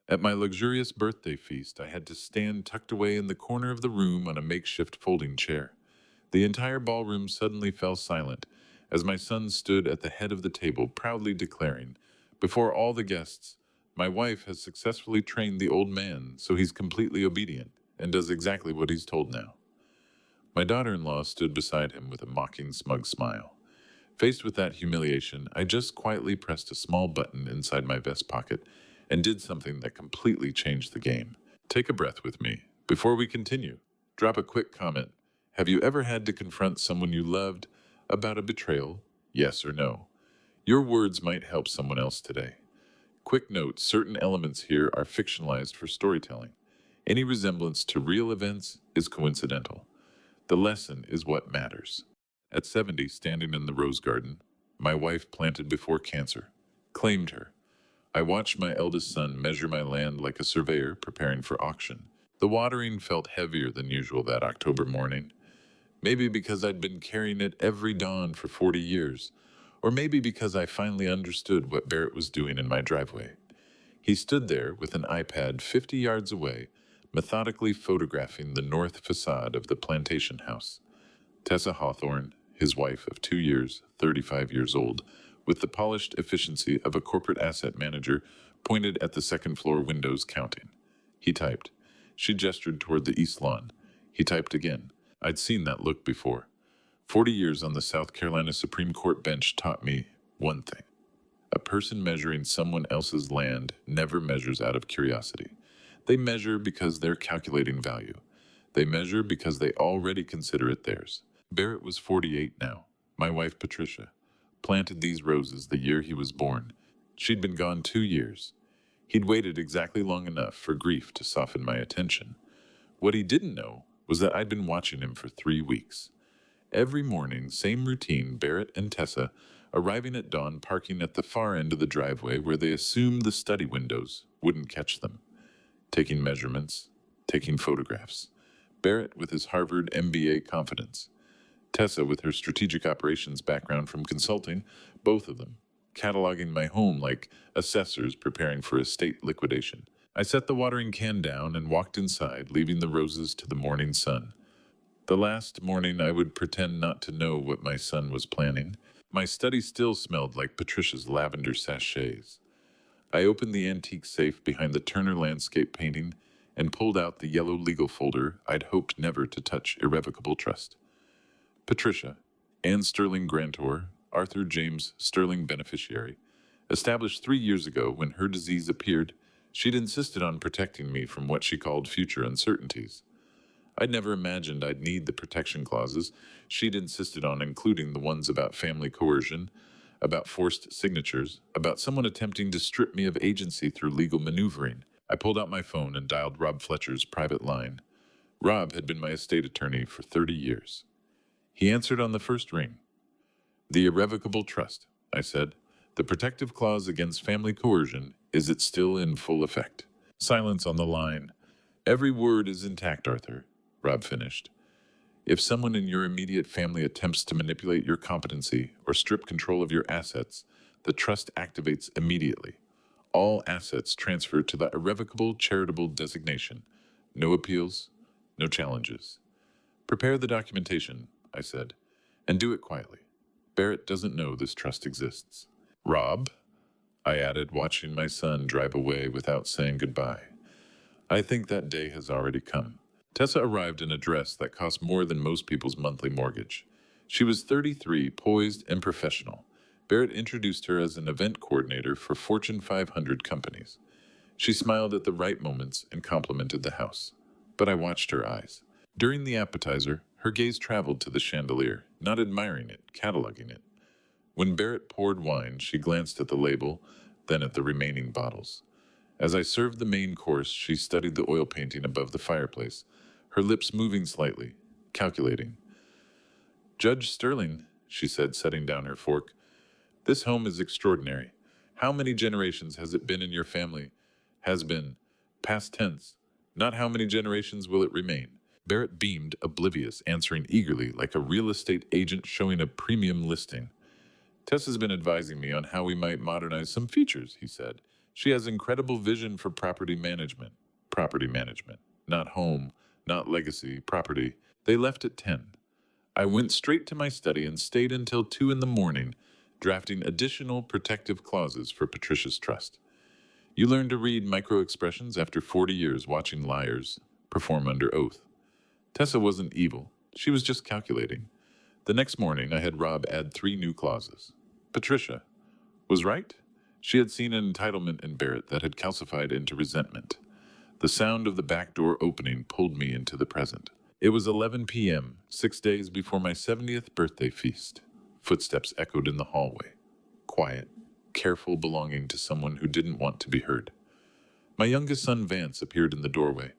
At my luxurious birthday feast, I had to stand tucked away in the corner of the room on a makeshift folding chair. The entire ballroom suddenly fell silent as my son stood at the head of the table, proudly declaring, before all the guests, "My wife has successfully trained the old man, so he's completely obedient and does exactly what he's told now." My daughter in law stood beside him with a mocking, smug smile. Faced with that humiliation, I just quietly pressed a small button inside my vest pocket and did something that completely changed the game. Take a breath with me. Before we continue, drop a quick comment. Have you ever had to confront someone you loved about a betrayal? Yes or no? Your words might help someone else today. Quick note, certain elements here are fictionalized for storytelling. Any resemblance to real events is coincidental. The lesson is what matters. At 70, standing in the rose garden, my wife planted before cancer, claimed her. I watched my eldest son measure my land like a surveyor preparing for auction. The watering felt heavier than usual that October morning. Maybe because I'd been carrying it every dawn for 40 years, or maybe because I finally understood what Barrett was doing in my driveway. He stood there with an iPad 50 yards away, methodically photographing the north facade of the plantation house. Tessa Hawthorne, his wife of 2 years, 35 years old, with the polished efficiency of a corporate asset manager, pointed at the second floor windows counting. He typed. She gestured toward the east lawn. He typed again. I'd seen that look before. 40 years on the South Carolina Supreme Court bench taught me one thing. A person measuring someone else's land never measures out of curiosity. They measure because they're calculating value. They measure because they already consider it theirs. Barrett was 48 now. My wife, Patricia, planted these roses the year he was born. She'd been gone 2 years. He'd waited exactly long enough for grief to soften my attention. What he didn't know was that I'd been watching him for 3 weeks. Every morning, same routine, Barrett and Tessa arriving at dawn, parking at the far end of the driveway where they assumed the study windows wouldn't catch them. Taking measurements, taking photographs. Barrett with his Harvard MBA confidence. Tessa with her strategic operations background from consulting, both of them cataloging my home like assessors preparing for estate liquidation. I set the watering can down and walked inside, leaving the roses to the morning sun. The last morning I would pretend not to know what my son was planning. My study still smelled like Patricia's lavender sachets. I opened the antique safe behind the Turner landscape painting and pulled out the yellow legal folder I'd hoped never to touch irrevocable trust. Patricia, Anne Sterling grantor, Arthur James Sterling beneficiary. Established 3 years ago when her disease appeared, she'd insisted on protecting me from what she called future uncertainties. I'd never imagined I'd need the protection clauses. She'd insisted on including the ones about family coercion, about forced signatures, about someone attempting to strip me of agency through legal maneuvering. I pulled out my phone and dialed Rob Fletcher's private line. Rob had been my estate attorney for 30 years. He answered on the first ring. "The irrevocable trust," I said. "The protective clause against family coercion, is it still in full effect?" Silence on the line. "Every word is intact, Arthur," Rob finished. "If someone in your immediate family attempts to manipulate your competency or strip control of your assets, the trust activates immediately. All assets transfer to the irrevocable charitable designation. No appeals, no challenges." "Prepare the documentation," I said, "and do it quietly. Barrett doesn't know this trust exists." "Rob," I added, watching my son drive away without saying goodbye, "I think that day has already come." Tessa arrived in a dress that cost more than most people's monthly mortgage. She was 33, poised and professional. Barrett introduced her as an event coordinator for Fortune 500 companies. She smiled at the right moments and complimented the house. But I watched her eyes. During the appetizer, her gaze traveled to the chandelier, not admiring it, cataloging it. When Barrett poured wine, she glanced at the label, then at the remaining bottles. As I served the main course, she studied the oil painting above the fireplace, her lips moving slightly, calculating. "Judge Sterling," she said, setting down her fork, "this home is extraordinary. How many generations has it been in your family? Has been. Past tense. Not how many generations will it remain?" Barrett beamed, oblivious, answering eagerly like a real estate agent showing a premium listing. "Tessa's been advising me on how we might modernize some features," he said. She has incredible vision for property management. Property management. Not home, not legacy, property. They left at 10. I went straight to my study and stayed until 2 in the morning, drafting additional protective clauses for Patricia's trust. You learn to read micro expressions after 40 years watching liars perform under oath. Tessa wasn't evil. She was just calculating. The next morning, I had Rob add 3 new clauses. Patricia was right. She had seen an entitlement in Barrett that had calcified into resentment. The sound of the back door opening pulled me into the present. It was 11 p.m., 6 days before my 70th birthday feast. Footsteps echoed in the hallway. Quiet, careful, belonging to someone who didn't want to be heard. My youngest son Vance appeared in the doorway.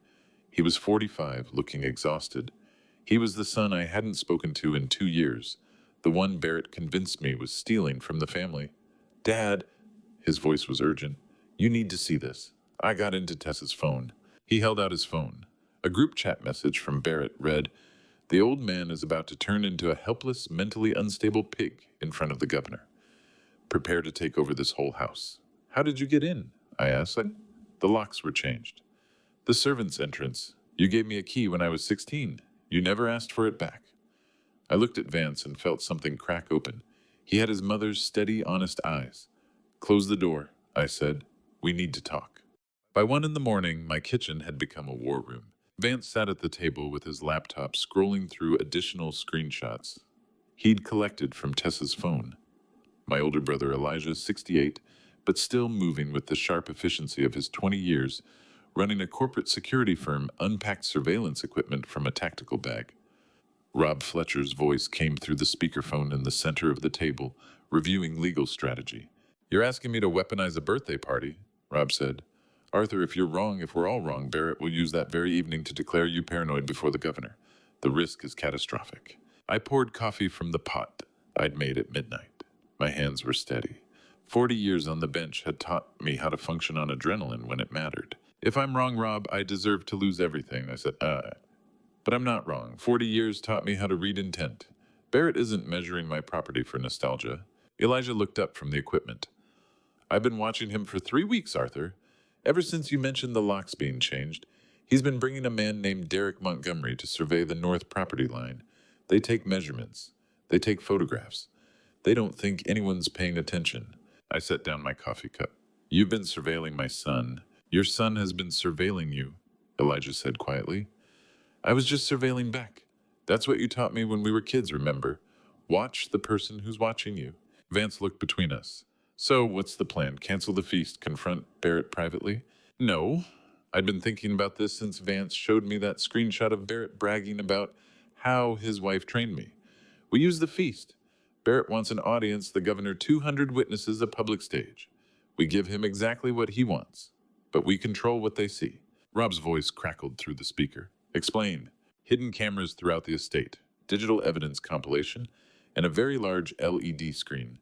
He was 45, looking exhausted. He was the son I hadn't spoken to in 2 years, the one Barrett convinced me was stealing from the family. Dad, his voice was urgent, you need to see this. I got into Tessa's phone. He held out his phone. A group chat message from Barrett read, "The old man is about to turn into a helpless, mentally unstable pig in front of the governor. Prepare to take over this whole house." "How did you get in?" I asked. "The locks were changed. The servant's entrance. You gave me a key when I was 16. You never asked for it back." I looked at Vance and felt something crack open. He had his mother's steady, honest eyes. "Close the door," I said. "We need to talk." By 1 in the morning, my kitchen had become a war room. Vance sat at the table with his laptop scrolling through additional screenshots he'd collected from Tessa's phone. My older brother Elijah, 68, but still moving with the sharp efficiency of his 20 years, running a corporate security firm, unpacked surveillance equipment from a tactical bag. Rob Fletcher's voice came through the speakerphone in the center of the table, reviewing legal strategy. "You're asking me to weaponize a birthday party," Rob said. "Arthur, if you're wrong, if we're all wrong, Barrett will use that very evening to declare you paranoid before the governor. The risk is catastrophic." I poured coffee from the pot I'd made at midnight. My hands were steady. 40 years on the bench had taught me how to function on adrenaline when it mattered. "If I'm wrong, Rob, I deserve to lose everything," I said. But I'm not wrong. 40 years taught me how to read intent. Barrett isn't measuring my property for nostalgia." Elijah looked up from the equipment. "I've been watching him for 3 weeks, Arthur. Ever since you mentioned the locks being changed, he's been bringing a man named Derek Montgomery to survey the north property line. They take measurements. They take photographs. They don't think anyone's paying attention." I set down my coffee cup. "You've been surveilling my son. Your son has been surveilling you," Elijah said quietly. "I was just surveilling back. That's what you taught me when we were kids, remember? Watch the person who's watching you." Vance looked between us. "So, what's the plan? Cancel the feast, confront Barrett privately?" "No. I'd been thinking about this since Vance showed me that screenshot of Barrett bragging about how his wife trained me. We use the feast. Barrett wants an audience, the governor, 200 witnesses, a public stage. We give him exactly what he wants, but we control what they see." Rob's voice crackled through the speaker. "Explain." "Hidden cameras throughout the estate, digital evidence compilation, and a very large LED screen."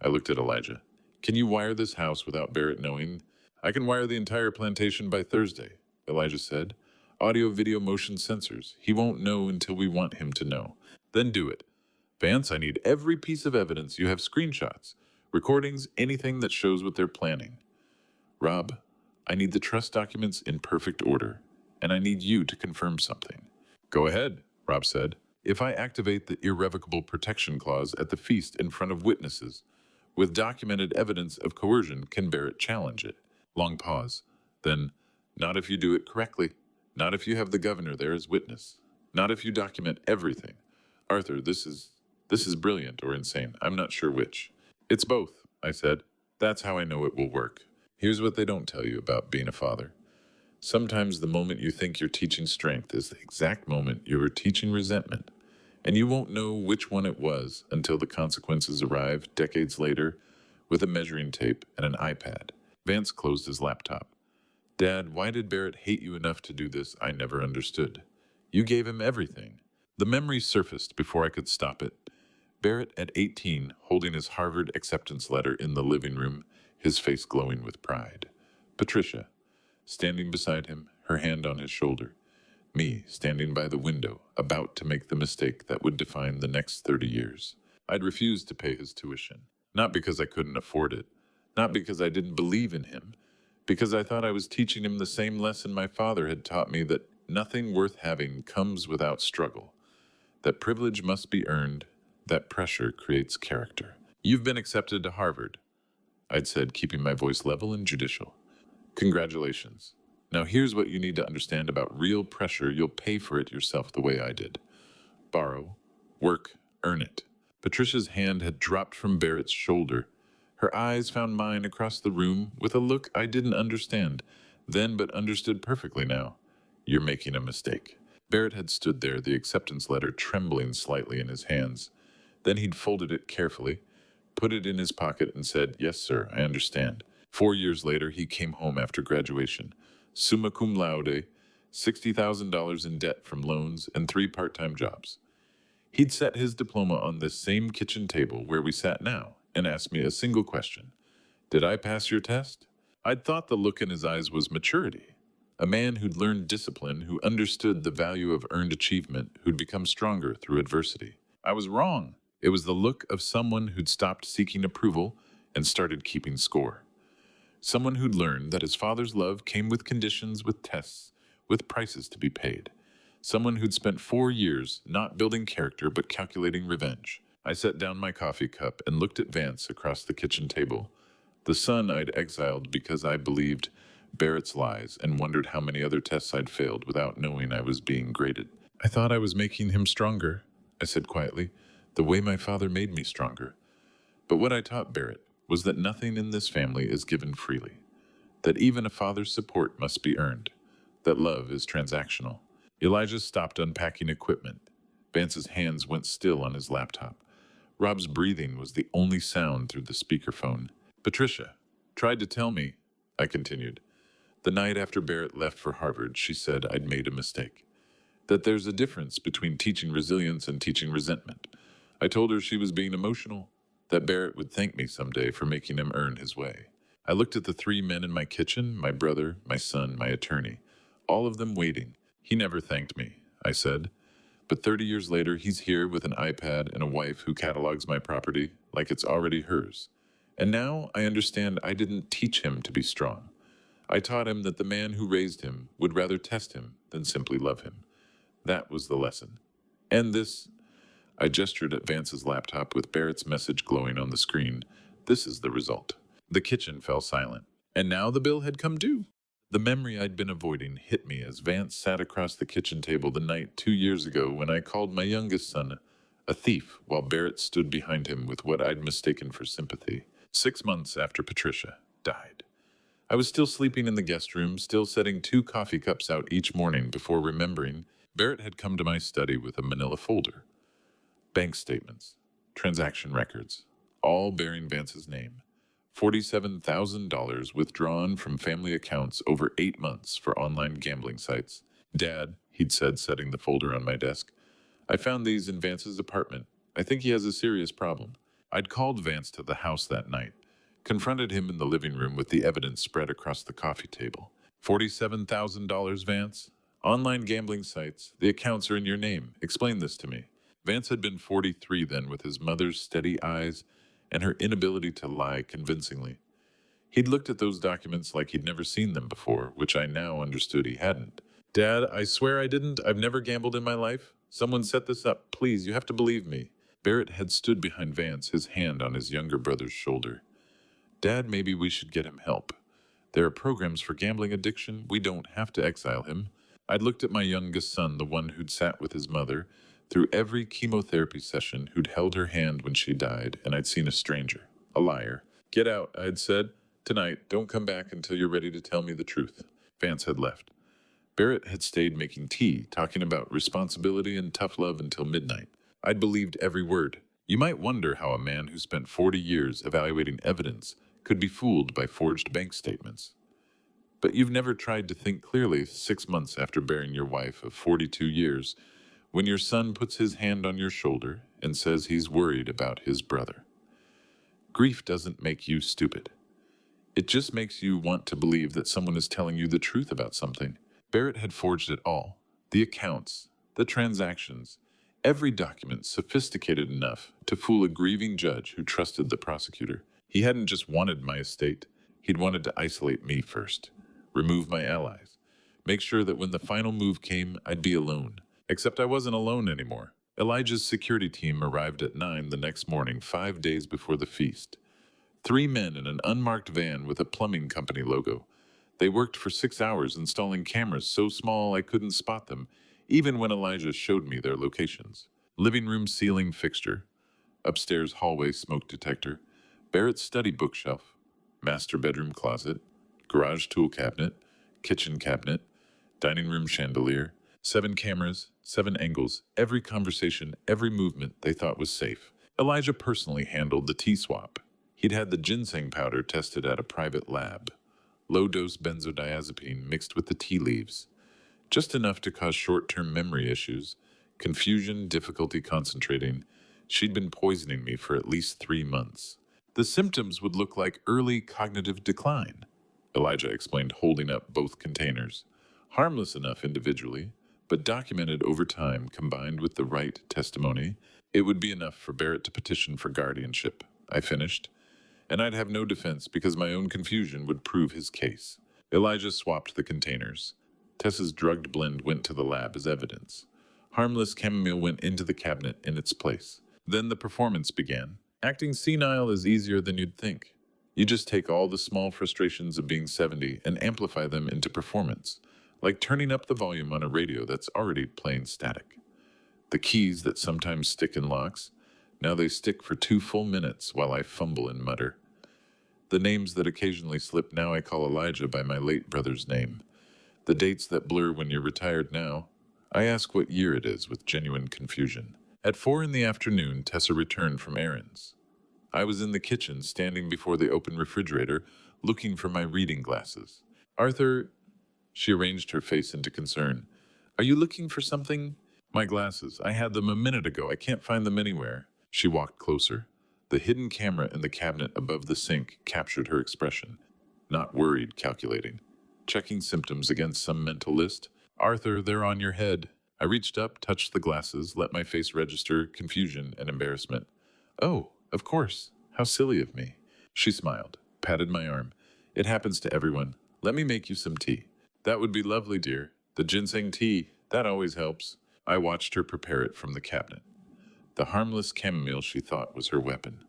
I looked at Elijah. "Can you wire this house without Barrett knowing?" "I can wire the entire plantation by Thursday," Elijah said. "Audio, video, motion sensors. He won't know until we want him to know. Then do it. Vance, I need every piece of evidence. You have screenshots, recordings, anything that shows what they're planning. Rob, I need the trust documents in perfect order, and I need you to confirm something." "Go ahead," Rob said. "If I activate the irrevocable protection clause at the feast in front of witnesses, with documented evidence of coercion, can Barrett challenge it?" Long pause. Then, "Not if you do it correctly. Not if you have the governor there as witness. Not if you document everything. Arthur, this is brilliant or insane. I'm not sure which." "It's both," I said. "That's how I know it will work. Here's what they don't tell you about being a father. Sometimes the moment you think you're teaching strength is the exact moment you're teaching resentment, and you won't know which one it was until the consequences arrive decades later with a measuring tape and an iPad." Vance closed his laptop. "Dad, why did Barrett hate you enough to do this? I never understood. You gave him everything." The memory surfaced before I could stop it. Barrett at 18, holding his Harvard acceptance letter in the living room, his face glowing with pride. Patricia, standing beside him, her hand on his shoulder. Me, standing by the window, about to make the mistake that would define the next 30 years. I'd refused to pay his tuition. Not because I couldn't afford it. Not because I didn't believe in him, because I thought I was teaching him the same lesson my father had taught me, that nothing worth having comes without struggle, that privilege must be earned, that pressure creates character. You've been accepted to Harvard, I'd said, keeping my voice level and judicial. Congratulations. Now here's what you need to understand about real pressure. You'll pay for it yourself the way I did. Borrow, work, earn it. Patricia's hand had dropped from Barrett's shoulder. Her eyes found mine across the room with a look I didn't understand then, but understood perfectly now. You're making a mistake. Barrett had stood there, the acceptance letter trembling slightly in his hands. Then he'd folded it carefully, put it in his pocket, and said, "Yes, sir, I understand." 4 years later, he came home after graduation, summa cum laude, $60,000 in debt from loans and 3 part-time jobs. He'd set his diploma on this same kitchen table where we sat now and asked me a single question. Did I pass your test? I'd thought the look in his eyes was maturity. A man who'd learned discipline, who understood the value of earned achievement, who'd become stronger through adversity. I was wrong. It was the look of someone who'd stopped seeking approval and started keeping score. Someone who'd learned that his father's love came with conditions, with tests, with prices to be paid. Someone who'd spent 4 years not building character but calculating revenge. I set down my coffee cup and looked at Vance across the kitchen table, the son I'd exiled because I believed Barrett's lies and wondered how many other tests I'd failed without knowing I was being graded. I thought I was making him stronger, I said quietly, the way my father made me stronger. But what I taught Barrett was that nothing in this family is given freely, that even a father's support must be earned, that love is transactional. Elijah stopped unpacking equipment. Vance's hands went still on his laptop. Rob's breathing was the only sound through the speakerphone. Patricia tried to tell me, I continued. The night after Barrett left for Harvard, she said I'd made a mistake, that there's a difference between teaching resilience and teaching resentment. I told her she was being emotional, that Barrett would thank me someday for making him earn his way. I looked at the 3 men in my kitchen, my brother, my son, my attorney, all of them waiting. He never thanked me, I said. But 30 years later, he's here with an iPad and a wife who catalogs my property like it's already hers. And now I understand I didn't teach him to be strong. I taught him that the man who raised him would rather test him than simply love him. That was the lesson. And this, I gestured at Vance's laptop with Barrett's message glowing on the screen. This is the result. The kitchen fell silent. And now the bill had come due. The memory I'd been avoiding hit me as Vance sat across the kitchen table the night 2 years ago when I called my youngest son a thief while Barrett stood behind him with what I'd mistaken for sympathy. 6 months after Patricia died. I was still sleeping in the guest room, still setting 2 coffee cups out each morning before remembering Barrett had come to my study with a manila folder. Bank statements, transaction records, all bearing Vance's name. $47,000 withdrawn from family accounts over 8 months for online gambling sites. Dad, he'd said, setting the folder on my desk, I found these in Vance's apartment. I think he has a serious problem. I'd called Vance to the house that night, confronted him in the living room with the evidence spread across the coffee table. $47,000, Vance? Online gambling sites. The accounts are in your name. Explain this to me. Vance had been 43 then, with his mother's steady eyes and her inability to lie convincingly. He'd looked at those documents like he'd never seen them before, which I now understood he hadn't. Dad, I swear I didn't. I've never gambled in my life. Someone set this up. Please, you have to believe me. Barrett had stood behind Vance, his hand on his younger brother's shoulder. Dad, maybe we should get him help. There are programs for gambling addiction. We don't have to exile him. I'd looked at my youngest son, the one who'd sat with his mother through every chemotherapy session, who'd held her hand when she died, and I'd seen a stranger, a liar. Get out, I'd said. Tonight, don't come back until you're ready to tell me the truth. Vance had left. Barrett had stayed making tea, talking about responsibility and tough love until midnight. I'd believed every word. You might wonder how a man who spent 40 years evaluating evidence could be fooled by forged bank statements. But you've never tried to think clearly 6 months after burying your wife of 42 years, when your son puts his hand on your shoulder and says he's worried about his brother. Grief doesn't make you stupid. It just makes you want to believe that someone is telling you the truth about something. Barrett had forged it all. The accounts, the transactions, every document sophisticated enough to fool a grieving judge who trusted the prosecutor. He hadn't just wanted my estate, he'd wanted to isolate me first, remove my allies, make sure that when the final move came, I'd be alone. Except I wasn't alone anymore. Elijah's security team arrived at 9 the next morning, 5 days before the feast. 3 men in an unmarked van with a plumbing company logo. They worked for 6 hours installing cameras so small I couldn't spot them, even when Elijah showed me their locations. Living room ceiling fixture, upstairs hallway smoke detector, Barrett's study bookshelf, master bedroom closet, garage tool cabinet, kitchen cabinet, dining room chandelier, 7 cameras, 7 angles, every conversation, every movement they thought was safe. Elijah personally handled the T-swap. He'd had the ginseng powder tested at a private lab. Low-dose benzodiazepine mixed with the tea leaves. Just enough to cause short-term memory issues, confusion, difficulty concentrating. She'd been poisoning me for at least 3 months. The symptoms would look like early cognitive decline, Elijah explained, holding up both containers. Harmless enough individually, but documented over time combined with the right testimony, it would be enough for Barrett to petition for guardianship. I finished, and I'd have no defense because my own confusion would prove his case. Elijah swapped the containers. Tessa's drugged blend went to the lab as evidence. Harmless chamomile went into the cabinet in its place. Then the performance began. Acting senile is easier than you'd think. You just take all the small frustrations of being 70 and amplify them into performance, like turning up the volume on a radio that's already playing static. The keys that sometimes stick in locks, now they stick for 2 full minutes while I fumble and mutter. The names that occasionally slip, now I call Elijah by my late brother's name. The dates that blur when you're retired now, I ask what year it is with genuine confusion. At 4 in the afternoon, Tessa returned from errands. I was in the kitchen, standing before the open refrigerator, looking for my reading glasses. Arthur, she arranged her face into concern. Are you looking for something? My glasses. I had them a minute ago. I can't find them anywhere. She walked closer. The hidden camera in the cabinet above the sink captured her expression. Not worried, calculating. Checking symptoms against some mental list. Arthur, they're on your head. I reached up, touched the glasses, let my face register confusion and embarrassment. Oh, of course. How silly of me. She smiled, patted my arm. It happens to everyone. Let me make you some tea. That would be lovely, dear. The ginseng tea. That always helps. I watched her prepare it from the cabinet. The harmless chamomile she thought was her weapon.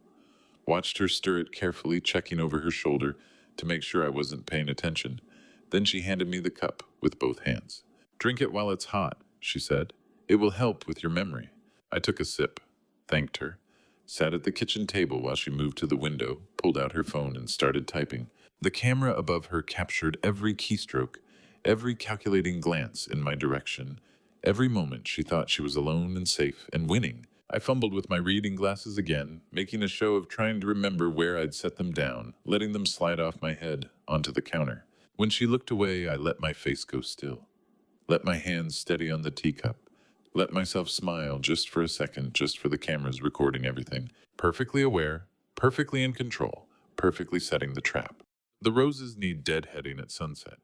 Watched her stir it carefully, checking over her shoulder to make sure I wasn't paying attention. Then she handed me the cup with both hands. Drink it while it's hot, she said. It will help with your memory. I took a sip, thanked her, sat at the kitchen table while she moved to the window, pulled out her phone and started typing. The camera above her captured every keystroke, every calculating glance in my direction. Every moment she thought she was alone and safe and winning. I fumbled with my reading glasses again, making a show of trying to remember where I'd set them down, letting them slide off my head onto the counter. When she looked away, I let my face go still. Let my hands steady on the teacup. Let myself smile just for a second, just for the cameras recording everything. Perfectly aware, perfectly in control, perfectly setting the trap. The roses need deadheading at sunset.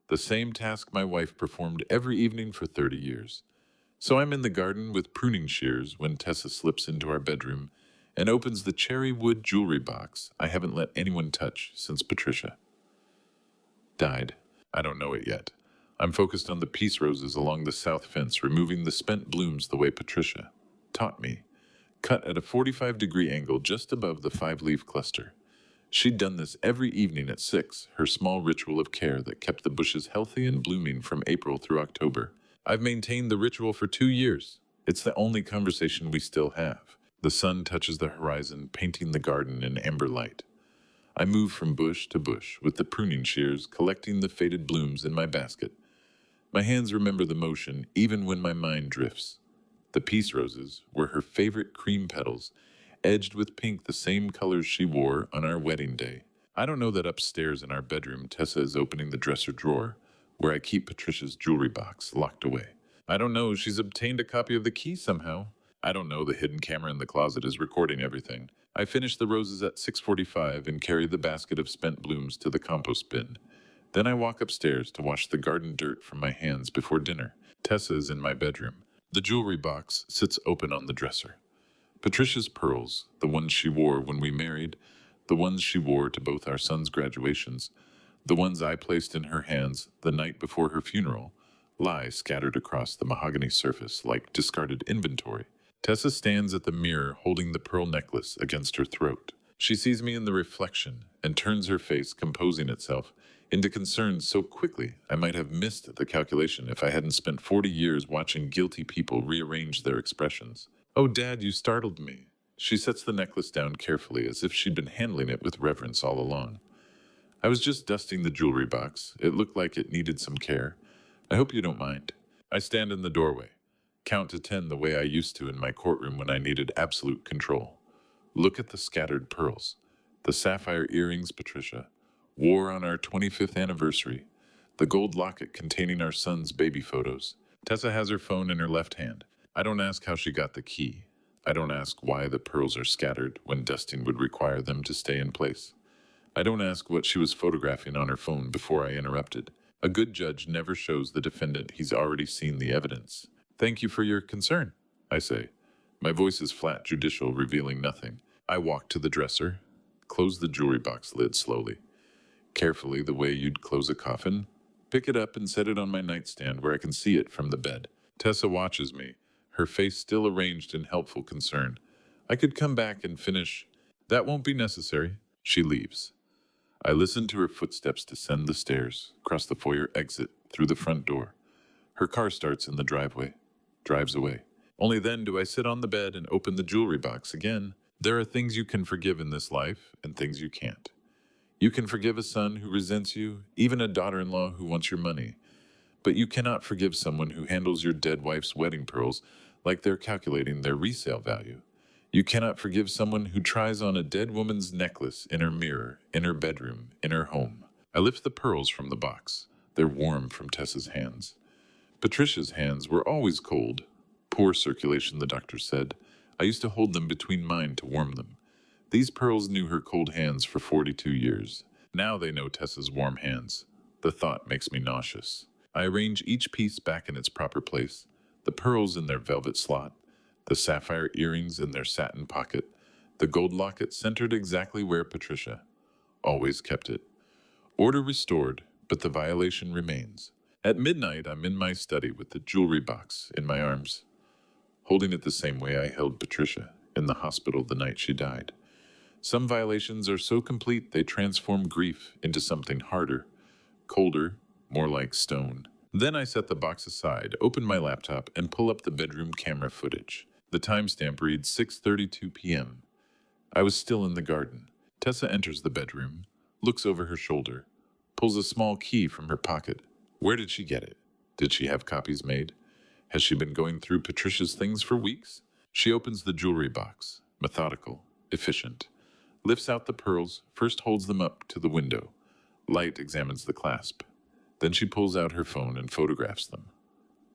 The same task my wife performed every evening for 30 years. So I'm in the garden with pruning shears when Tessa slips into our bedroom and opens the cherry wood jewelry box I haven't let anyone touch since Patricia died. I don't know it yet. I'm focused on the peace roses along the south fence, removing the spent blooms the way Patricia taught me, cut at a 45-degree angle just above the 5-leaf cluster. She'd done this every evening at 6, her small ritual of care that kept the bushes healthy and blooming from April through October. I've maintained the ritual for 2 years. It's the only conversation we still have. The sun touches the horizon, painting the garden in amber light. I move from bush to bush with the pruning shears, collecting the faded blooms in my basket. My hands remember the motion even when my mind drifts. The peace roses were her favorite cream petals, edged with pink, the same colors she wore on our wedding day. I don't know that upstairs in our bedroom Tessa is opening the dresser drawer where I keep Patricia's jewelry box locked away. I don't know she's obtained a copy of the key somehow. I don't know the hidden camera in the closet is recording everything. I finish the roses at 6:45 and carry the basket of spent blooms to the compost bin. Then I walk upstairs to wash the garden dirt from my hands before dinner. Tessa is in my bedroom. The jewelry box sits open on the dresser. Patricia's pearls, the ones she wore when we married, the ones she wore to both our sons' graduations, the ones I placed in her hands the night before her funeral, lie scattered across the mahogany surface like discarded inventory. Tessa stands at the mirror holding the pearl necklace against her throat. She sees me in the reflection and turns her face, composing itself, into concern so quickly I might have missed the calculation if I hadn't spent 40 years watching guilty people rearrange their expressions. "Oh, Dad, you startled me." She sets the necklace down carefully as if she'd been handling it with reverence all along. "I was just dusting the jewelry box. It looked like it needed some care. I hope you don't mind." I stand in the doorway, count to 10 the way I used to in my courtroom when I needed absolute control. Look at the scattered pearls. The sapphire earrings Patricia wore on our 25th anniversary. The gold locket containing our son's baby photos. Tessa has her phone in her left hand. I don't ask how she got the key. I don't ask why the pearls are scattered when dusting would require them to stay in place. I don't ask what she was photographing on her phone before I interrupted. A good judge never shows the defendant he's already seen the evidence. "Thank you for your concern," I say. My voice is flat, judicial, revealing nothing. I walk to the dresser, close the jewelry box lid slowly, carefully the way you'd close a coffin, pick it up and set it on my nightstand where I can see it from the bed. Tessa watches me, her face still arranged in helpful concern. I could come back and finish. "That won't be necessary." She leaves. I listen to her footsteps descend the stairs, across the foyer exit, through the front door. Her car starts in the driveway, drives away. Only then do I sit on the bed and open the jewelry box again. There are things you can forgive in this life and things you can't. You can forgive a son who resents you, even a daughter-in-law who wants your money. But you cannot forgive someone who handles your dead wife's wedding pearls like they're calculating their resale value. You cannot forgive someone who tries on a dead woman's necklace in her mirror, in her bedroom, in her home. I lift the pearls from the box. They're warm from Tessa's hands. Patricia's hands were always cold. Poor circulation, the doctor said. I used to hold them between mine to warm them. These pearls knew her cold hands for 42 years. Now they know Tessa's warm hands. The thought makes me nauseous. I arrange each piece back in its proper place. The pearls in their velvet slot, the sapphire earrings in their satin pocket, the gold locket centered exactly where Patricia always kept it. Order restored, but the violation remains. At midnight, I'm in my study with the jewelry box in my arms, holding it the same way I held Patricia in the hospital the night she died. Some violations are so complete they transform grief into something harder, colder, more like stone. Then I set the box aside, open my laptop, and pull up the bedroom camera footage. The timestamp reads 6:32 p.m. I was still in the garden. Tessa enters the bedroom, looks over her shoulder, pulls a small key from her pocket. Where did she get it? Did she have copies made? Has she been going through Patricia's things for weeks? She opens the jewelry box, methodical, efficient, lifts out the pearls, first holds them up to the window. Light examines the clasp. Then she pulls out her phone and photographs them.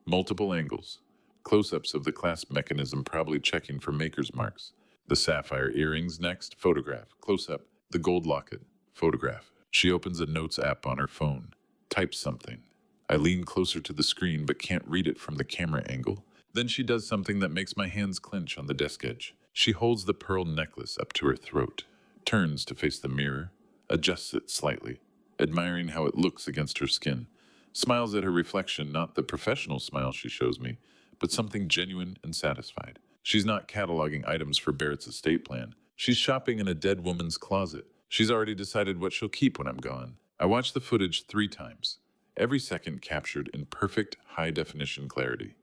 Multiple angles, close-ups of the clasp mechanism probably checking for maker's marks. The sapphire earrings next, photograph, close-up, the gold locket, photograph. She opens a notes app on her phone, types something. I lean closer to the screen but can't read it from the camera angle. Then she does something that makes my hands clench on the desk edge. She holds the pearl necklace up to her throat, turns to face the mirror, adjusts it slightly, admiring how it looks against her skin, smiles at her reflection, not the professional smile she shows me, but something genuine and satisfied. She's not cataloging items for Barrett's estate plan. She's shopping in a dead woman's closet. She's already decided what she'll keep when I'm gone. I watched the footage 3 times, every second captured in perfect high-definition clarity.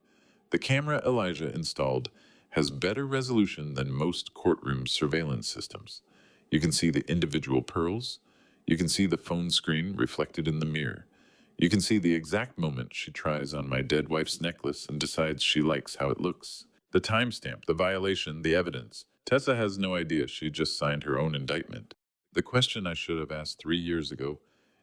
The camera Elijah installed has better resolution than most courtroom surveillance systems. You can see the individual pearls. You can see the phone screen reflected in the mirror. You can see the exact moment she tries on my dead wife's necklace and decides she likes how it looks. The timestamp, the violation, the evidence. Tessa has no idea she just signed her own indictment. The question I should have asked 3 years ago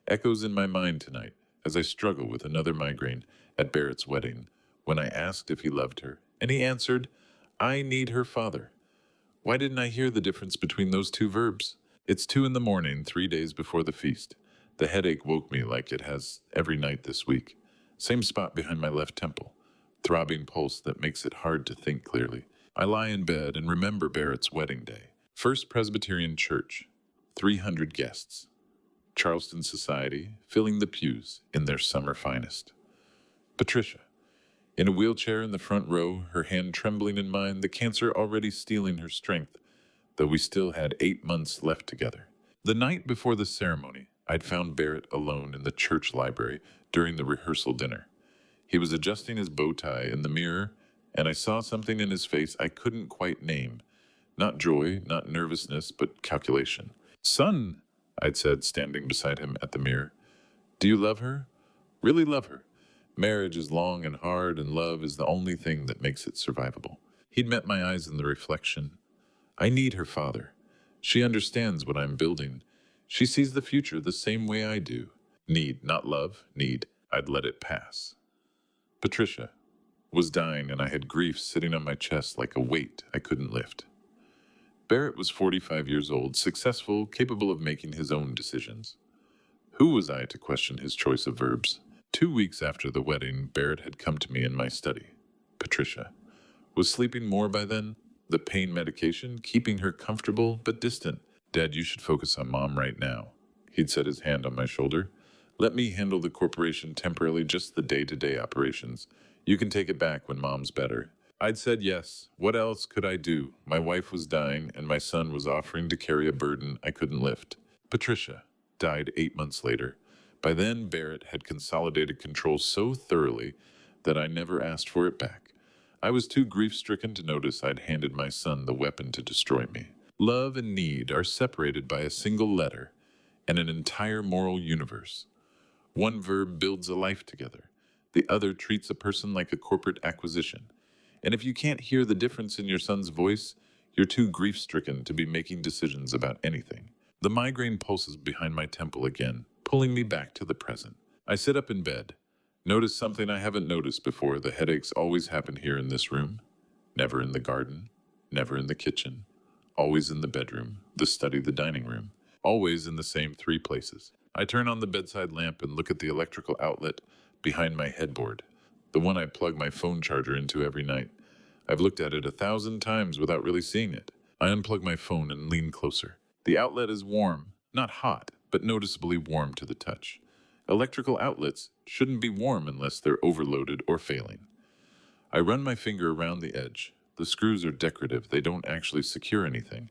echoes in my mind tonight as I struggle with another migraine at Barrett's wedding when I asked if he loved her, and he answered, "I need her father." Why didn't I hear the difference between those 2 verbs? It's 2 in the morning, 3 days before the feast. The headache woke me like it has every night this week. Same spot behind my left temple. Throbbing pulse that makes it hard to think clearly. I lie in bed and remember Barrett's wedding day. First Presbyterian Church. 300 guests. Charleston society filling the pews in their summer finest. Patricia, in a wheelchair in the front row, her hand trembling in mine, the cancer already stealing her strength, though we still had 8 months left together. The night before the ceremony, I'd found Barrett alone in the church library during the rehearsal dinner. He was adjusting his bow tie in the mirror, and I saw something in his face I couldn't quite name. Not joy, not nervousness, but calculation. Son, I'd said, standing beside him at the mirror, do you love her? Really love her? Marriage is long and hard, and love is the only thing that makes it survivable. He'd met my eyes in the reflection. I need her, Father. She understands what I'm building. She sees the future the same way I do. Need, not love, need. I'd let it pass. Patricia was dying, and I had grief sitting on my chest like a weight I couldn't lift. Barrett was 45 years old, successful, capable of making his own decisions. Who was I to question his choice of verbs? 2 weeks after the wedding, Barrett had come to me in my study. Patricia was sleeping more by then, the pain medication keeping her comfortable but distant. Dad, you should focus on Mom right now. He'd set his hand on my shoulder. Let me handle the corporation temporarily, just the day-to-day operations. You can take it back when Mom's better. I'd said yes. What else could I do? My wife was dying, and my son was offering to carry a burden I couldn't lift. Patricia died 8 months later. By then, Barrett had consolidated control so thoroughly that I never asked for it back. I was too grief-stricken to notice I'd handed my son the weapon to destroy me. Love and need are separated by a single letter and an entire moral universe. One verb builds a life together. The other treats a person like a corporate acquisition. And if you can't hear the difference in your son's voice, you're too grief-stricken to be making decisions about anything. The migraine pulses behind my temple again, pulling me back to the present. I sit up in bed. Notice something I haven't noticed before. The headaches always happen here in this room. Never in the garden. Never in the kitchen. Always in the bedroom, the study, the dining room. Always in the same 3 places. I turn on the bedside lamp and look at the electrical outlet behind my headboard, the one I plug my phone charger into every night. I've looked at it 1,000 times without really seeing it. I unplug my phone and lean closer. The outlet is warm, not hot, but noticeably warm to the touch. Electrical outlets shouldn't be warm unless they're overloaded or failing. I run my finger around the edge. The screws are decorative, they don't actually secure anything.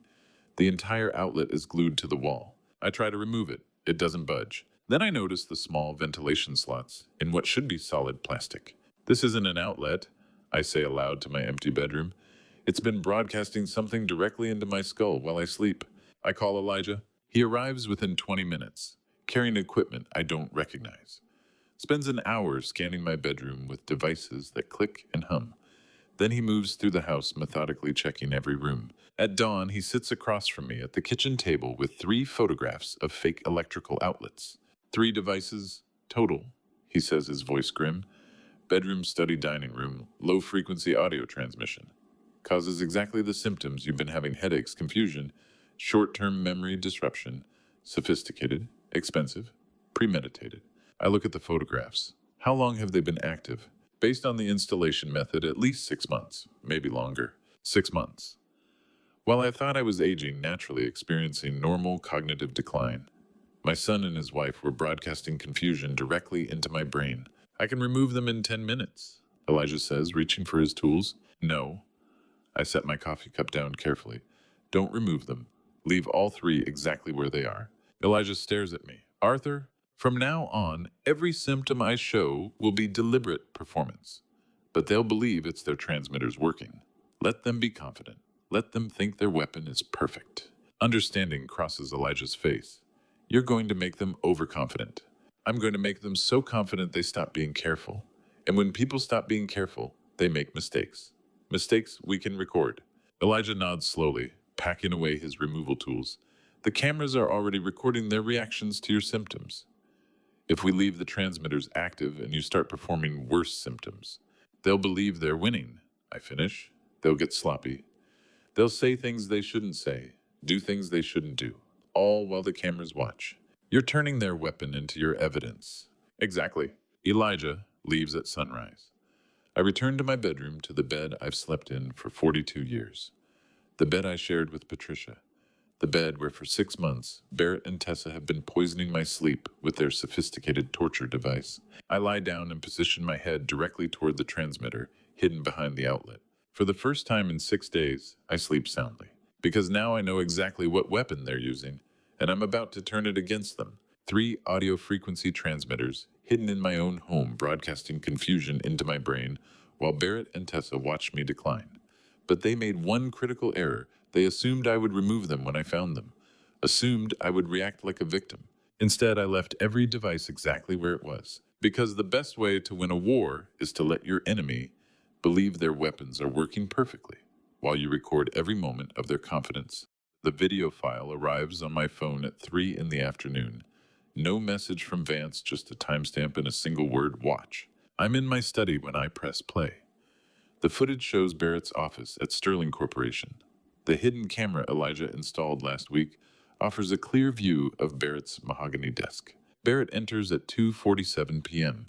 The entire outlet is glued to the wall. I try to remove it. It doesn't budge. Then I notice the small ventilation slots in what should be solid plastic. This isn't an outlet, I say aloud to my empty bedroom. It's been broadcasting something directly into my skull while I sleep. I call Elijah. He arrives within 20 minutes, carrying equipment I don't recognize. Spends an hour scanning my bedroom with devices that click and hum. Then he moves through the house, methodically checking every room. At dawn, he sits across from me at the kitchen table with 3 photographs of fake electrical outlets. 3 devices total, he says, his voice grim. Bedroom, study, dining room, low-frequency audio transmission. Causes exactly the symptoms you've been having: headaches, confusion, short-term memory disruption, sophisticated, expensive, premeditated. I look at the photographs. How long have they been active? Based on the installation method, at least 6 months, maybe longer. 6 months. While I thought I was aging, naturally experiencing normal cognitive decline, my son and his wife were broadcasting confusion directly into my brain. I can remove them in 10 minutes, Elijah says, reaching for his tools. No. I set my coffee cup down carefully. Don't remove them. Leave all 3 exactly where they are. Elijah stares at me. Arthur, from now on, every symptom I show will be deliberate performance. But they'll believe it's their transmitters working. Let them be confident. Let them think their weapon is perfect. Understanding crosses Elijah's face. You're going to make them overconfident. I'm going to make them so confident they stop being careful. And when people stop being careful, they make mistakes. Mistakes we can record. Elijah nods slowly, packing away his removal tools. The cameras are already recording their reactions to your symptoms. If we leave the transmitters active and you start performing worse symptoms, they'll believe they're winning. I finish. They'll get sloppy. They'll say things they shouldn't say, do things they shouldn't do, all while the cameras watch. You're turning their weapon into your evidence. Exactly. Elijah leaves at sunrise. I return to my bedroom, to the bed I've slept in for 42 years. The bed I shared with Patricia. The bed where for 6 months, Barrett and Tessa have been poisoning my sleep with their sophisticated torture device. I lie down and position my head directly toward the transmitter, hidden behind the outlet. For the first time in 6 days, I sleep soundly, because now I know exactly what weapon they're using, and I'm about to turn it against them. 3 audio frequency transmitters, hidden in my own home, broadcasting confusion into my brain, while Barrett and Tessa watched me decline. But they made one critical error. They assumed I would remove them when I found them, assumed I would react like a victim. Instead, I left every device exactly where it was, because the best way to win a war is to let your enemy believe their weapons are working perfectly, while you record every moment of their confidence. The video file arrives on my phone at 3 in the afternoon. No message from Vance, just a timestamp and a single word, watch. I'm in my study when I press play. The footage shows Barrett's office at Sterling Corporation. The hidden camera Elijah installed last week offers a clear view of Barrett's mahogany desk. Barrett enters at 2:47 p.m.,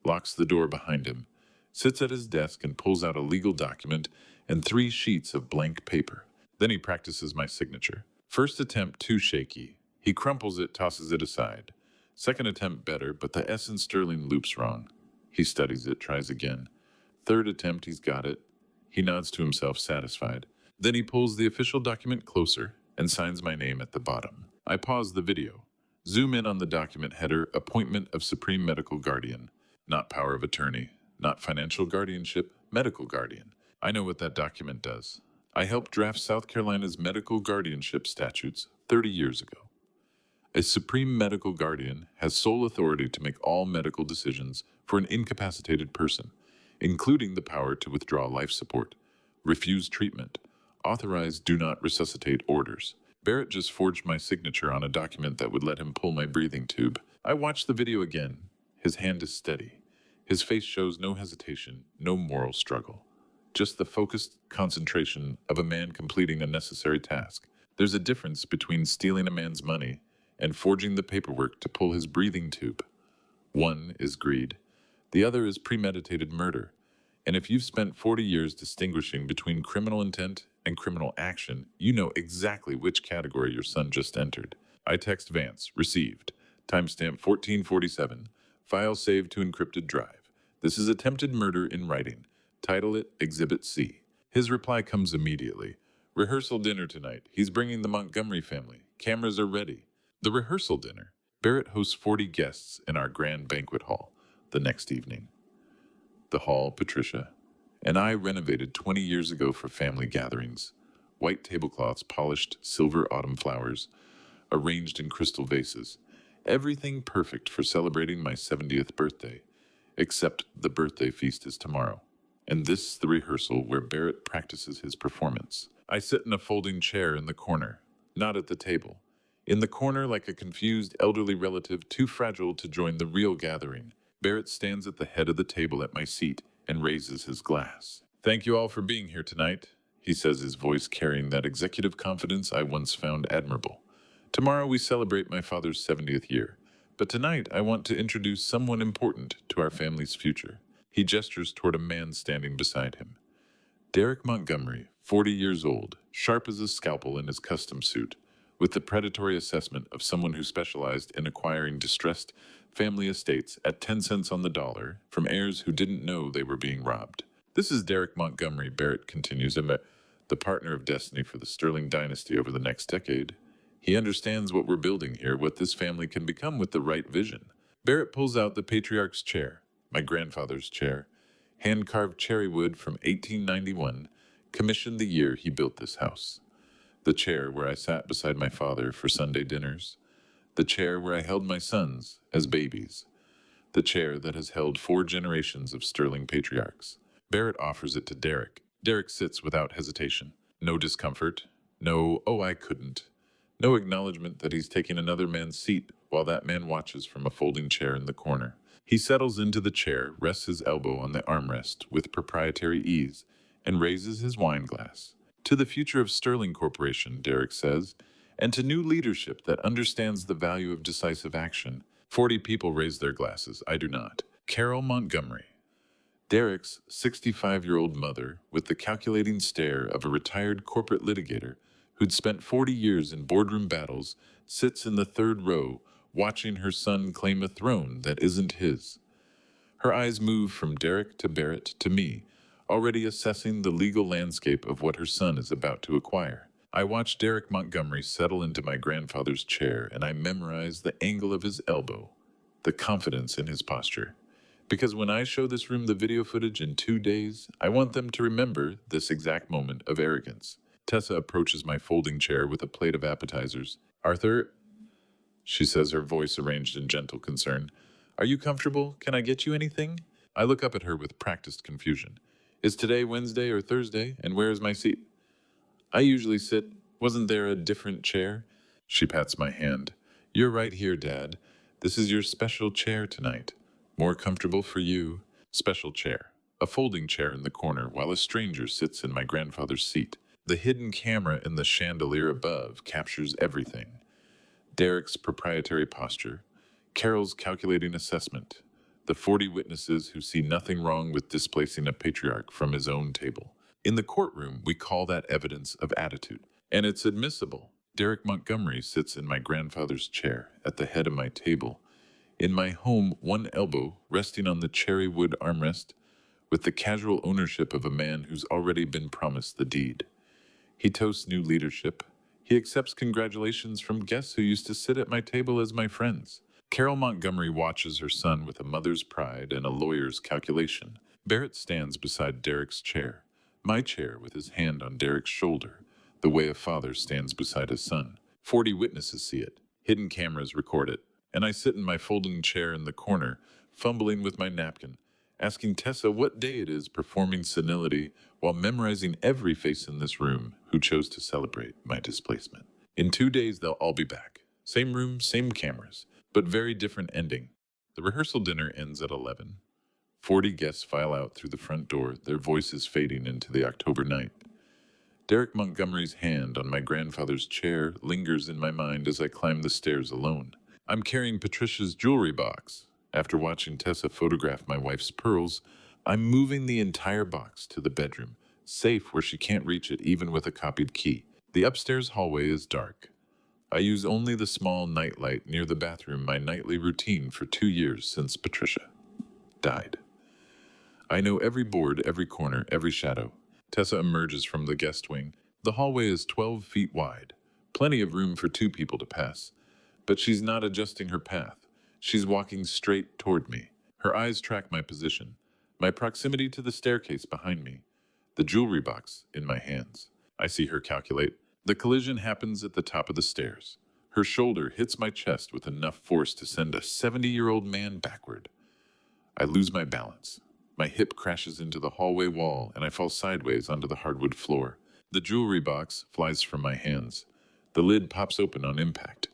locks the door behind him, sits at his desk and pulls out a legal document and 3 sheets of blank paper. Then he practices my signature. First attempt too shaky. He crumples it, tosses it aside. Second attempt better, but the S in Sterling loops wrong. He studies it, tries again. Third attempt, he's got it. He nods to himself, satisfied. Then he pulls the official document closer and signs my name at the bottom. I pause the video. Zoom in on the document header, appointment of Supreme Medical Guardian. Not power of attorney, not financial guardianship, medical guardian. I know what that document does. I helped draft South Carolina's medical guardianship statutes 30 years ago. A supreme medical guardian has sole authority to make all medical decisions for an incapacitated person, including the power to withdraw life support, refuse treatment, authorize do not resuscitate orders. Barrett just forged my signature on a document that would let him pull my breathing tube. I watch the video again. His hand is steady. His face shows no hesitation, no moral struggle. Just the focused concentration of a man completing a necessary task. There's a difference between stealing a man's money and forging the paperwork to pull his breathing tube. One is greed. The other is premeditated murder. And if you've spent 40 years distinguishing between criminal intent and criminal action, you know exactly which category your son just entered. I text Vance, received. Timestamp 1447. File saved to encrypted drive. This is attempted murder in writing. Title it Exhibit C. His reply comes immediately. Rehearsal dinner tonight. He's bringing the Montgomery family. Cameras are ready. The rehearsal dinner. Barrett hosts 40 guests in our grand banquet hall the next evening. The hall, Patricia, and I renovated 20 years ago for family gatherings. White tablecloths, polished silver autumn flowers, arranged in crystal vases. Everything perfect for celebrating my 70th birthday, except the birthday feast is tomorrow. And this is the rehearsal where Barrett practices his performance. I sit in a folding chair in the corner, not at the table. In the corner, like a confused elderly relative too fragile to join the real gathering. Barrett stands at the head of the table at my seat and raises his glass. Thank you all for being here tonight, he says, his voice carrying that executive confidence I once found admirable. Tomorrow we celebrate my father's 70th year, but tonight I want to introduce someone important to our family's future. He gestures toward a man standing beside him. Derek Montgomery, 40 years old, sharp as a scalpel in his custom suit, with the predatory assessment of someone who specialized in acquiring distressed family estates at 10 cents on the dollar from heirs who didn't know they were being robbed. This is Derek Montgomery, Barrett continues, the partner of destiny for the Sterling dynasty over the next decade. He understands what we're building here, what this family can become with the right vision. Barrett pulls out the patriarch's chair, my grandfather's chair, hand-carved cherry wood from 1891, commissioned the year he built this house. The chair where I sat beside my father for Sunday dinners. The chair where I held my sons as babies. The chair that has held 4 generations of Sterling patriarchs. Barrett offers it to Derek. Derek sits without hesitation. No discomfort. No, oh, I couldn't. No acknowledgement that he's taking another man's seat while that man watches from a folding chair in the corner. He settles into the chair, rests his elbow on the armrest with proprietary ease, and raises his wine glass. To the future of Sterling Corporation, Derek says, and to new leadership that understands the value of decisive action. 40 people raise their glasses. I do not. Carol Montgomery. Derek's 65-year-old mother, with the calculating stare of a retired corporate litigator, who'd spent 40 years in boardroom battles, sits in the third row, watching her son claim a throne that isn't his. Her eyes move from Derek to Barrett to me, already assessing the legal landscape of what her son is about to acquire. I watch Derek Montgomery settle into my grandfather's chair, and I memorize the angle of his elbow, the confidence in his posture. Because when I show this room the video footage in 2 days, I want them to remember this exact moment of arrogance. Tessa approaches my folding chair with a plate of appetizers. Arthur, she says, her voice arranged in gentle concern. Are you comfortable? Can I get you anything? I look up at her with practiced confusion. Is today Wednesday or Thursday? And where is my seat? I usually sit. Wasn't there a different chair? She pats my hand. You're right here, Dad. This is your special chair tonight. More comfortable for you. Special chair. A folding chair in the corner while a stranger sits in my grandfather's seat. The hidden camera in the chandelier above captures everything. Derek's proprietary posture, Carol's calculating assessment, the 40 witnesses who see nothing wrong with displacing a patriarch from his own table. In the courtroom, we call that evidence of attitude, and it's admissible. Derek Montgomery sits in my grandfather's chair at the head of my table. In my home, one elbow resting on the cherry wood armrest, with the casual ownership of a man who's already been promised the deed. He toasts new leadership. He accepts congratulations from guests who used to sit at my table as my friends. Carol Montgomery watches her son with a mother's pride and a lawyer's calculation. Barrett stands beside Derek's chair, my chair with his hand on Derek's shoulder, the way a father stands beside his son. 40 witnesses see it. Hidden cameras record it. And I sit in my folding chair in the corner, fumbling with my napkin, asking Tessa what day it is performing senility while memorizing every face in this room who chose to celebrate my displacement. In 2 days, they'll all be back. Same room, same cameras, but very different ending. The rehearsal dinner ends at 11. 40 guests file out through the front door, their voices fading into the October night. Derek Montgomery's hand on my grandfather's chair lingers in my mind as I climb the stairs alone. I'm carrying Patricia's jewelry box. After watching Tessa photograph my wife's pearls, I'm moving the entire box to the bedroom, safe where she can't reach it even with a copied key. The upstairs hallway is dark. I use only the small nightlight near the bathroom, my nightly routine for 2 years since Patricia died. I know every board, every corner, every shadow. Tessa emerges from the guest wing. The hallway is 12 feet wide, plenty of room for 2 people to pass. But she's not adjusting her path. She's walking straight toward me. Her eyes track my position, my proximity to the staircase behind me, the jewelry box in my hands. I see her calculate. The collision happens at the top of the stairs. Her shoulder hits my chest with enough force to send a 70-year-old man backward. I lose my balance. My hip crashes into the hallway wall, and I fall sideways onto the hardwood floor. The jewelry box flies from my hands. The lid pops open on impact.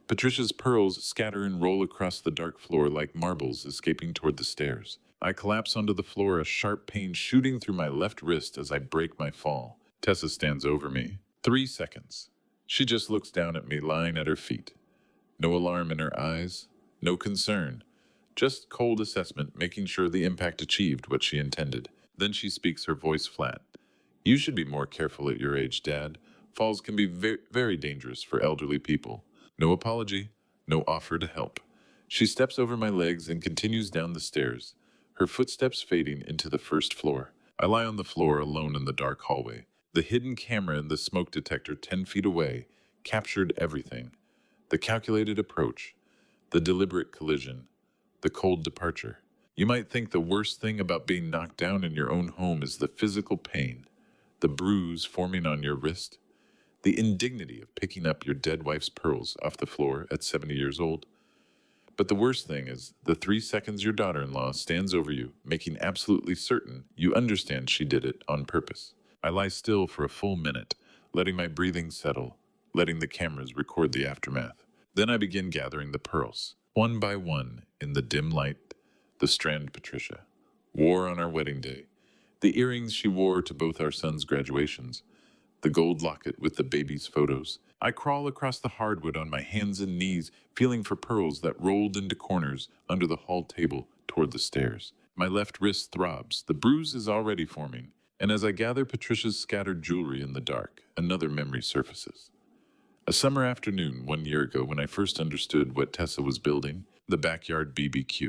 Patricia's pearls scatter and roll across the dark floor like marbles escaping toward the stairs. I collapse onto the floor, a sharp pain shooting through my left wrist as I break my fall. Tessa stands over me. 3 seconds. She just looks down at me lying at her feet. No alarm in her eyes, no concern. Just cold assessment, making sure the impact achieved what she intended. Then she speaks, her voice flat. You should be more careful at your age, Dad. Falls can be very dangerous for elderly people. No apology, no offer to help. She steps over my legs and continues down the stairs, her footsteps fading into the first floor. I lie on the floor alone in the dark hallway. The hidden camera in the smoke detector 10 feet away captured everything. The calculated approach, the deliberate collision, the cold departure. You might think the worst thing about being knocked down in your own home is the physical pain, the bruise forming on your wrist, the indignity of picking up your dead wife's pearls off the floor at 70 years old. But the worst thing is the 3 seconds your daughter-in-law stands over you, making absolutely certain you understand she did it on purpose. I lie still for a full minute, letting my breathing settle, letting the cameras record the aftermath. Then I begin gathering the pearls, one by one, in the dim light. The strand Patricia wore on our wedding day, the earrings she wore to both our sons' graduations, the gold locket with the baby's photos. I crawl across the hardwood on my hands and knees, feeling for pearls that rolled into corners under the hall table toward the stairs. My left wrist throbs. The bruise is already forming, And as I gather Patricia's scattered jewelry in the dark, another memory surfaces. A summer afternoon 1 year ago when I first understood what Tessa was building, the backyard BBQ.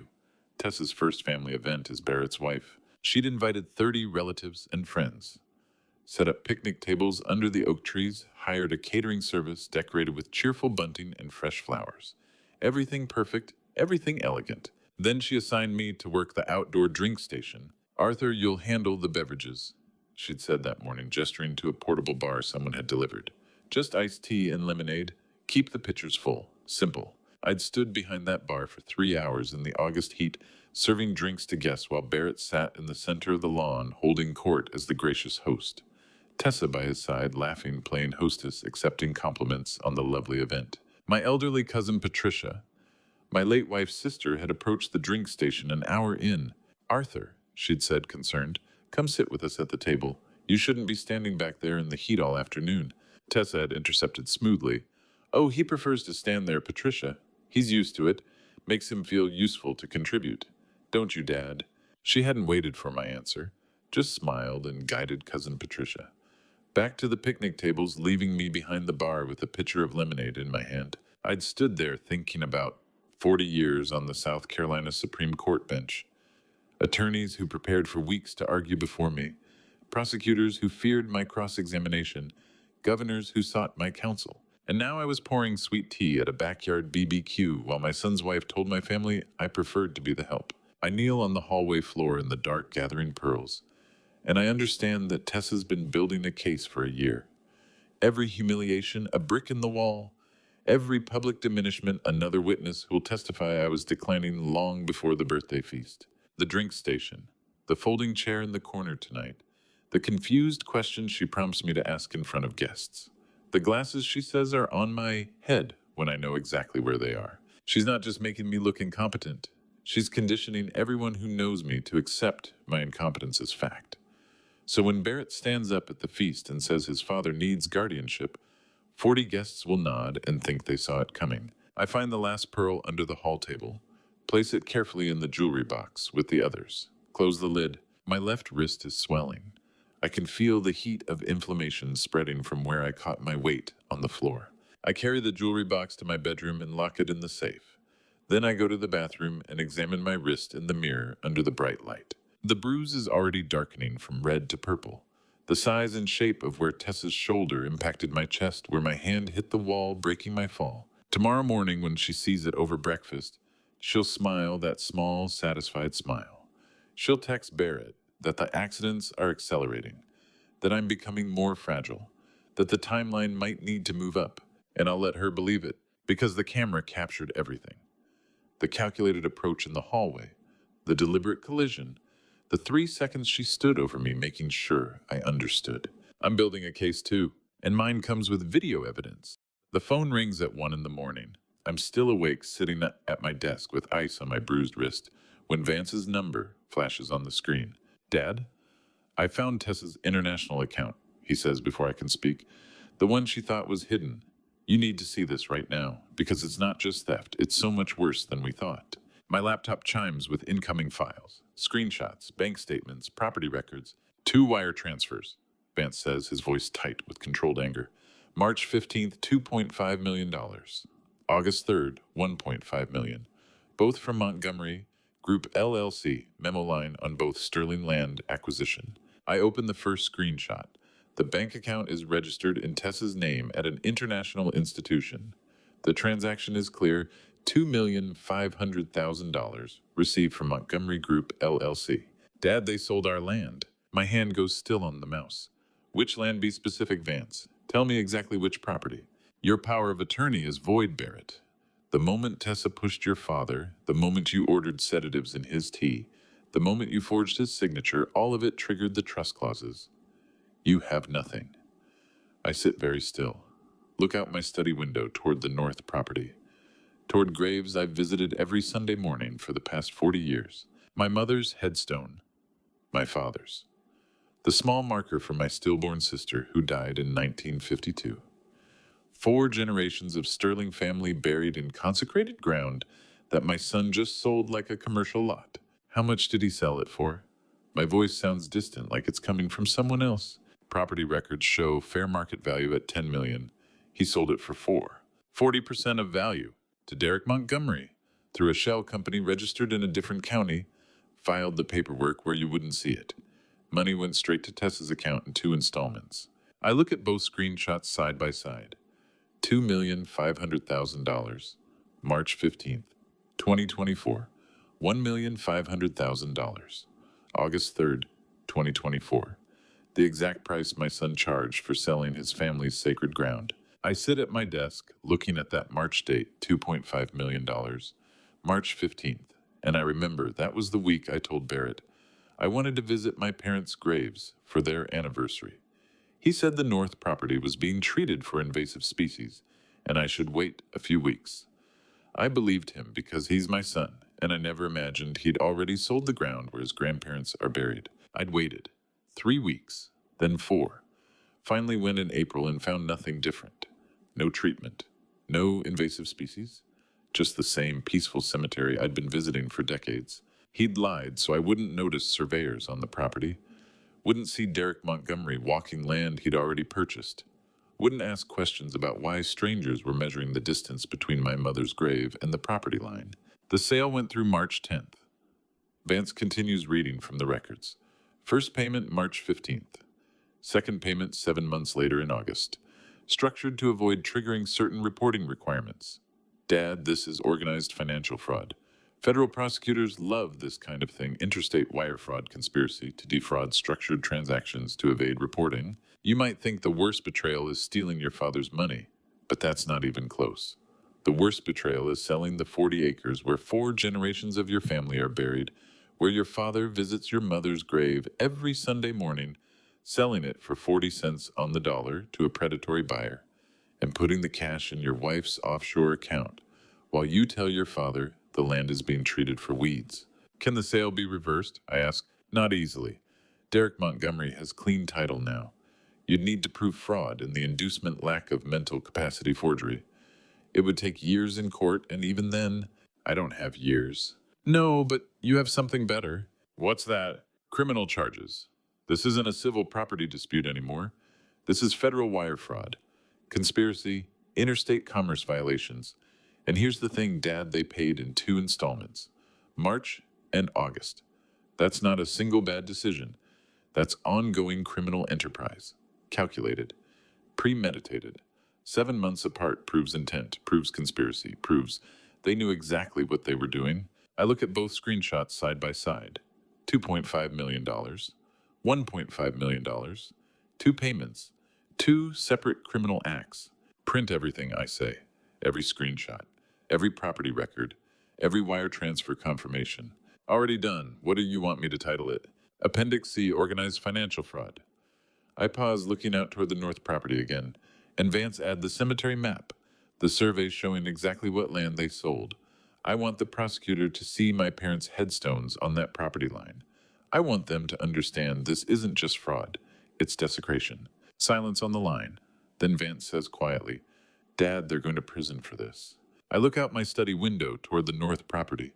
Tessa's first family event as Barrett's wife. She'd invited 30 relatives and friends, set up picnic tables under the oak trees, hired a catering service decorated with cheerful bunting and fresh flowers. Everything perfect, everything elegant. Then she assigned me to work the outdoor drink station. Arthur, you'll handle the beverages, she'd said that morning, gesturing to a portable bar someone had delivered. Just iced tea and lemonade. Keep the pitchers full. Simple. I'd stood behind that bar for 3 hours in the August heat, serving drinks to guests while Barrett sat in the center of the lawn, holding court as the gracious host. Tessa by his side, laughing, playing hostess, accepting compliments on the lovely event. My elderly cousin Patricia, my late wife's sister, had approached the drink station an hour in. Arthur, she'd said, concerned, come sit with us at the table. You shouldn't be standing back there in the heat all afternoon. Tessa had intercepted smoothly. Oh, he prefers to stand there, Patricia. He's used to it. Makes him feel useful to contribute. Don't you, Dad? She hadn't waited for my answer, just smiled and guided Cousin Patricia back to the picnic tables, leaving me behind the bar with a pitcher of lemonade in my hand. I'd stood there thinking about 40 years on the South Carolina Supreme Court bench, attorneys who prepared for weeks to argue before me, prosecutors who feared my cross-examination, governors who sought my counsel. And now I was pouring sweet tea at a backyard BBQ while my son's wife told my family I preferred to be the help. I kneel on the hallway floor in the dark, gathering pearls, and I understand that Tessa's been building a case for a year. Every humiliation, a brick in the wall. Every public diminishment, another witness who will testify I was declining long before the birthday feast. The drink station, the folding chair in the corner tonight, the confused questions she prompts me to ask in front of guests. The glasses she says are on my head when I know exactly where they are. She's not just making me look incompetent. She's conditioning everyone who knows me to accept my incompetence as fact. So when Barrett stands up at the feast and says his father needs guardianship, 40 guests will nod and think they saw it coming. I find the last pearl under the hall table, place it carefully in the jewelry box with the others, close the lid. My left wrist is swelling. I can feel the heat of inflammation spreading from where I caught my weight on the floor. I carry the jewelry box to my bedroom and lock it in the safe. Then I go to the bathroom and examine my wrist in the mirror under the bright light. The bruise is already darkening from red to purple. The size and shape of where Tessa's shoulder impacted my chest, where my hand hit the wall, breaking my fall. Tomorrow morning, when she sees it over breakfast, she'll smile, that small, satisfied smile. She'll text Barrett that the accidents are accelerating, that I'm becoming more fragile, that the timeline might need to move up, and I'll let her believe it, because the camera captured everything. The calculated approach in the hallway, the deliberate collision, the 3 seconds she stood over me making sure I understood. I'm building a case too, and mine comes with video evidence. The phone rings at 1 in the morning. I'm still awake, sitting at my desk with ice on my bruised wrist, when Vance's number flashes on the screen. Dad? I found Tessa's international account, he says before I can speak. The one she thought was hidden. You need to see this right now, because it's not just theft, it's so much worse than we thought. My laptop chimes with incoming files, screenshots, bank statements, property records, 2 wire transfers, Vance says, his voice tight with controlled anger. March 15th, $2.5 million. August 3rd, $1.5 million. Both from Montgomery Group LLC, memo line on both Sterling land acquisition. I open the first screenshot. The bank account is registered in Tessa's name at an international institution. The transaction is clear, $2,500,000 received from Montgomery Group LLC. Dad, they sold our land. My hand goes still on the mouse. Which land, be specific, Vance? Tell me exactly which property. Your power of attorney is void, Barrett. The moment Tessa pushed your father, the moment you ordered sedatives in his tea, the moment you forged his signature, all of it triggered the trust clauses. You have nothing. I sit very still. Look out my study window toward the north property. Toward graves I've visited every Sunday morning for the past 40 years. My mother's headstone. My father's. The small marker for my stillborn sister who died in 1952. 4 generations of Sterling family buried in consecrated ground that my son just sold like a commercial lot. How much did he sell it for? My voice sounds distant, like it's coming from someone else. Property records show fair market value at 10 million. He sold it for 4. 40% of value to Derek Montgomery through a shell company registered in a different county, filed the paperwork where you wouldn't see it. Money went straight to Tessa's account in 2 installments. I look at both screenshots side by side. $2,500,000. March 15th, 2024. $1,500,000. August 3rd, 2024. The exact price my son charged for selling his family's sacred ground. I sit at my desk looking at that March date, $2.5 million. March 15th, and I remember that was the week I told Barrett I wanted to visit my parents' graves for their anniversary. He said the North property was being treated for invasive species, and I should wait a few weeks. I believed him because he's my son, and I never imagined he'd already sold the ground where his grandparents are buried. I'd waited 3 weeks, then 4. Finally went in April and found nothing different. No treatment, no invasive species, just the same peaceful cemetery I'd been visiting for decades. He'd lied so I wouldn't notice surveyors on the property, wouldn't see Derek Montgomery walking land he'd already purchased, wouldn't ask questions about why strangers were measuring the distance between my mother's grave and the property line. The sale went through March 10th. Vance continues reading from the records. First payment March 15th. Second payment 7 months later in August. Structured to avoid triggering certain reporting requirements. Dad, this is organized financial fraud. Federal prosecutors love this kind of thing, interstate wire fraud conspiracy to defraud structured transactions to evade reporting. You might think the worst betrayal is stealing your father's money, but that's not even close. The worst betrayal is selling the 40 acres where 4 generations of your family are buried, where your father visits your mother's grave every Sunday morning, selling it for 40 cents on the dollar to a predatory buyer, and putting the cash in your wife's offshore account, while you tell your father the land is being treated for weeds. Can the sale be reversed? I ask. Not easily. Derek Montgomery has clean title now. You'd need to prove fraud and the inducement lack of mental capacity forgery. It would take years in court, and even then, I don't have years. No, but you have something better. What's that? Criminal charges. This isn't a civil property dispute anymore. This is federal wire fraud, conspiracy, interstate commerce violations. And here's the thing, Dad, they paid in 2 installments. March and August. That's not a single bad decision. That's ongoing criminal enterprise. Calculated. Premeditated. 7 months apart proves intent, proves conspiracy, proves they knew exactly what they were doing. I look at both screenshots side by side. $2.5 million. $1.5 million. 2 payments. 2 separate criminal acts. Print everything I say. Every screenshot. Every property record. Every wire transfer confirmation. Already done. What do you want me to title it? Appendix C, Organized Financial Fraud. I pause, looking out toward the North property again, and Vance add the cemetery map, the survey showing exactly what land they sold. I want the prosecutor to see my parents' headstones on that property line. I want them to understand this isn't just fraud, it's desecration. Silence on the line. Then Vance says quietly, Dad, they're going to prison for this. I look out my study window toward the North property,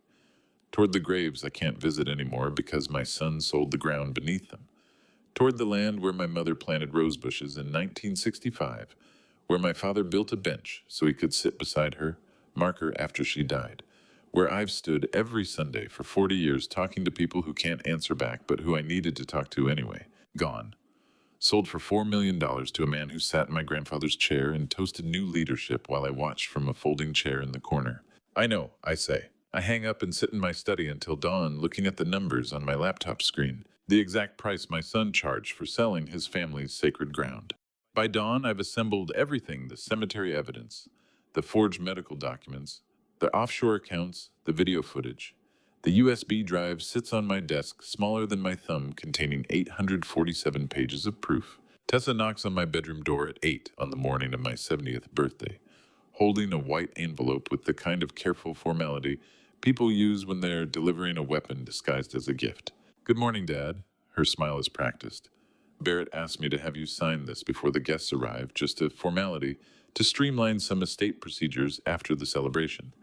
toward the graves I can't visit anymore because my son sold the ground beneath them, toward the land where my mother planted rose bushes in 1965, where my father built a bench so he could sit beside her, mark her after she died, where I've stood every Sunday for 40 years talking to people who can't answer back but who I needed to talk to anyway. Gone. Sold for $4 million to a man who sat in my grandfather's chair and toasted new leadership while I watched from a folding chair in the corner. I know, I say. I hang up and sit in my study until dawn, looking at the numbers on my laptop screen, the exact price my son charged for selling his family's sacred ground. By dawn, I've assembled everything, the cemetery evidence, the forged medical documents, the offshore accounts, the video footage. The USB drive sits on my desk, smaller than my thumb, containing 847 pages of proof. Tessa knocks on my bedroom door at 8 on the morning of my 70th birthday, holding a white envelope with the kind of careful formality people use when they're delivering a weapon disguised as a gift. Good morning, Dad. Her smile is practiced. Barrett asked me to have you sign this before the guests arrive, just a formality, to streamline some estate procedures after the celebration.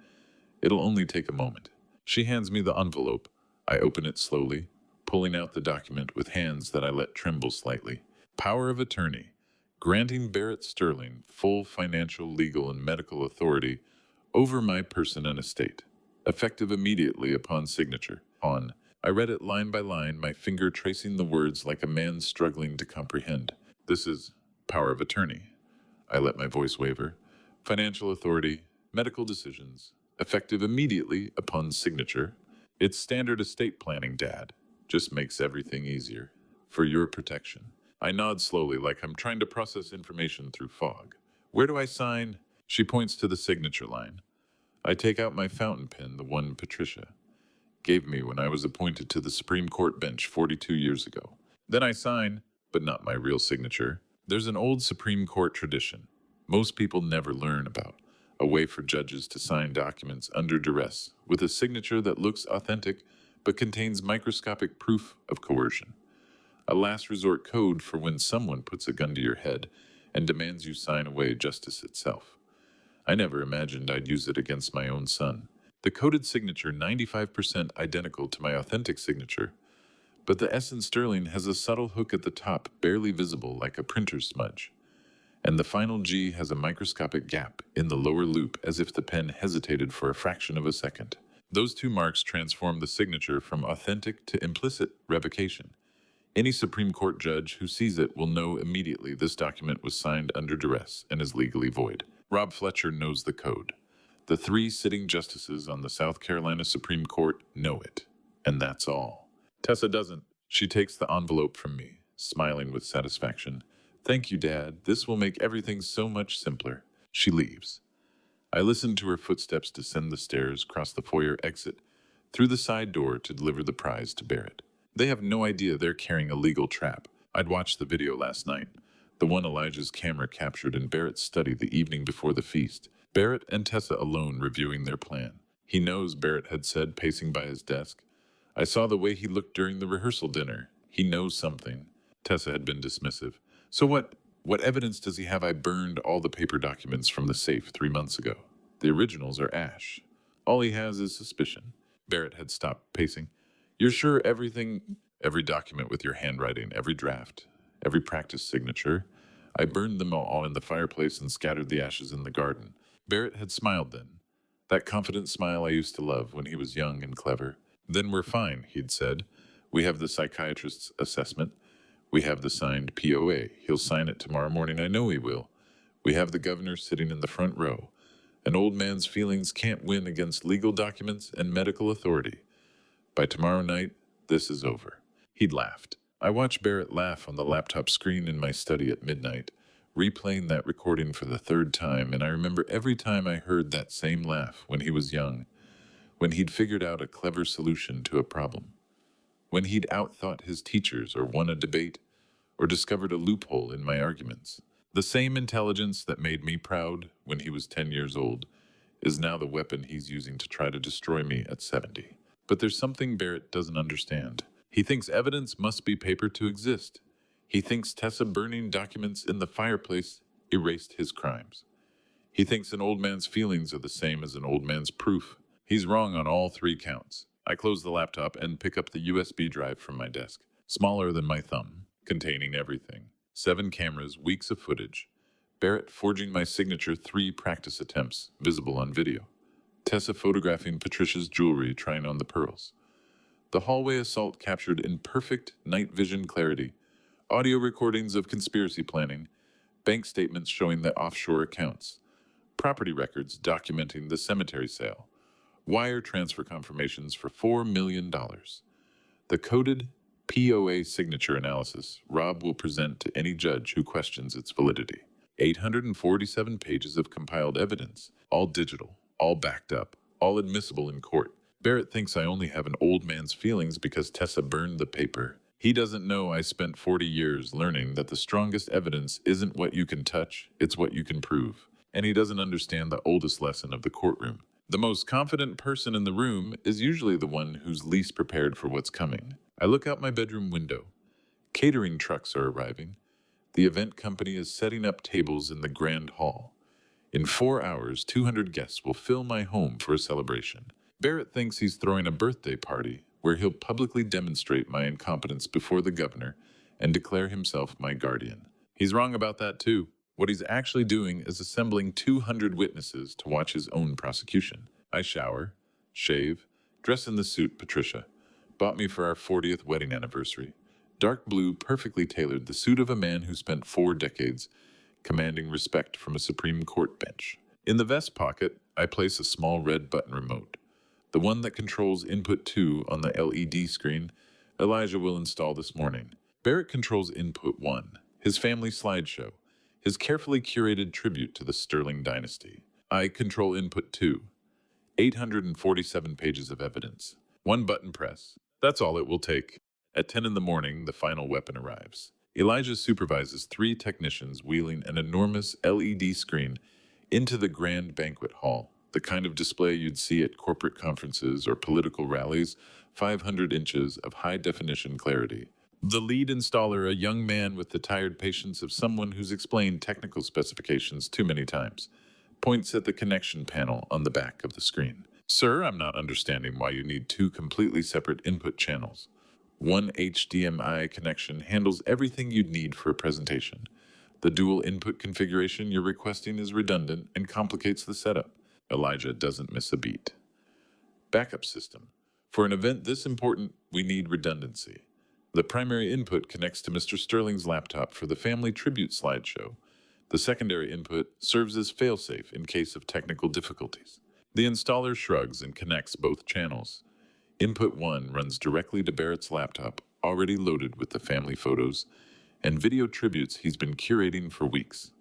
It'll only take a moment. She hands me the envelope. I open it slowly, pulling out the document with hands that I let tremble slightly. Power of attorney, granting Barrett Sterling full financial, legal, and medical authority over my person and estate, effective immediately upon signature. I read it line by line, my finger tracing the words like a man struggling to comprehend. This is power of attorney. I let my voice waver. Financial authority, medical decisions, effective immediately upon signature. It's standard estate planning, Dad. Just makes everything easier. For your protection. I nod slowly, like I'm trying to process information through fog. Where do I sign? She points to the signature line. I take out my fountain pen, the one Patricia gave me when I was appointed to the Supreme Court bench 42 years ago. Then I sign, but not my real signature. There's an old Supreme Court tradition most people never learn about, a way for judges to sign documents under duress with a signature that looks authentic but contains microscopic proof of coercion. A last resort code for when someone puts a gun to your head and demands you sign away justice itself. I never imagined I'd use it against my own son. The coded signature 95% identical to my authentic signature, but the S in Sterling has a subtle hook at the top, barely visible like a printer smudge. And the final G has a microscopic gap in the lower loop as if the pen hesitated for a fraction of a second. Those two marks transform the signature from authentic to implicit revocation. Any Supreme Court judge who sees it will know immediately this document was signed under duress and is legally void. Rob Fletcher knows the code. The 3 sitting justices on the South Carolina Supreme Court know it. And that's all. Tessa doesn't. She takes the envelope from me, smiling with satisfaction. Thank you, Dad. This will make everything so much simpler. She leaves. I listen to her footsteps descend the stairs, cross the foyer exit, through the side door to deliver the prize to Barrett. They have no idea they're carrying a legal trap. I'd watched the video last night, the one Elijah's camera captured in Barrett's study the evening before the feast. Barrett and Tessa alone reviewing their plan. He knows, Barrett had said, pacing by his desk. I saw the way he looked during the rehearsal dinner. He knows something. Tessa had been dismissive. So what evidence does he have I burned all the paper documents from the safe 3 months ago? The originals are ash. All he has is suspicion. Barrett had stopped pacing. You're sure every document with your handwriting, every draft, every practice signature? I burned them all in the fireplace and scattered the ashes in the garden. Barrett had smiled then. That confident smile I used to love when he was young and clever. Then we're fine, he'd said. We have the psychiatrist's assessment. We have the signed POA. He'll sign it tomorrow morning. I know he will. We have the governor sitting in the front row. An old man's feelings can't win against legal documents and medical authority. By tomorrow night, this is over. He'd laughed. I watched Barrett laugh on the laptop screen in my study at midnight, replaying that recording for the 3rd time, and I remember every time I heard that same laugh when he was young, when he'd figured out a clever solution to a problem, when he'd outthought his teachers or won a debate or discovered a loophole in my arguments. The same intelligence that made me proud when he was 10 years old is now the weapon he's using to try to destroy me at 70. But there's something Barrett doesn't understand. He thinks evidence must be paper to exist. He thinks Tessa burning documents in the fireplace erased his crimes. He thinks an old man's feelings are the same as an old man's proof. He's wrong on all 3 counts. I close the laptop and pick up the USB drive from my desk, smaller than my thumb, containing everything. 7 cameras, weeks of footage. Barrett forging my signature 3 practice attempts, visible on video. Tessa photographing Patricia's jewelry, trying on the pearls. The hallway assault captured in perfect night vision clarity. Audio recordings of conspiracy planning. Bank statements showing the offshore accounts. Property records documenting the cemetery sale. Wire transfer confirmations for $4 million. The coded POA signature analysis Rob will present to any judge who questions its validity. 847 pages of compiled evidence, all digital, all backed up, all admissible in court. Barrett thinks I only have an old man's feelings because Tessa burned the paper. He doesn't know I spent 40 years learning that the strongest evidence isn't what you can touch, it's what you can prove. And he doesn't understand the oldest lesson of the courtroom. The most confident person in the room is usually the one who's least prepared for what's coming. I look out my bedroom window. Catering trucks are arriving. The event company is setting up tables in the grand hall. In 4 hours, 200 guests will fill my home for a celebration. Barrett thinks he's throwing a birthday party, where he'll publicly demonstrate my incompetence before the governor and declare himself my guardian. He's wrong about that too. What he's actually doing is assembling 200 witnesses to watch his own prosecution. I shower, shave, dress in the suit Patricia bought me for our 40th wedding anniversary. Dark blue, perfectly tailored, the suit of a man who spent 4 decades commanding respect from a Supreme Court bench. In the vest pocket, I place a small red button remote, the one that controls input 2 on the LED screen Elijah will install this morning. Barrett controls input 1, his family slideshow, his carefully curated tribute to the Sterling dynasty. I control input 2, 847 pages of evidence. One button press. That's all it will take. At 10 in the morning, the final weapon arrives. Elijah supervises 3 technicians wheeling an enormous LED screen into the grand banquet hall, the kind of display you'd see at corporate conferences or political rallies, 500 inches of high-definition clarity. The lead installer, a young man with the tired patience of someone who's explained technical specifications too many times, points at the connection panel on the back of the screen. Sir, I'm not understanding why you need 2 completely separate input channels. One HDMI connection handles everything you'd need for a presentation. The dual input configuration you're requesting is redundant and complicates the setup. Elijah doesn't miss a beat. Backup system. For an event this important, we need redundancy. The primary input connects to Mr. Sterling's laptop for the family tribute slideshow. The secondary input serves as failsafe in case of technical difficulties. The installer shrugs and connects both channels. Input 1 runs directly to Barrett's laptop, already loaded with the family photos and video tributes he's been curating for weeks.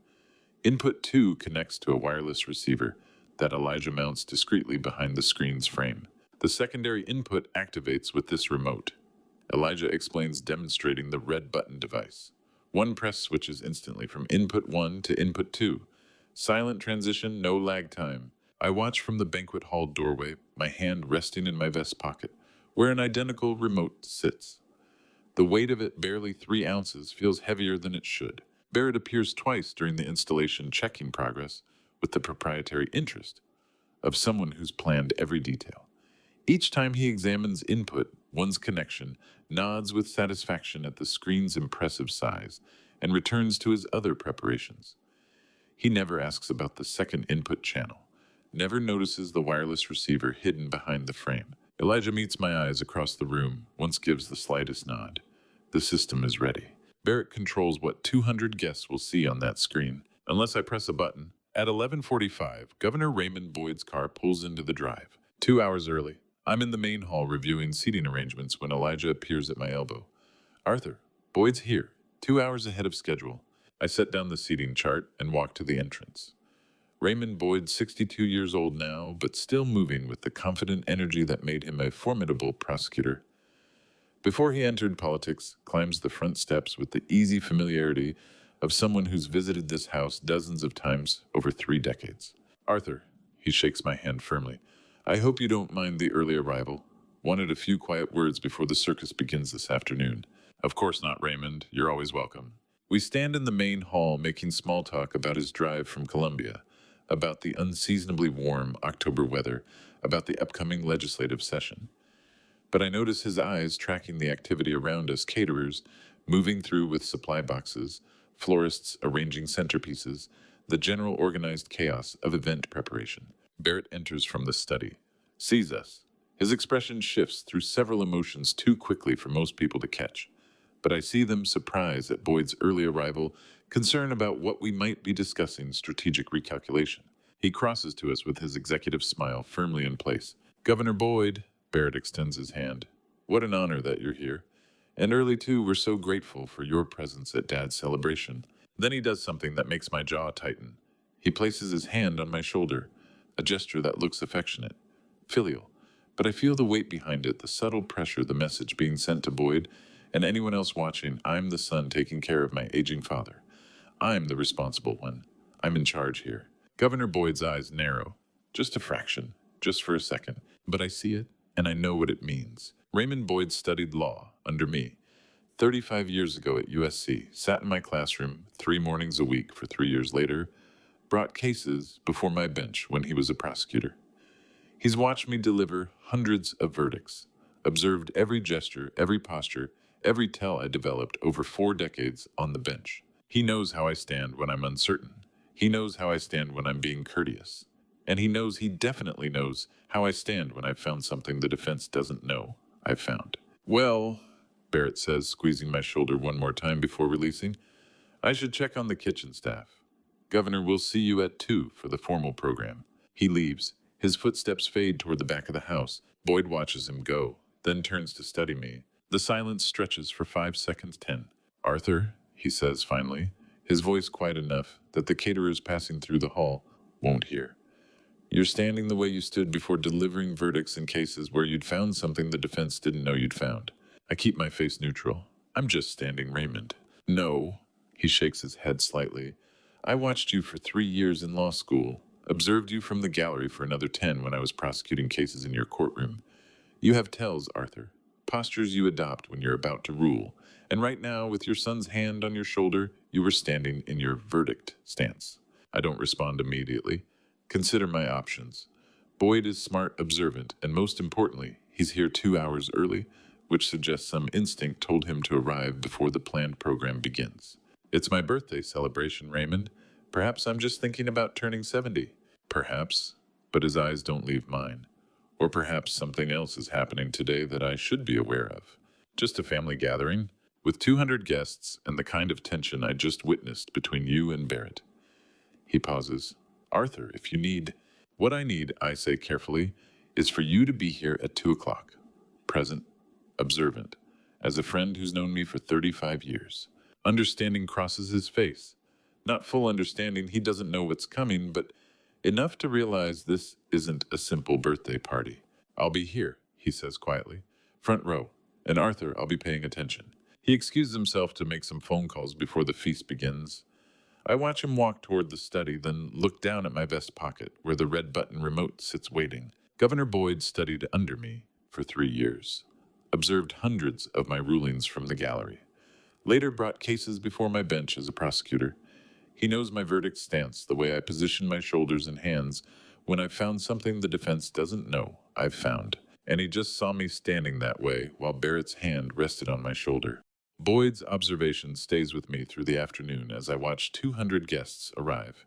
Input 2 connects to a wireless receiver that Elijah mounts discreetly behind the screen's frame. The secondary input activates with this remote. Elijah explains, demonstrating the red button device. One press switches instantly from input 1 to input 2. Silent transition, no lag time. I watch from the banquet hall doorway, my hand resting in my vest pocket, where an identical remote sits. The weight of it, barely 3 ounces, feels heavier than it should. Barrett appears twice during the installation, checking progress with the proprietary interest of someone who's planned every detail. Each time he examines input, one's connection, nods with satisfaction at the screen's impressive size, and returns to his other preparations. He never asks about the second input channel, never notices the wireless receiver hidden behind the frame. Elijah meets my eyes across the room, once gives the slightest nod. The system is ready. Barrett controls what 200 guests will see on that screen, unless I press a button. At 11:45, Governor Raymond Boyd's car pulls into the drive. 2 hours early. I'm in the main hall reviewing seating arrangements when Elijah appears at my elbow. Arthur, Boyd's here, 2 hours ahead of schedule. I set down the seating chart and walk to the entrance. Raymond Boyd, 62 years old now, but still moving with the confident energy that made him a formidable prosecutor. Before he entered politics, climbs the front steps with the easy familiarity of someone who's visited this house dozens of times over 3 decades. Arthur, he shakes my hand firmly. I hope you don't mind the early arrival. Wanted a few quiet words before the circus begins this afternoon. Of course not, Raymond. You're always welcome. We stand in the main hall making small talk about his drive from Columbia, about the unseasonably warm October weather, about the upcoming legislative session. But I notice his eyes tracking the activity around us, caterers moving through with supply boxes, florists arranging centerpieces, the general organized chaos of event preparation. Barrett enters from the study, sees us. His expression shifts through several emotions too quickly for most people to catch. But I see them surprise at Boyd's early arrival, concern about what we might be discussing, strategic recalculation. He crosses to us with his executive smile firmly in place. Governor Boyd, Barrett extends his hand. What an honor that you're here. And early, too, we're so grateful for your presence at Dad's celebration. Then he does something that makes my jaw tighten. He places his hand on my shoulder, a gesture that looks affectionate, filial. But I feel the weight behind it, the subtle pressure, the message being sent to Boyd and anyone else watching. I'm the son taking care of my aging father. I'm the responsible one. I'm in charge here. Governor Boyd's eyes narrow. Just a fraction, just for a second. But I see it, and I know what it means. Raymond Boyd studied law under me 35 years ago at USC, sat in my classroom 3 mornings a week for 3 years later, brought cases before my bench when he was a prosecutor. He's watched me deliver hundreds of verdicts, observed every gesture, every posture, every tell I developed over 4 decades on the bench. He knows how I stand when I'm uncertain. He knows how I stand when I'm being courteous. And he definitely knows how I stand when I've found something the defense doesn't know I've found. Well, Barrett says, squeezing my shoulder one more time before releasing, I should check on the kitchen staff. Governor, will see you at 2 for the formal program. He leaves. His footsteps fade toward the back of the house. Boyd watches him go, then turns to study me. The silence stretches for 5 seconds, 10. Arthur, he says finally, his voice quiet enough that the caterers passing through the hall won't hear. You're standing the way you stood before delivering verdicts in cases where you'd found something the defense didn't know you'd found. I keep my face neutral. I'm just standing Raymond. No, he shakes his head slightly. I watched you for 3 years in law school, observed you from the gallery for another 10 when I was prosecuting cases in your courtroom. You have tells, Arthur, postures you adopt when you're about to rule. And right now, with your son's hand on your shoulder, you were standing in your verdict stance. I don't respond immediately. Consider my options. Boyd is smart, observant, and most importantly, he's here 2 hours early, which suggests some instinct told him to arrive before the planned program begins. It's my birthday celebration, Raymond. Perhaps I'm just thinking about turning 70. Perhaps, but his eyes don't leave mine. Or perhaps something else is happening today that I should be aware of. Just a family gathering, with 200 guests and the kind of tension I just witnessed between you and Barrett. He pauses. Arthur, if you need... What I need, I say carefully, is for you to be here at 2 o'clock. Present, observant, as a friend who's known me for 35 years. Understanding crosses his face. Not full understanding, he doesn't know what's coming, but enough to realize this isn't a simple birthday party. I'll be here, he says quietly. Front row. And Arthur, I'll be paying attention. He excuses himself to make some phone calls before the feast begins. I watch him walk toward the study, then look down at my vest pocket, where the red button remote sits waiting. Governor Boyd studied under me for 3 years. Observed hundreds of my rulings from the gallery. Later brought cases before my bench as a prosecutor. He knows my verdict stance, the way I position my shoulders and hands when I've found something the defense doesn't know I've found. And he just saw me standing that way while Barrett's hand rested on my shoulder. Boyd's observation stays with me through the afternoon as I watch 200 guests arrive.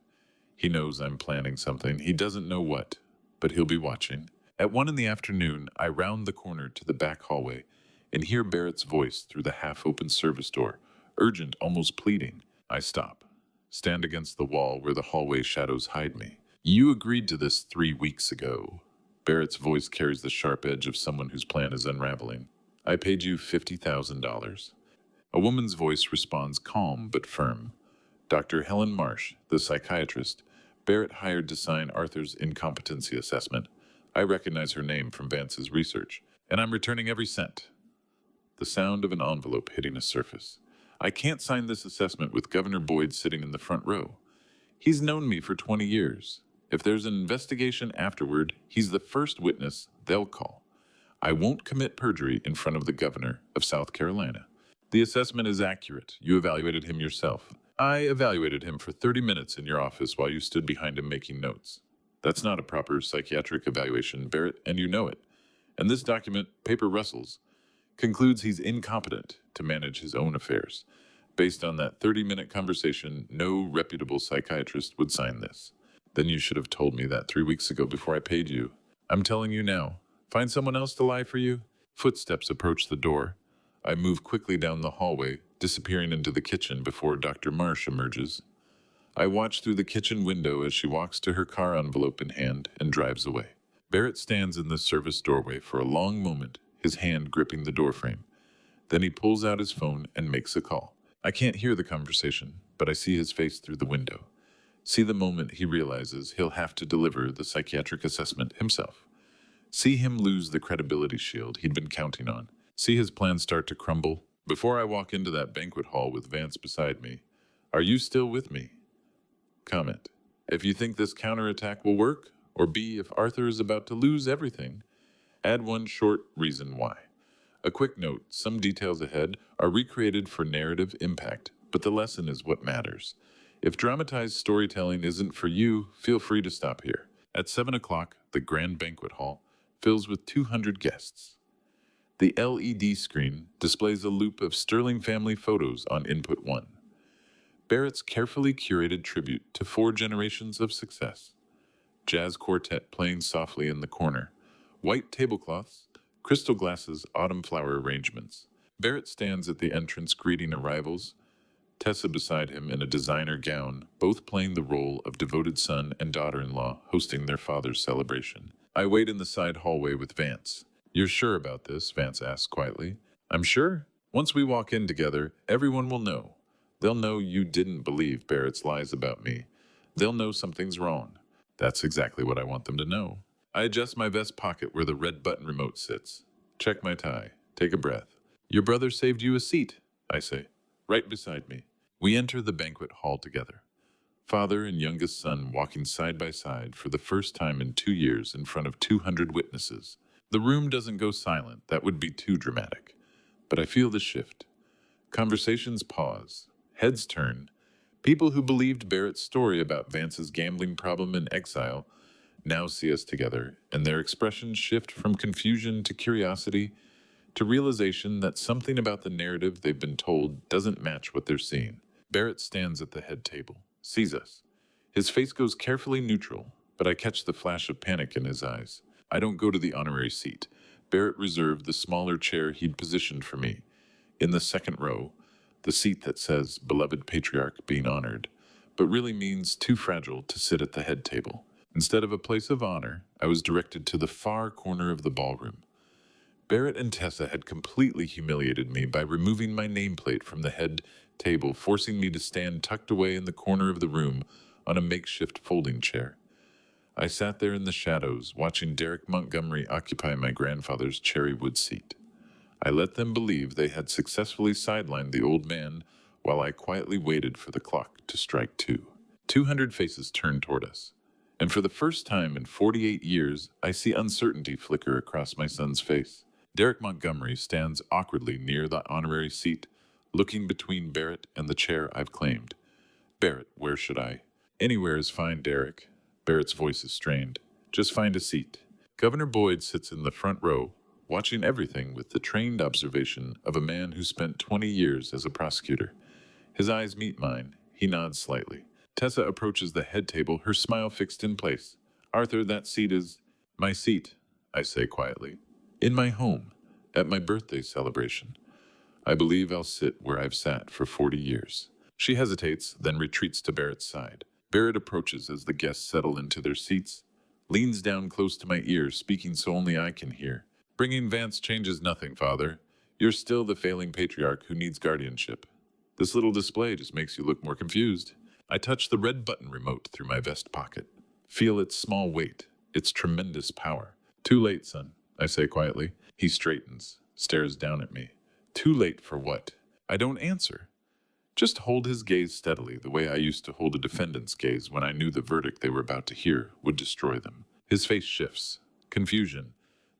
He knows I'm planning something. He doesn't know what, but he'll be watching. At 1 in the afternoon, I round the corner to the back hallway and hear Barrett's voice through the half-open service door, urgent, almost pleading. I stop, stand against the wall where the hallway shadows hide me. You agreed to this 3 weeks ago. Barrett's voice carries the sharp edge of someone whose plan is unraveling. I paid you $50,000. A woman's voice responds calm but firm. Dr. Helen Marsh, the psychiatrist, Barrett hired to sign Arthur's incompetency assessment. I recognize her name from Vance's research, and I'm returning every cent. The sound of an envelope hitting a surface. I can't sign this assessment with Governor Boyd sitting in the front row. He's known me for 20 years. If there's an investigation afterward, he's the first witness they'll call. I won't commit perjury in front of the governor of South Carolina. The assessment is accurate. You evaluated him yourself. I evaluated him for 30 minutes in your office while you stood behind him making notes. That's not a proper psychiatric evaluation, Barrett, and you know it. And this document, paper rustles, concludes he's incompetent to manage his own affairs. Based on that 30-minute conversation, no reputable psychiatrist would sign this. Then you should have told me that 3 weeks ago before I paid you. I'm telling you now. Find someone else to lie for you? Footsteps approach the door. I move quickly down the hallway, disappearing into the kitchen before Dr. Marsh emerges. I watch through the kitchen window as she walks to her car envelope in hand and drives away. Barrett stands in the service doorway for a long moment, his hand gripping the doorframe. Then he pulls out his phone and makes a call. I can't hear the conversation, but I see his face through the window. See the moment he realizes he'll have to deliver the psychiatric assessment himself. See him lose the credibility shield he'd been counting on. See his plans start to crumble. Before I walk into that banquet hall with Vance beside me, are you still with me? Comment. If you think this counterattack will work, or B, if Arthur is about to lose everything, add one short reason why. A quick note, some details ahead are recreated for narrative impact, but the lesson is what matters. If dramatized storytelling isn't for you, feel free to stop here. At 7 o'clock, the grand banquet hall fills with 200 guests. The LED screen displays a loop of Sterling family photos on input 1. Barrett's carefully curated tribute to 4 generations of success. Jazz quartet playing softly in the corner. White tablecloths, crystal glasses, autumn flower arrangements. Barrett stands at the entrance greeting arrivals, Tessa beside him in a designer gown, both playing the role of devoted son and daughter-in-law hosting their father's celebration. I wait in the side hallway with Vance. "You're sure about this?" Vance asks quietly. "I'm sure. Once we walk in together, everyone will know. They'll know you didn't believe Barrett's lies about me. They'll know something's wrong." That's exactly what I want them to know. I adjust my vest pocket where the red button remote sits. Check my tie. Take a breath. "Your brother saved you a seat," I say, "right beside me." We enter the banquet hall together. Father and youngest son walking side by side for the first time in 2 years in front of 200 witnesses. The room doesn't go silent, that would be too dramatic. But I feel the shift. Conversations pause. Heads turn. People who believed Barrett's story about Vance's gambling problem in exile now see us together, and their expressions shift from confusion to curiosity to realization that something about the narrative they've been told doesn't match what they're seeing. Barrett stands at the head table, sees us. His face goes carefully neutral, but I catch the flash of panic in his eyes. I don't go to the honorary seat. Barrett reserved the smaller chair he'd positioned for me. In the second row, the seat that says "Beloved Patriarch being honored," but really means too fragile to sit at the head table. Instead of a place of honor, I was directed to the far corner of the ballroom. Barrett and Tessa had completely humiliated me by removing my nameplate from the head table, forcing me to stand tucked away in the corner of the room on a makeshift folding chair. I sat there in the shadows, watching Derek Montgomery occupy my grandfather's cherry wood seat. I let them believe they had successfully sidelined the old man while I quietly waited for the clock to strike 2. 200 faces turned toward us, and for the first time in 48 years, I see uncertainty flicker across my son's face. Derek Montgomery stands awkwardly near the honorary seat, looking between Barrett and the chair I've claimed. "Barrett, where should I?" "Anywhere is fine, Derek." Barrett's voice is strained. "Just find a seat." Governor Boyd sits in the front row, watching everything with the trained observation of a man who spent 20 years as a prosecutor. His eyes meet mine. He nods slightly. Tessa approaches the head table, her smile fixed in place. "Arthur, that seat is—" "My seat," I say quietly. "In my home, at my birthday celebration. I believe I'll sit where I've sat for 40 years. She hesitates, then retreats to Barrett's side. Barrett approaches as the guests settle into their seats, leans down close to my ear, speaking so only I can hear. "Bringing Vance changes nothing, Father. You're still the failing patriarch who needs guardianship. This little display just makes you look more confused." I touch the red button remote through my vest pocket. Feel its small weight, its tremendous power. "Too late, son," I say quietly. He straightens, stares down at me. "Too late for what?" I don't answer. Just hold his gaze steadily, the way I used to hold a defendant's gaze when I knew the verdict they were about to hear would destroy them. His face shifts. Confusion.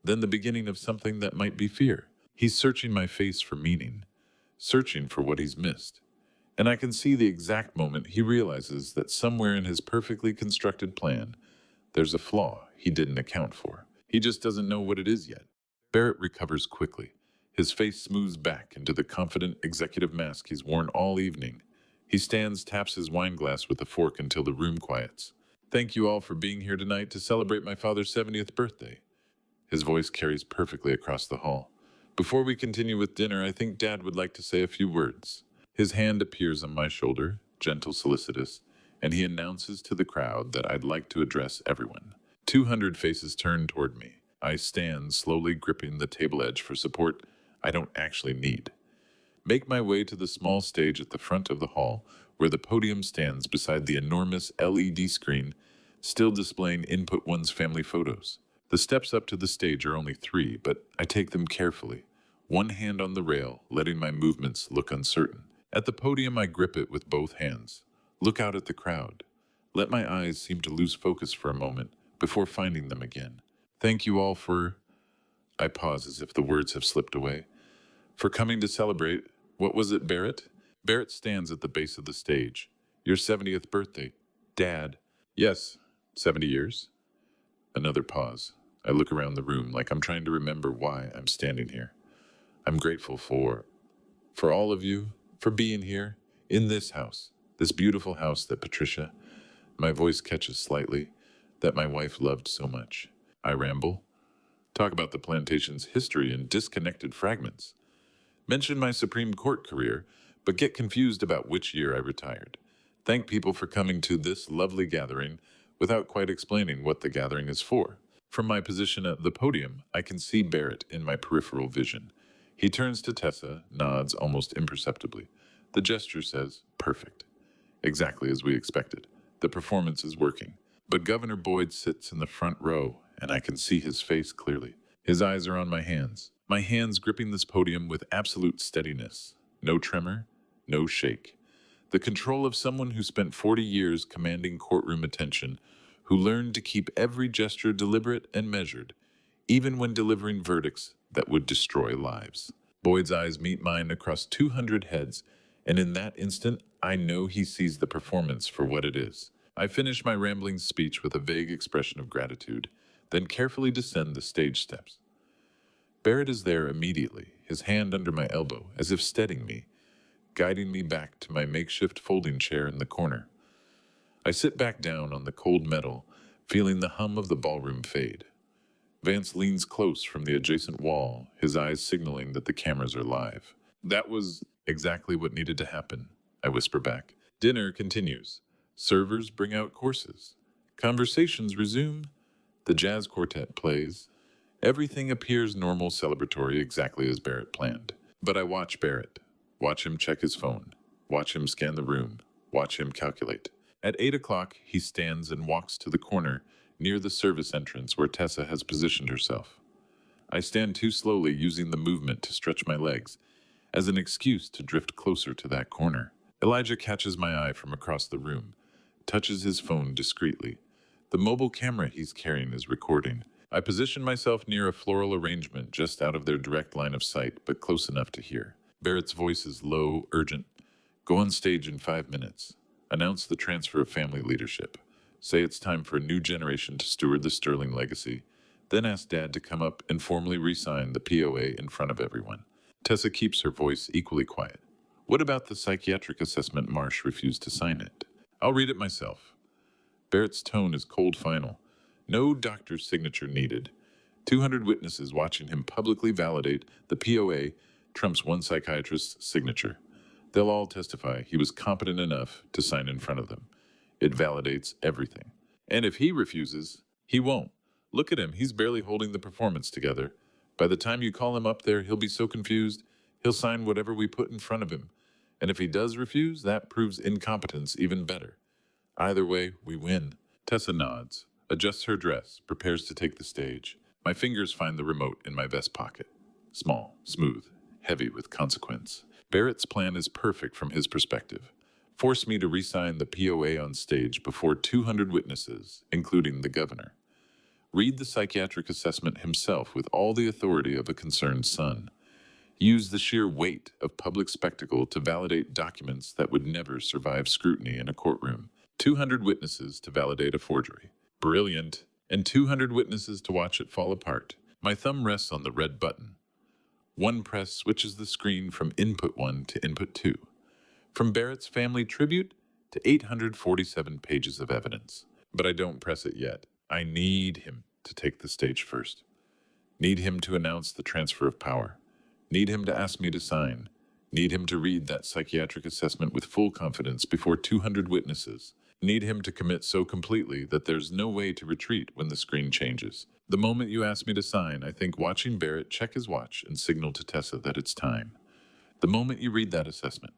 Then the beginning of something that might be fear. He's searching my face for meaning. Searching for what he's missed. And I can see the exact moment he realizes that somewhere in his perfectly constructed plan, there's a flaw he didn't account for. He just doesn't know what it is yet. Barrett recovers quickly. His face smooths back into the confident executive mask he's worn all evening. He stands, taps his wine glass with a fork until the room quiets. "Thank you all for being here tonight to celebrate my father's 70th birthday. His voice carries perfectly across the hall. "Before we continue with dinner, I think Dad would like to say a few words." His hand appears on my shoulder, gentle, solicitous, and he announces to the crowd that I'd like to address everyone. 200 faces turn toward me. I stand, slowly gripping the table edge for support I don't actually need. Make my way to the small stage at the front of the hall, where the podium stands beside the enormous LED screen, still displaying input one's family photos. The steps up to the stage are only 3, but I take them carefully, one hand on the rail, letting my movements look uncertain. At the podium, I grip it with both hands. Look out at the crowd. Let my eyes seem to lose focus for a moment before finding them again. "Thank you all for—" I pause as if the words have slipped away. "For coming to celebrate—" What was it, Barrett? Barrett stands at the base of the stage. "Your 70th birthday. Dad." "Yes, 70 years." Another pause. I look around the room like I'm trying to remember why I'm standing here. I'm grateful for all of you, for being here in this house, this beautiful house that Patricia, my voice catches slightly, that my wife loved so much. I ramble, talk about the plantation's history in disconnected fragments, mention my Supreme Court career, but get confused about which year I retired. Thank people for coming to this lovely gathering without quite explaining what the gathering is for. From my position at the podium, I can see Barrett in my peripheral vision. He turns to Tessa, nods almost imperceptibly. The gesture says, perfect. Exactly as we expected. The performance is working. But Governor Boyd sits in the front row, and I can see his face clearly. His eyes are on my hands gripping this podium with absolute steadiness. No tremor, no shake. The control of someone who spent 40 years commanding courtroom attention, who learned to keep every gesture deliberate and measured, even when delivering verdicts that would destroy lives. Boyd's eyes meet mine across 200 heads, and in that instant, I know he sees the performance for what it is. I finish my rambling speech with a vague expression of gratitude, then carefully descend the stage steps. Barrett is there immediately, his hand under my elbow, as if steadying me, guiding me back to my makeshift folding chair in the corner. I sit back down on the cold metal, feeling the hum of the ballroom fade. Vance leans close from the adjacent wall, his eyes signaling that the cameras are live. That was exactly what needed to happen, I whisper back. Dinner continues. Servers bring out courses. Conversations resume. The jazz quartet plays. Everything appears normal, celebratory, exactly as Barrett planned. But I watch Barrett. Watch him check his phone. Watch him scan the room. Watch him calculate. At 8 o'clock, he stands and walks to the corner near the service entrance where Tessa has positioned herself. I stand too slowly, using the movement to stretch my legs as an excuse to drift closer to that corner. Elijah catches my eye from across the room, touches his phone discreetly. The mobile camera he's carrying is recording. I position myself near a floral arrangement just out of their direct line of sight, but close enough to hear. Barrett's voice is low, urgent. Go on stage in 5 minutes. Announce the transfer of family leadership. Say it's time for a new generation to steward the Sterling legacy. Then ask Dad to come up and formally re-sign the POA in front of everyone. Tessa keeps her voice equally quiet. What about the psychiatric assessment? Marsh refused to sign it. I'll read it myself. Barrett's tone is cold final. No doctor's signature needed. 200 witnesses watching him publicly validate the POA trumps one psychiatrist's signature. They'll all testify he was competent enough to sign in front of them. It validates everything. And if he refuses, he won't. Look at him, he's barely holding the performance together. By the time you call him up there, he'll be so confused, he'll sign whatever we put in front of him. And if he does refuse, that proves incompetence even better. Either way, we win. Tessa nods, adjusts her dress, prepares to take the stage. My fingers find the remote in my vest pocket. Small, smooth, heavy with consequence. Barrett's plan is perfect from his perspective. Force me to re-sign the POA on stage before 200 witnesses, including the governor. Read the psychiatric assessment himself with all the authority of a concerned son. Use the sheer weight of public spectacle to validate documents that would never survive scrutiny in a courtroom. 200 witnesses to validate a forgery. Brilliant. And 200 witnesses to watch it fall apart. My thumb rests on the red button. One press switches the screen from input 1 to input 2. From Barrett's family tribute to 847 pages of evidence. But I don't press it yet. I need him to take the stage first. Need him to announce the transfer of power. Need him to ask me to sign. Need him to read that psychiatric assessment with full confidence before 200 witnesses. Need him to commit so completely that there's no way to retreat when the screen changes. The moment you ask me to sign, I think watching Barrett check his watch and signal to Tessa that it's time. The moment you read that assessment,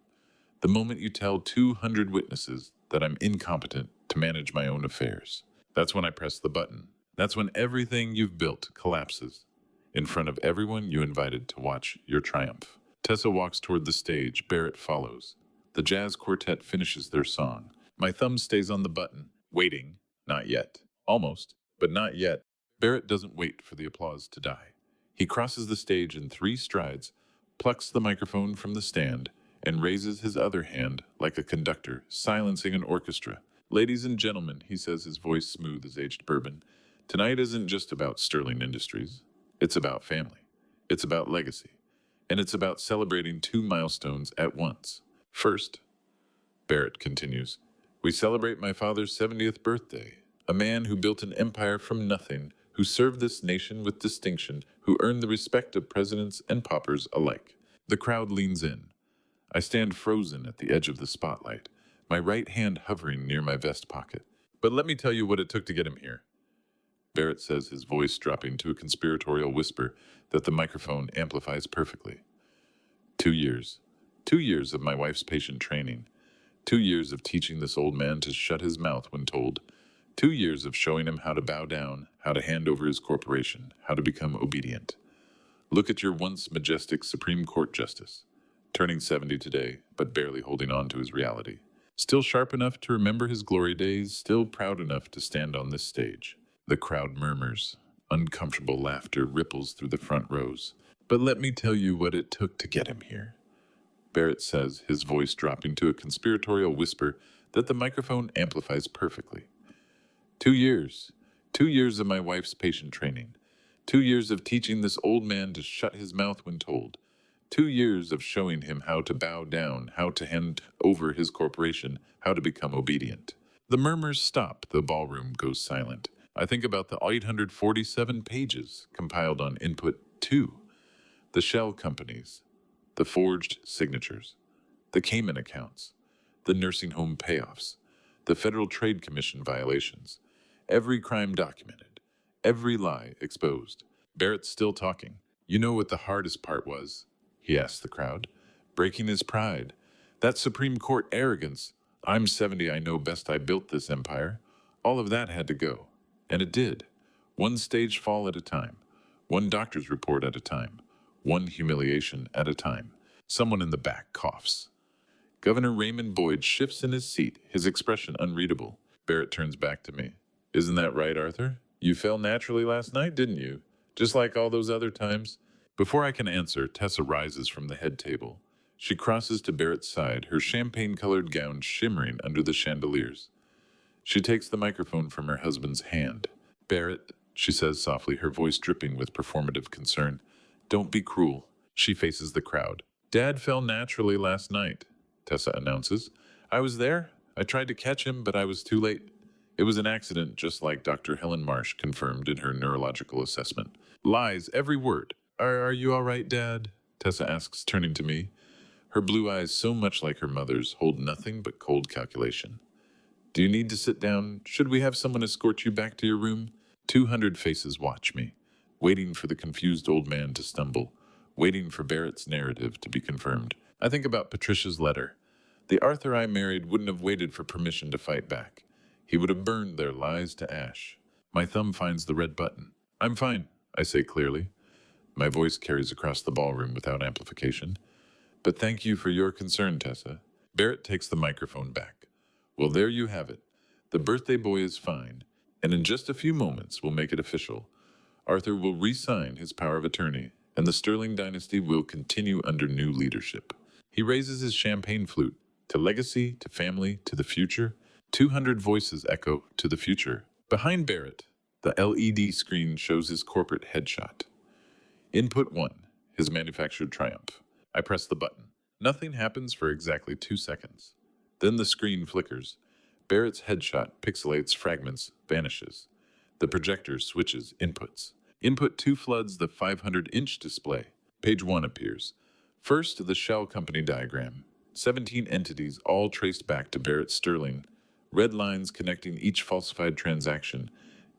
the moment you tell 200 witnesses that I'm incompetent to manage my own affairs, that's when I press the button. That's when everything you've built collapses in front of everyone you invited to watch your triumph. Tessa walks toward the stage. Barrett follows. The jazz quartet finishes their song. My thumb stays on the button, waiting. Not yet. Almost, but not yet. Barrett doesn't wait for the applause to die. He crosses the stage in 3 strides, plucks the microphone from the stand, and raises his other hand like a conductor, silencing an orchestra. Ladies and gentlemen, he says, his voice smooth as aged bourbon, tonight isn't just about Sterling Industries. It's about family. It's about legacy. And it's about celebrating two milestones at once. First, Barrett continues, we celebrate my father's 70th birthday, a man who built an empire from nothing, who served this nation with distinction, who earned the respect of presidents and paupers alike. The crowd leans in. I stand frozen at the edge of the spotlight, my right hand hovering near my vest pocket. But let me tell you what it took to get him here, Barrett says, his voice dropping to a conspiratorial whisper that the microphone amplifies perfectly. 2 years. 2 years of my wife's patient training. 2 years of teaching this old man to shut his mouth when told. 2 years of showing him how to bow down, how to hand over his corporation, how to become obedient. Look at your once majestic Supreme Court justice, turning 70 today, but barely holding on to his reality. Still sharp enough to remember his glory days, still proud enough to stand on this stage. The crowd murmurs. Uncomfortable laughter ripples through the front rows. But let me tell you what it took to get him here, Barrett says, his voice dropping to a conspiratorial whisper that the microphone amplifies perfectly. 2 years. 2 years of my wife's patient training. 2 years of teaching this old man to shut his mouth when told. 2 years of showing him how to bow down, how to hand over his corporation, how to become obedient. The murmurs stop, the ballroom goes silent. I think about the 847 pages compiled on input 2, the shell companies, the forged signatures, the Cayman accounts, the nursing home payoffs, the Federal Trade Commission violations, every crime documented, every lie exposed. Barrett's still talking. You know what the hardest part was? He asked the crowd. Breaking his pride. That Supreme Court arrogance. I'm 70, I know best, I built this empire. All of that had to go. And it did. One stage fall at a time. One doctor's report at a time. One humiliation at a time. Someone in the back coughs. Governor Raymond Boyd shifts in his seat, his expression unreadable. Barrett turns back to me. Isn't that right, Arthur? You fell naturally last night, didn't you? Just like all those other times? Before I can answer, Tessa rises from the head table. She crosses to Barrett's side, her champagne-colored gown shimmering under the chandeliers. She takes the microphone from her husband's hand. Barrett, she says softly, her voice dripping with performative concern. Don't be cruel. She faces the crowd. Dad fell naturally last night, Tessa announces. I was there. I tried to catch him, but I was too late. It was an accident, just like Dr. Helen Marsh confirmed in her neurological assessment. Lies, every word. Are you all right, Dad? Tessa asks, turning to me. Her blue eyes, so much like her mother's, hold nothing but cold calculation. Do you need to sit down? Should we have someone escort you back to your room? 200 faces watch me, waiting for the confused old man to stumble, waiting for Barrett's narrative to be confirmed. I think about Patricia's letter. The Arthur I married wouldn't have waited for permission to fight back. He would have burned their lies to ash. My thumb finds the red button. I'm fine, I say clearly. My voice carries across the ballroom without amplification. But thank you for your concern, Tessa. Barrett takes the microphone back. Well, there you have it. The birthday boy is fine, and in just a few moments we'll make it official. Arthur will re-sign his power of attorney, and the Sterling dynasty will continue under new leadership. He raises his champagne flute. To legacy, to family, to the future. 200 voices echo to the future. Behind Barrett, the LED screen shows his corporate headshot. Input 1, his manufactured triumph. I press the button. Nothing happens for exactly 2 seconds. Then the screen flickers. Barrett's headshot pixelates, fragments, vanishes. The projector switches inputs. Input 2 floods the 500-inch display. Page 1 appears. First, the shell company diagram. 17 entities, all traced back to Barrett Sterling. Red lines connecting each falsified transaction.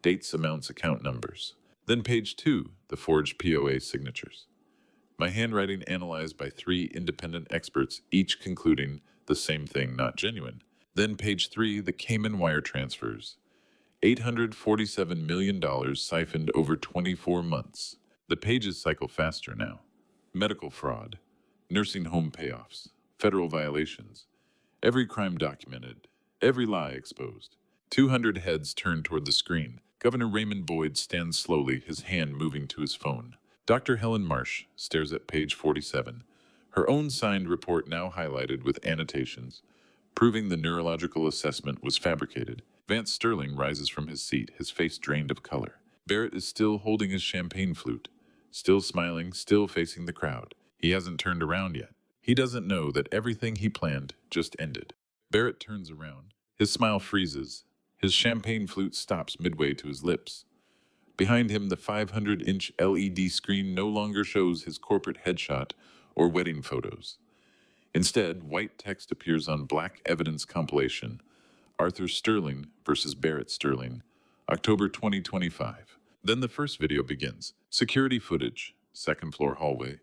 Dates, amounts, account numbers. Then page 2, the forged POA signatures. My handwriting analyzed by 3 independent experts, each concluding the same thing, not genuine. Then page 3, the Cayman wire transfers. $847 million siphoned over 24 months. The pages cycle faster now. Medical fraud, nursing home payoffs, federal violations, every crime documented, every lie exposed. 200 heads turn toward the screen. Governor Raymond Boyd stands slowly, his hand moving to his phone. Dr. Helen Marsh stares at page 47, her own signed report now highlighted with annotations, proving the neurological assessment was fabricated. Vance Sterling rises from his seat, his face drained of color. Barrett is still holding his champagne flute, still smiling, still facing the crowd. He hasn't turned around yet. He doesn't know that everything he planned just ended. Barrett turns around. His smile freezes. His champagne flute stops midway to his lips. Behind him, the 500-inch LED screen no longer shows his corporate headshot or wedding photos. Instead, white text appears on black evidence compilation. Arthur Sterling versus Barrett Sterling, October 2025. Then the first video begins. Security footage, second floor hallway.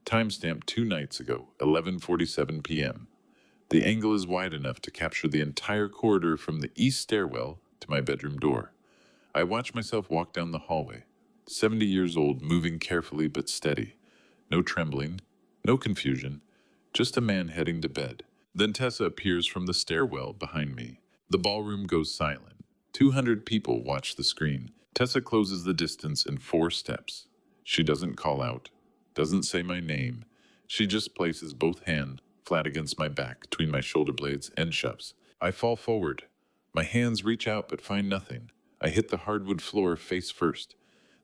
Timestamp 2 nights ago, 11:47 p.m. The angle is wide enough to capture the entire corridor from the east stairwell to my bedroom door. I watch myself walk down the hallway, 70 years old, moving carefully but steady. No trembling, no confusion, just a man heading to bed. Then Tessa appears from the stairwell behind me. The ballroom goes silent. 200 people watch the screen. Tessa closes the distance in 4 steps. She doesn't call out, doesn't say my name. She just places both hands flat against my back between my shoulder blades and shoves. I fall forward. My hands reach out but find nothing. I hit the hardwood floor face first.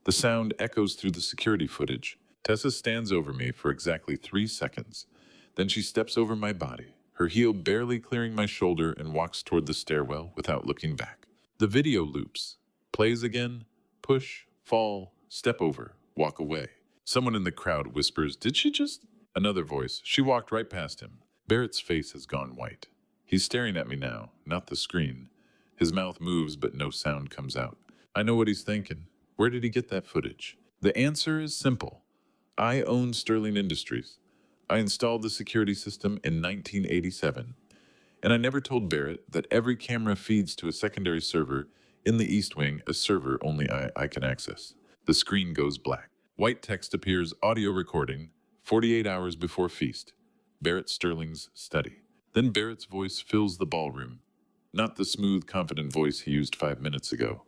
The sound echoes through the security footage. Tessa stands over me for exactly 3 seconds. Then she steps over my body, her heel barely clearing my shoulder, and walks toward the stairwell without looking back. The video loops. Plays again. Push, fall, step over, walk away. Someone in the crowd whispers, "Did she just?" Another voice, "She walked right past him." Barrett's face has gone white. He's staring at me now, not the screen. His mouth moves, but no sound comes out. I know what he's thinking. Where did he get that footage? The answer is simple. I own Sterling Industries. I installed the security system in 1987, and I never told Barrett that every camera feeds to a secondary server in the East Wing, a server only I can access. The screen goes black. White text appears, audio recording, 48 hours before feast. Barrett Sterling's study. Then Barrett's voice fills the ballroom. Not the smooth, confident voice he used 5 minutes ago.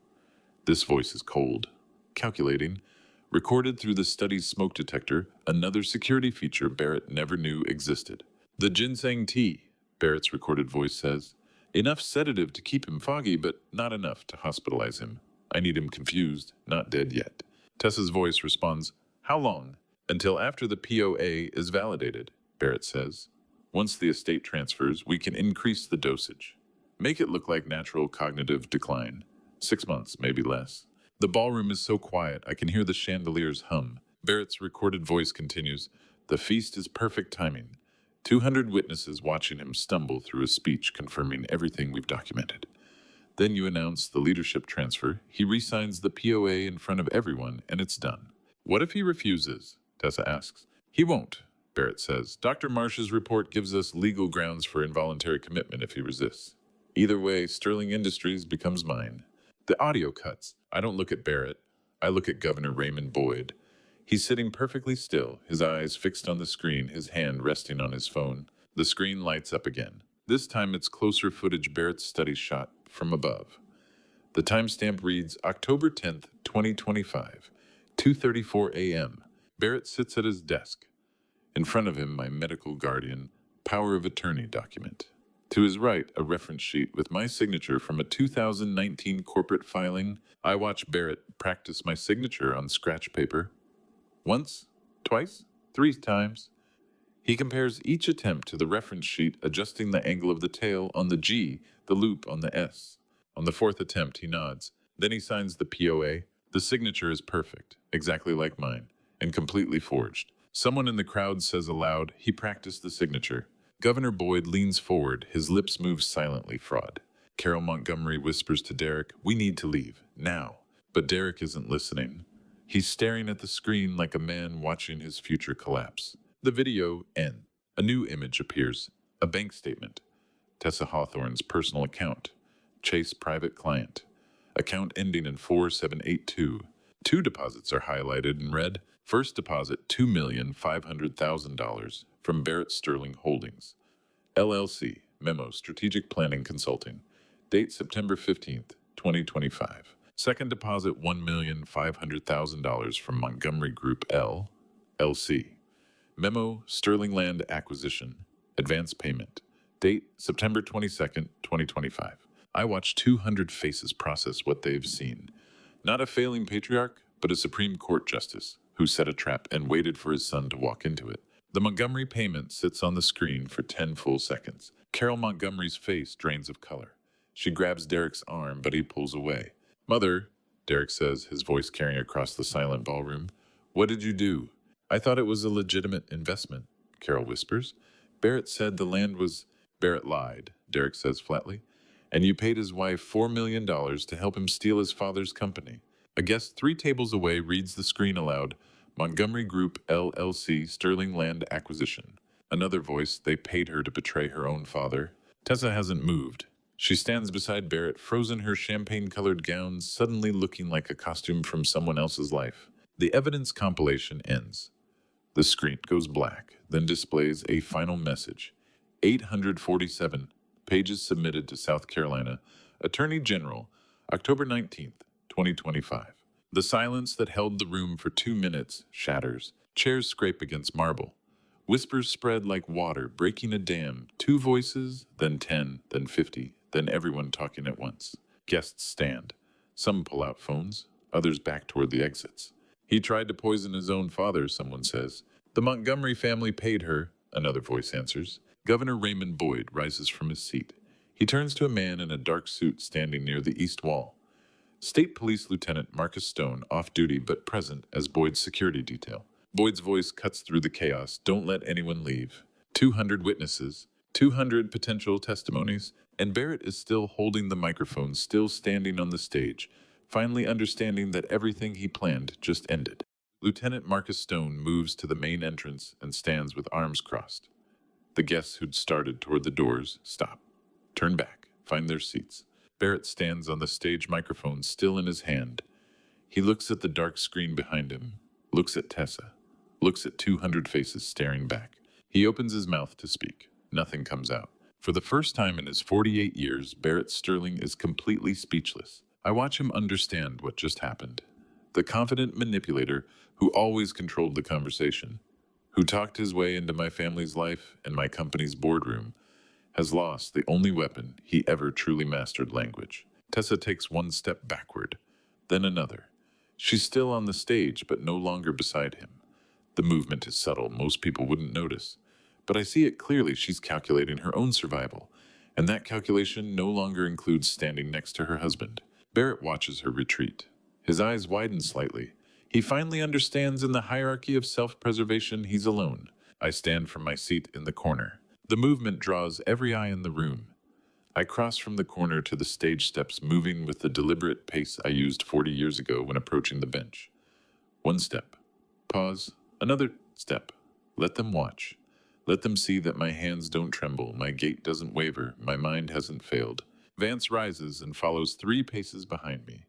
This voice is cold, calculating, recorded through the study's smoke detector, another security feature Barrett never knew existed. The ginseng tea, Barrett's recorded voice says. Enough sedative to keep him foggy, but not enough to hospitalize him. I need him confused, not dead yet. Tessa's voice responds, "How long?" "Until after the POA is validated," Barrett says. "Once the estate transfers, we can increase the dosage. Make it look like natural cognitive decline. 6 months, maybe less." The ballroom is so quiet, I can hear the chandeliers hum. Barrett's recorded voice continues, "The feast is perfect timing. 200 witnesses watching him stumble through a speech confirming everything we've documented. Then you announce the leadership transfer. He re-signs the POA in front of everyone, and it's done." "What if he refuses?" Tessa asks. "He won't," Barrett says. "Dr. Marsh's report gives us legal grounds for involuntary commitment if he resists. Either way, Sterling Industries becomes mine." The audio cuts. I don't look at Barrett. I look at Governor Raymond Boyd. He's sitting perfectly still, his eyes fixed on the screen, his hand resting on his phone. The screen lights up again. This time it's closer footage Barrett's study shot from above. The timestamp reads October 10th, 2025, 2:34 a.m. Barrett sits at his desk. In front of him, my medical guardian, power of attorney document. To his right, a reference sheet with my signature from a 2019 corporate filing. I watch Barrett practice my signature on scratch paper. Once, twice, 3 times. He compares each attempt to the reference sheet, adjusting the angle of the tail on the G, the loop on the S. On the 4th attempt, he nods. Then he signs the POA. The signature is perfect, exactly like mine, and completely forged. Someone in the crowd says aloud, "He practiced the signature." Governor Boyd leans forward, his lips move silently, fraud. Carol Montgomery whispers to Derek, "We need to leave, now." But Derek isn't listening. He's staring at the screen like a man watching his future collapse. The video ends. A new image appears. A bank statement. Tessa Hawthorne's personal account. Chase private client. Account ending in 4782. 2 deposits are highlighted in red. First deposit, $2,500,000 from Barrett Sterling Holdings, LLC, Memo Strategic Planning Consulting. Date September 15th, 2025. Second deposit, $1,500,000 from Montgomery Group LLC. Memo Sterling Land Acquisition. Advance payment. Date September 22nd, 2025. I watch 200 faces process what they've seen. Not a failing patriarch, but a Supreme Court justice who set a trap and waited for his son to walk into it. The Montgomery payment sits on the screen for 10 full seconds. Carol Montgomery's face drains of color. She grabs Derek's arm, but he pulls away. Mother, Derek says, his voice carrying across the silent ballroom. What did you do? I thought it was a legitimate investment, Carol whispers. Barrett said the land was... Barrett lied, Derek says flatly. And you paid his wife $4 million to help him steal his father's company. A guest 3 tables away reads the screen aloud. Montgomery Group LLC Sterling Land Acquisition. Another voice, they paid her to betray her own father. Tessa hasn't moved. She stands beside Barrett, frozen her champagne-colored gown, suddenly looking like a costume from someone else's life. The evidence compilation ends. The screen goes black, then displays a final message. 847 pages submitted to South Carolina Attorney General, October 19th, 2025. The silence that held the room for 2 minutes shatters. Chairs scrape against marble. Whispers spread like water, breaking a dam. 2 voices, then 10, then 50, then everyone talking at once. Guests stand. Some pull out phones, others back toward the exits. He tried to poison his own father, someone says. The Montgomery family paid her, another voice answers. Governor Raymond Boyd rises from his seat. He turns to a man in a dark suit standing near the east wall. State Police Lieutenant Marcus Stone, off duty but present as Boyd's security detail. Boyd's voice cuts through the chaos. Don't let anyone leave. 200 witnesses, 200 potential testimonies, and Barrett is still holding the microphone, still standing on the stage, finally understanding that everything he planned just ended. Lieutenant Marcus Stone moves to the main entrance and stands with arms crossed. The guests who'd started toward the doors stop, turn back, find their seats. Barrett stands on the stage microphone, still in his hand. He looks at the dark screen behind him, looks at Tessa, looks at 200 faces staring back. He opens his mouth to speak. Nothing comes out. For the first time in his 48 years, Barrett Sterling is completely speechless. I watch him understand what just happened. The confident manipulator who always controlled the conversation, who talked his way into my family's life and my company's boardroom, has lost the only weapon he ever truly mastered: language. Tessa takes 1 step backward, then another. She's still on the stage, but no longer beside him. The movement is subtle, most people wouldn't notice. But I see it clearly. She's calculating her own survival, and that calculation no longer includes standing next to her husband. Barrett watches her retreat. His eyes widen slightly. He finally understands in the hierarchy of self-preservation he's alone. I stand from my seat in the corner. The movement draws every eye in the room. I cross from the corner to the stage steps, moving with the deliberate pace I used 40 years ago when approaching the bench. 1 step. Pause. Another step. Let them watch. Let them see that my hands don't tremble, my gait doesn't waver, my mind hasn't failed. Vance rises and follows 3 paces behind me.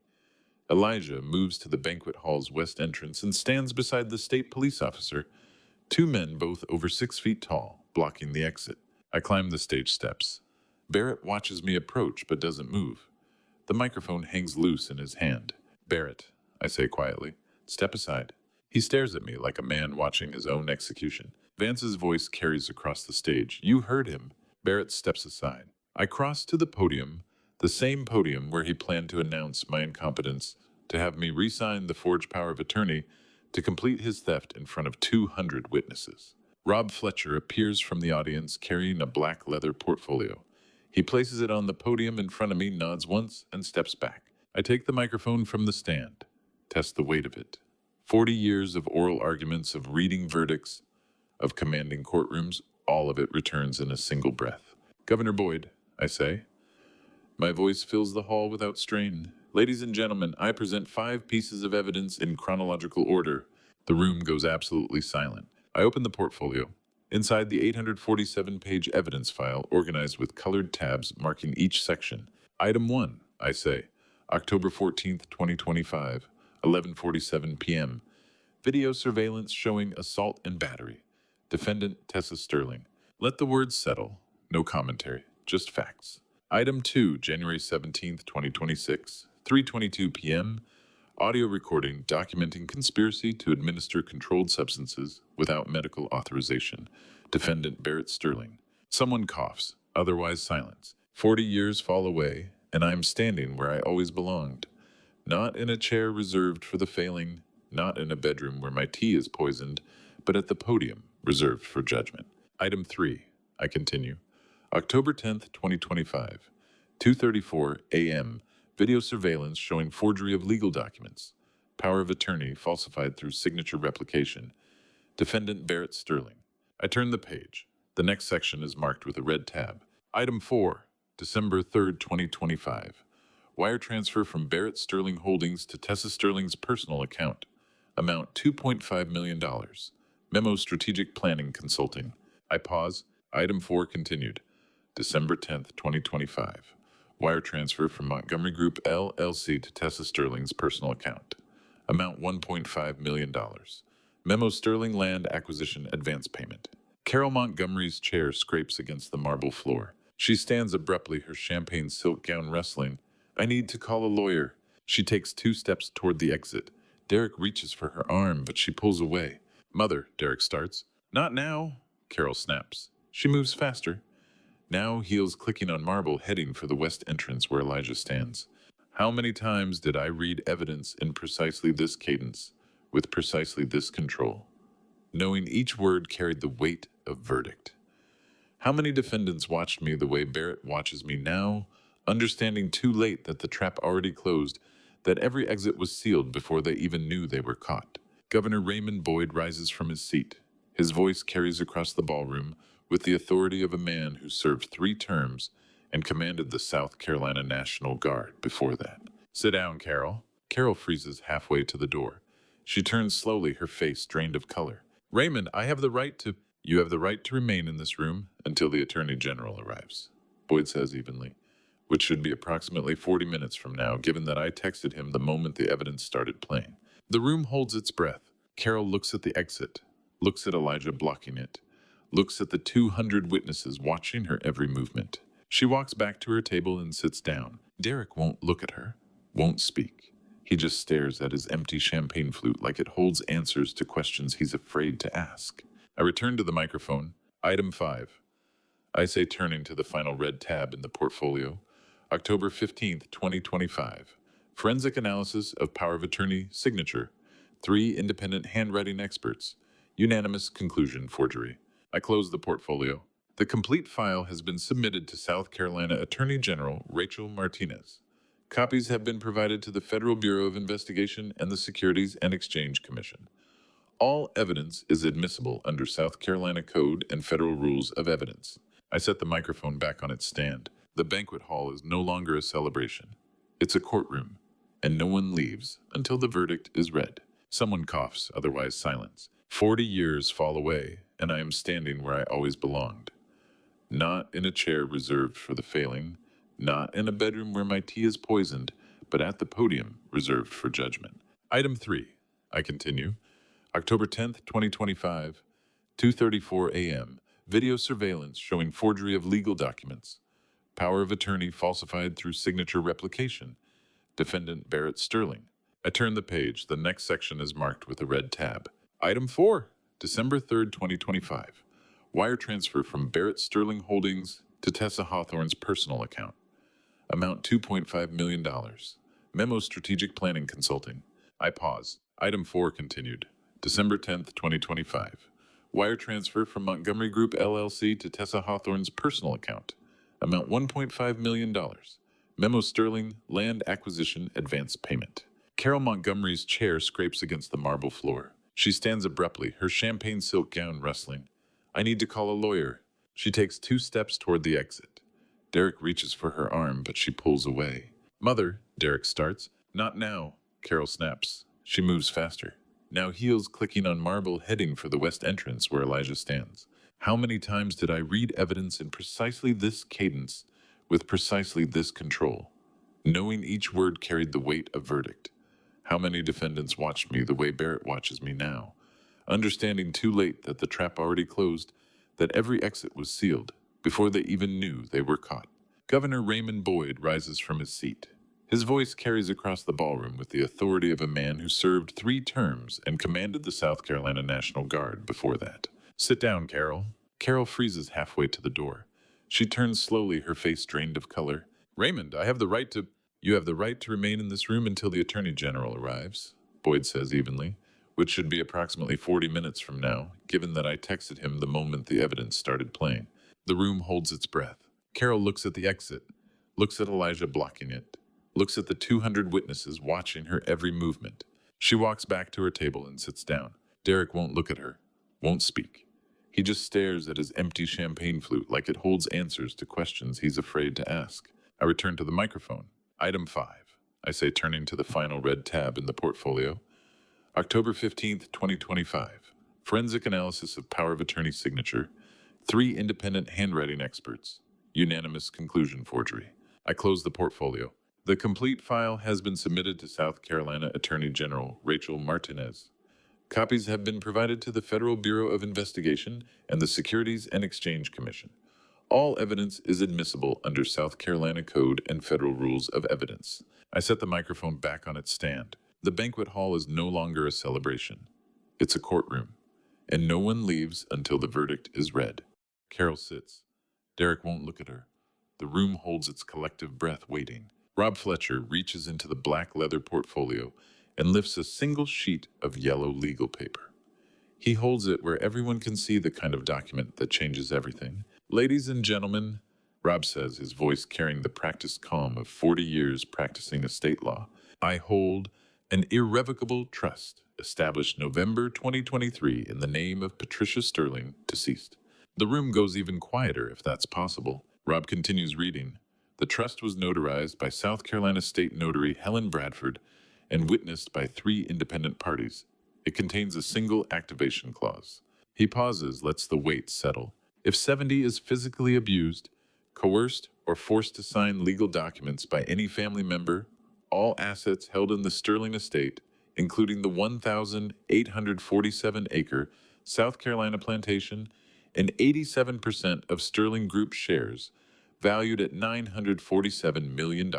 Elijah moves to the banquet hall's west entrance and stands beside the state police officer. 2 men, both over 6 feet tall, blocking the exit. I climb the stage steps. Barrett watches me approach but doesn't move. The microphone hangs loose in his hand. Barrett, I say quietly, step aside. He stares at me like a man watching his own execution. Vance's voice carries across the stage. You heard him. Barrett steps aside. I cross to the podium, the same podium where he planned to announce my incompetence, to have me re-sign the forged power of attorney, to complete his theft in front of 200 witnesses. Rob Fletcher appears from the audience carrying a black leather portfolio. He places it on the podium in front of me, nods once, and steps back. I take the microphone from the stand, test the weight of it. 40 years of oral arguments, of reading verdicts, of commanding courtrooms, all of it returns in a single breath. Governor Boyd, I say. My voice fills the hall without strain. Ladies and gentlemen, I present 5 pieces of evidence in chronological order. The room goes absolutely silent. I open the portfolio. Inside the 847-page evidence file, organized with colored tabs marking each section. Item 1, I say, October 14th, 2025, 11:47 p.m. Video surveillance showing assault and battery. Defendant Tessa Sterling. Let the words settle. No commentary, just facts. Item 2, January 17th, 2026, 3:22 p.m. Audio recording documenting conspiracy to administer controlled substances without medical authorization. Defendant Barrett Sterling. Someone coughs, otherwise silence. 40 years fall away, and I am standing where I always belonged. Not in a chair reserved for the failing, not in a bedroom where my tea is poisoned, but at the podium, reserved for judgment. Item 3. I continue. October 10th, 2025. 2:34 a.m. Video surveillance showing forgery of legal documents. Power of attorney falsified through signature replication. Defendant Barrett Sterling. I turn the page. The next section is marked with a red tab. Item 4. December 3rd, 2025. Wire transfer from Barrett Sterling Holdings to Tessa Sterling's personal account. Amount $2.5 million. Memo Strategic Planning Consulting. I pause. Item 4 continued. December 10th, 2025. Wire transfer from Montgomery Group LLC to Tessa Sterling's personal account. Amount $1.5 million. Memo Sterling Land Acquisition Advance Payment. Carol Montgomery's chair scrapes against the marble floor. She stands abruptly, her champagne silk gown rustling. I need to call a lawyer. She takes 2 steps toward the exit. Derek reaches for her arm, but she pulls away. Mother, Derek starts. Not now, Carol snaps. She moves faster. Now heels clicking on marble, heading for the west entrance where Elijah stands. How many times did I read evidence in precisely this cadence, with precisely this control, knowing each word carried the weight of verdict? How many defendants watched me the way Barrett watches me now, understanding too late that the trap already closed, that every exit was sealed before they even knew they were caught? Governor Raymond Boyd rises from his seat. His voice carries across the ballroom with the authority of a man who served 3 terms and commanded the South Carolina National Guard before that. Sit down, Carol. Carol freezes halfway to the door. She turns slowly, her face drained of color. Raymond, I have the right to... You have the right to remain in this room until the Attorney General arrives, Boyd says evenly, which should be approximately 40 minutes from now, given that I texted him the moment the evidence started playing. The room holds its breath. Carol looks at the exit, looks at Elijah blocking it, looks at the 200 witnesses watching her every movement. She walks back to her table and sits down. Derek won't look at her, won't speak. He just stares at his empty champagne flute like it holds answers to questions he's afraid to ask. I return to the microphone. Item 5. I say, turning to the final red tab in the portfolio. October 15th, 2025. Forensic analysis of power of attorney signature. 3 independent handwriting experts. Unanimous conclusion forgery. I close the portfolio. The complete file has been submitted to South Carolina Attorney General Rachel Martinez. Copies have been provided to the Federal Bureau of Investigation and the Securities and Exchange Commission. All evidence is admissible under South Carolina Code and Federal Rules of Evidence. I set the microphone back on its stand. The banquet hall is no longer a celebration. It's a courtroom, and no one leaves until the verdict is read. Someone coughs, otherwise silence. 40 years fall away, and I am standing where I always belonged. Not in a chair reserved for the failing, not in a bedroom where my tea is poisoned, but at the podium reserved for judgment. Item 3. I continue. October 10th, 2025, 2:34 a.m. Video surveillance showing forgery of legal documents. Power of attorney falsified through signature replication. Defendant Barrett Sterling. I turn the page. The next section is marked with a red tab. Item 4. December 3rd, 2025. Wire transfer from Barrett Sterling Holdings to Tessa Hawthorne's personal account. Amount $2.5 million. Memo Strategic Planning Consulting. I pause. Item 4 continued. December 10th, 2025. Wire transfer from Montgomery Group LLC to Tessa Hawthorne's personal account. Amount $1.5 million. Memo Sterling Land Acquisition Advance Payment. Carol Montgomery's chair scrapes against the marble floor. She stands abruptly, her champagne silk gown rustling. I need to call a lawyer. She takes 2 steps toward the exit. Derek reaches for her arm, but she pulls away. Mother, Derek starts. Not now, Carol snaps. She moves faster. Now heels clicking on marble, heading for the west entrance where Elijah stands. How many times did I read evidence in precisely this cadence, with precisely this control, knowing each word carried the weight of verdict? How many defendants watched me the way Barrett watches me now, understanding too late that the trap already closed, that every exit was sealed, before they even knew they were caught? Governor Raymond Boyd rises from his seat. His voice carries across the ballroom with the authority of a man who served 3 terms and commanded the South Carolina National Guard before that. Sit down, Carol. Carol freezes halfway to the door. She turns slowly, her face drained of color. Raymond, I have the right to... You have the right to remain in this room until the Attorney General arrives, Boyd says evenly, which should be approximately 40 minutes from now, given that I texted him the moment the evidence started playing. The room holds its breath. Carol looks at the exit, looks at Elijah blocking it, looks at the 200 witnesses watching her every movement. She walks back to her table and sits down. Derek won't look at her, won't speak. He just stares at his empty champagne flute like it holds answers to questions he's afraid to ask. I return to the microphone. Item 5, I say, turning to the final red tab in the portfolio. October 15th, 2025. Forensic analysis of power of attorney signature. 3 independent handwriting experts. Unanimous conclusion forgery. I close the portfolio. The complete file has been submitted to South Carolina Attorney General Rachel Martinez. Copies have been provided to the Federal Bureau of Investigation and the Securities and Exchange Commission. All evidence is admissible under South Carolina Code and Federal Rules of Evidence. I set the microphone back on its stand. The banquet hall is no longer a celebration. It's a courtroom, and no one leaves until the verdict is read. Carol sits. Derek won't look at her. The room holds its collective breath, waiting. Rob Fletcher reaches into the black leather portfolio and lifts a single sheet of yellow legal paper. He holds it where everyone can see the kind of document that changes everything. Ladies and gentlemen, Rob says, his voice carrying the practiced calm of 40 years practicing estate law, I hold an irrevocable trust established November 2023 in the name of Patricia Sterling, deceased. The room goes even quieter, if that's possible. Rob continues reading. The trust was notarized by South Carolina State Notary Helen Bradford and witnessed by 3 independent parties. It contains a single activation clause. He pauses, lets the weight settle. If 70 is physically abused, coerced, or forced to sign legal documents by any family member, all assets held in the Sterling estate, including the 1,847-acre South Carolina plantation and 87% of Sterling Group shares, valued at $947 million,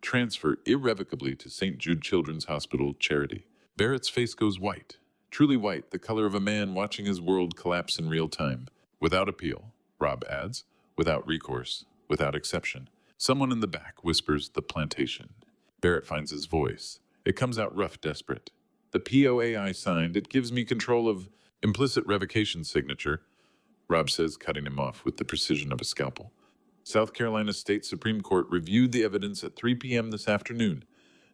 transfer irrevocably to St. Jude Children's Hospital charity. Barrett's face goes white, truly white, the color of a man watching his world collapse in real time. Without appeal, Rob adds, without recourse, without exception. Someone in the back whispers the plantation. Barrett finds his voice. It comes out rough, desperate. The POA I signed, it gives me control of implicit revocation signature, Rob says, cutting him off with the precision of a scalpel. South Carolina State Supreme Court reviewed the evidence at 3 p.m. this afternoon.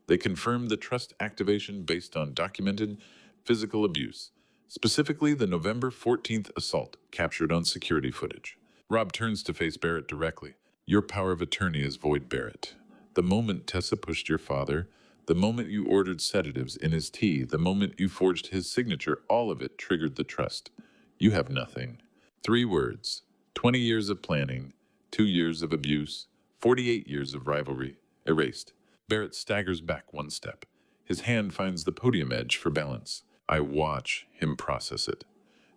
They confirmed the trust activation based on documented physical abuse, specifically the November 14th assault captured on security footage. Rob turns to face Barrett directly. Your power of attorney is void, Barrett. The moment Tessa pushed your father, the moment you ordered sedatives in his tea, the moment you forged his signature, all of it triggered the trust. You have nothing. 3 words. 20 years of planning, 2 years of abuse, 48 years of rivalry, erased. Barrett staggers back 1 step. His hand finds the podium edge for balance. I watch him process it.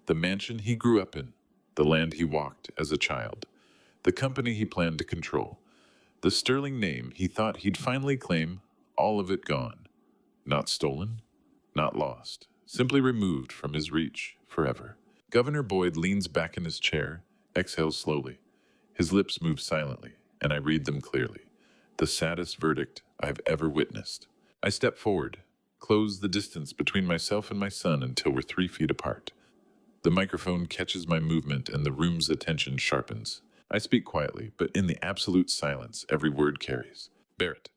The mansion he grew up in, the land he walked as a child, the company he planned to control, the Sterling name he thought he'd finally claim, all of it gone. Not stolen, not lost, simply removed from his reach forever. Governor Boyd leans back in his chair, exhales slowly. His lips move silently, and I read them clearly. The saddest verdict I've ever witnessed. I step forward, close the distance between myself and my son until we're 3 feet apart. The microphone catches my movement and the room's attention sharpens. I speak quietly, but in the absolute silence, every word carries. Barrett,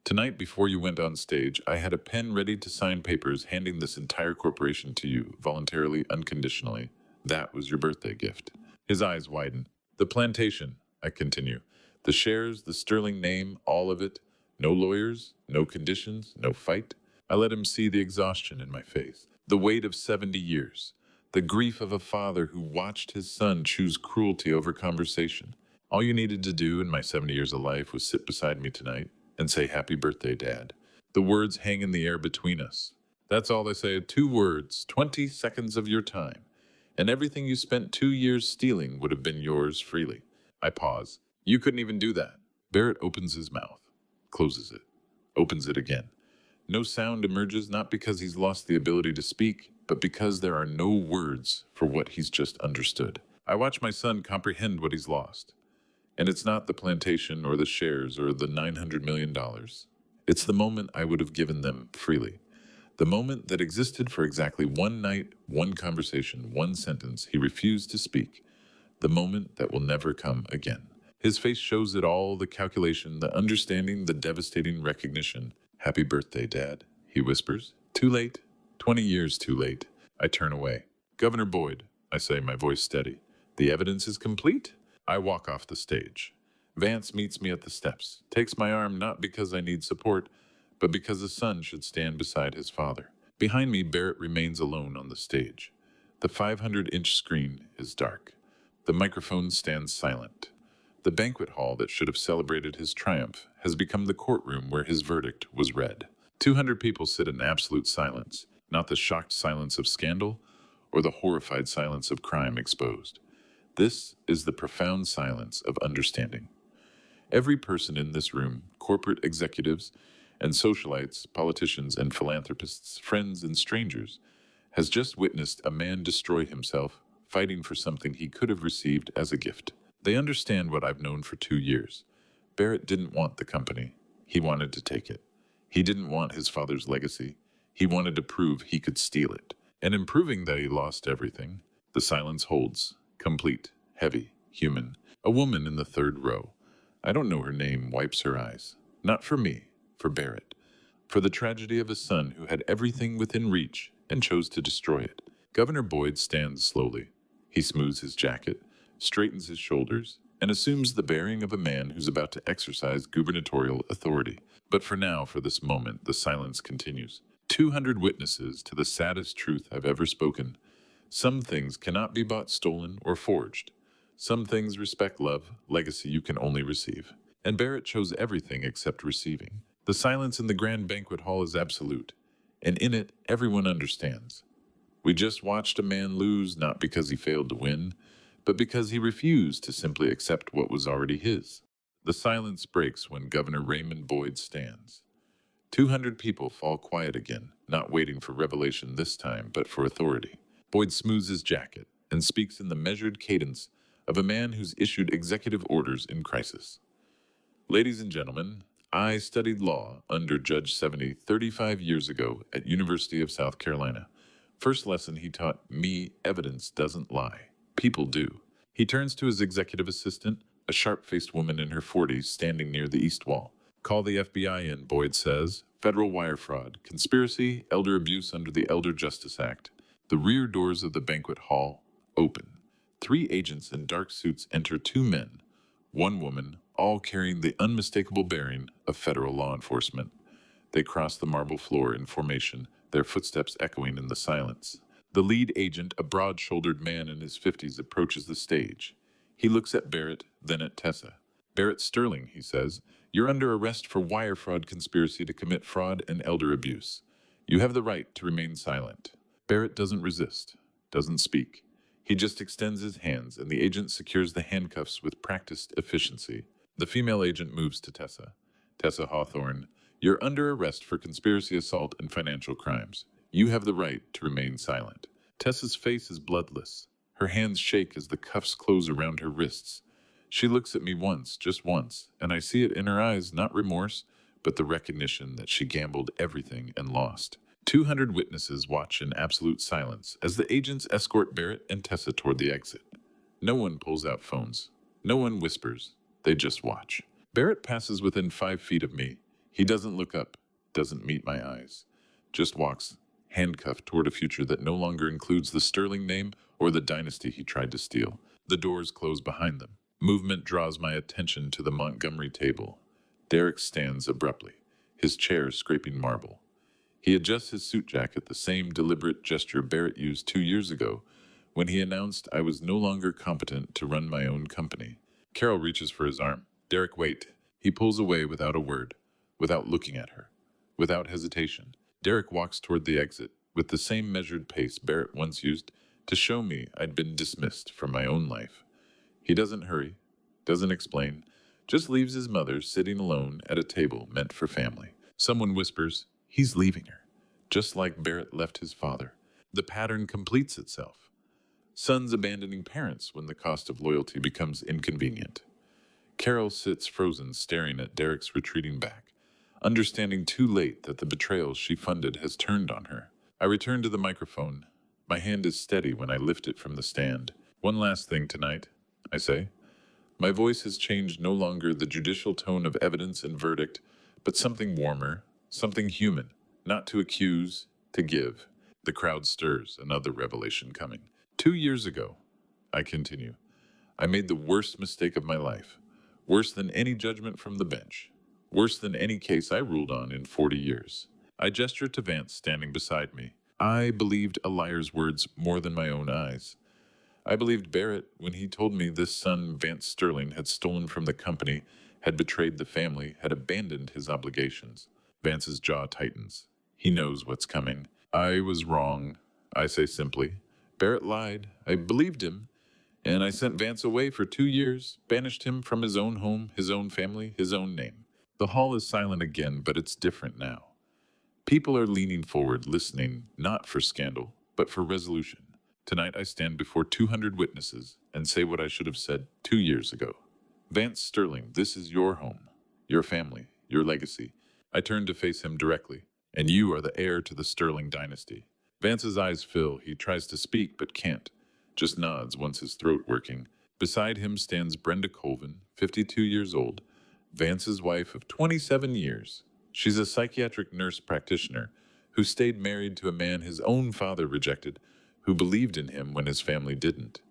tonight before you went on stage, I had a pen ready to sign papers handing this entire corporation to you, voluntarily, unconditionally. That was your birthday gift. His eyes widen. The plantation, I continue. The shares, the Sterling name, all of it. No lawyers, no conditions, no fight. I let him see the exhaustion in my face. The weight of 70 years. The grief of a father who watched his son choose cruelty over conversation. All you needed to do in my 70 years of life was sit beside me tonight and say, "Happy birthday, Dad." The words hang in the air between us. That's all they say, 2 words, 20 seconds of your time. And everything you spent 2 years stealing would have been yours freely. I pause. You couldn't even do that. Barrett opens his mouth, closes it, opens it again. No sound emerges, not because he's lost the ability to speak, but because there are no words for what he's just understood. I watch my son comprehend what he's lost. And it's not the plantation or the shares or the $900 million. It's the moment I would have given them freely. The moment that existed for exactly one night, one conversation, one sentence he refused to speak. The moment that will never come again. His face shows it all, the calculation, the understanding, the devastating recognition. Happy birthday, Dad, he whispers. Too late. 20 years too late. I turn away. Governor Boyd, I say, my voice steady. The evidence is complete? I walk off the stage. Vance meets me at the steps, takes my arm not because I need support, but because a son should stand beside his father. Behind me, Barrett remains alone on the stage. The 500-inch screen is dark. The microphone stands silent. The banquet hall that should have celebrated his triumph has become the courtroom where his verdict was read. 200 people sit in absolute silence, not the shocked silence of scandal or the horrified silence of crime exposed. This is the profound silence of understanding. Every person in this room, corporate executives and socialites, politicians and philanthropists, friends and strangers, has just witnessed a man destroy himself, fighting for something he could have received as a gift. They understand what I've known for 2 years. Barrett didn't want the company. He wanted to take it. He didn't want his father's legacy. He wanted to prove he could steal it. And in proving that he lost everything, the silence holds, complete, heavy, human. A woman in the third row. I don't know her name, wipes her eyes. Not for me, for Barrett. For the tragedy of a son who had everything within reach and chose to destroy it. Governor Boyd stands slowly. He smooths his jacket, straightens his shoulders, and assumes the bearing of a man who's about to exercise gubernatorial authority. But for now, for this moment, the silence continues. 200 witnesses to the saddest truth I've ever spoken. Some things cannot be bought, stolen, or forged. Some things respect love, legacy you can only receive. And Barrett chose everything except receiving. The silence in the grand banquet hall is absolute, and in it, everyone understands. We just watched a man lose not because he failed to win, but because he refused to simply accept what was already his. The silence breaks when Governor Raymond Boyd stands. 200 people fall quiet again, not waiting for revelation this time, but for authority. Boyd smooths his jacket and speaks in the measured cadence of a man who's issued executive orders in crisis. Ladies and gentlemen, I studied law under Judge 70 35 years ago at University of South Carolina. First lesson he taught me, evidence doesn't lie. People do. He turns to his executive assistant, a sharp-faced woman in her 40s standing near the east wall. Call the FBI in, Boyd says. Federal wire fraud, conspiracy, elder abuse under the Elder Justice Act. The rear doors of the banquet hall open. 3 agents in dark suits enter 2 men, 1 woman, all carrying the unmistakable bearing of federal law enforcement. They cross the marble floor in formation, their footsteps echoing in the silence. The lead agent, a broad-shouldered man in his 50s, approaches the stage. He looks at Barrett, then at Tessa. Barrett Sterling, he says, you're under arrest for wire fraud conspiracy to commit fraud and elder abuse. You have the right to remain silent. Barrett doesn't resist, doesn't speak. He just extends his hands, and the agent secures the handcuffs with practiced efficiency. The female agent moves to Tessa. Tessa Hawthorne, you're under arrest for conspiracy, assault, and financial crimes. You have the right to remain silent. Tessa's face is bloodless. Her hands shake as the cuffs close around her wrists. She looks at me once, just once, and I see it in her eyes, not remorse, but the recognition that she gambled everything and lost. 200 witnesses watch in absolute silence as the agents escort Barrett and Tessa toward the exit. No one pulls out phones. No one whispers. They just watch. Barrett passes within 5 feet of me. He doesn't look up, doesn't meet my eyes, just walks, handcuffed toward a future that no longer includes the Sterling name or the dynasty he tried to steal. The doors close behind them. Movement draws my attention to the Montgomery table. Derek stands abruptly, his chair scraping marble. He adjusts his suit jacket, the same deliberate gesture Barrett used 2 years ago when he announced I was no longer competent to run my own company. Carol reaches for his arm. Derek, wait. He pulls away without a word, without looking at her, without hesitation. Derek walks toward the exit with the same measured pace Barrett once used to show me I'd been dismissed from my own life. He doesn't hurry, doesn't explain, just leaves his mother sitting alone at a table meant for family. Someone whispers, he's leaving her, just like Barrett left his father. The pattern completes itself. Sons abandoning parents when the cost of loyalty becomes inconvenient. Carol sits frozen, staring at Derek's retreating back. understanding too late that the betrayal she funded has turned on her. I return to the microphone. My hand is steady when I lift it from the stand. One last thing tonight, I say. My voice has changed, no longer the judicial tone of evidence and verdict, but something warmer, something human, not to accuse, to give. The crowd stirs, another revelation coming. 2 years ago, I continue, I made the worst mistake of my life, worse than any judgment from the bench, worse than any case I ruled on in 40 years. I gesture to Vance standing beside me. I believed a liar's words more than my own eyes. I believed Barrett when he told me this son, Vance Sterling, had stolen from the company, had betrayed the family, had abandoned his obligations. Vance's jaw tightens. He knows what's coming. I was wrong, I say simply. Barrett lied. I believed him. And I sent Vance away for 2 years, banished him from his own home, his own family, his own name. The hall is silent again, but it's different now. People are leaning forward, listening, not for scandal, but for resolution. Tonight I stand before 200 witnesses and say what I should have said 2 years ago. Vance Sterling, this is your home, your family, your legacy. I turn to face him directly, and you are the heir to the Sterling dynasty. Vance's eyes fill. He tries to speak but can't, just nods, once his throat working. Beside him stands Brenda Colvin, 52 years old, Vance's wife of 27 years. She's a psychiatric nurse practitioner who stayed married to a man his own father rejected, who believed in him when his family didn't.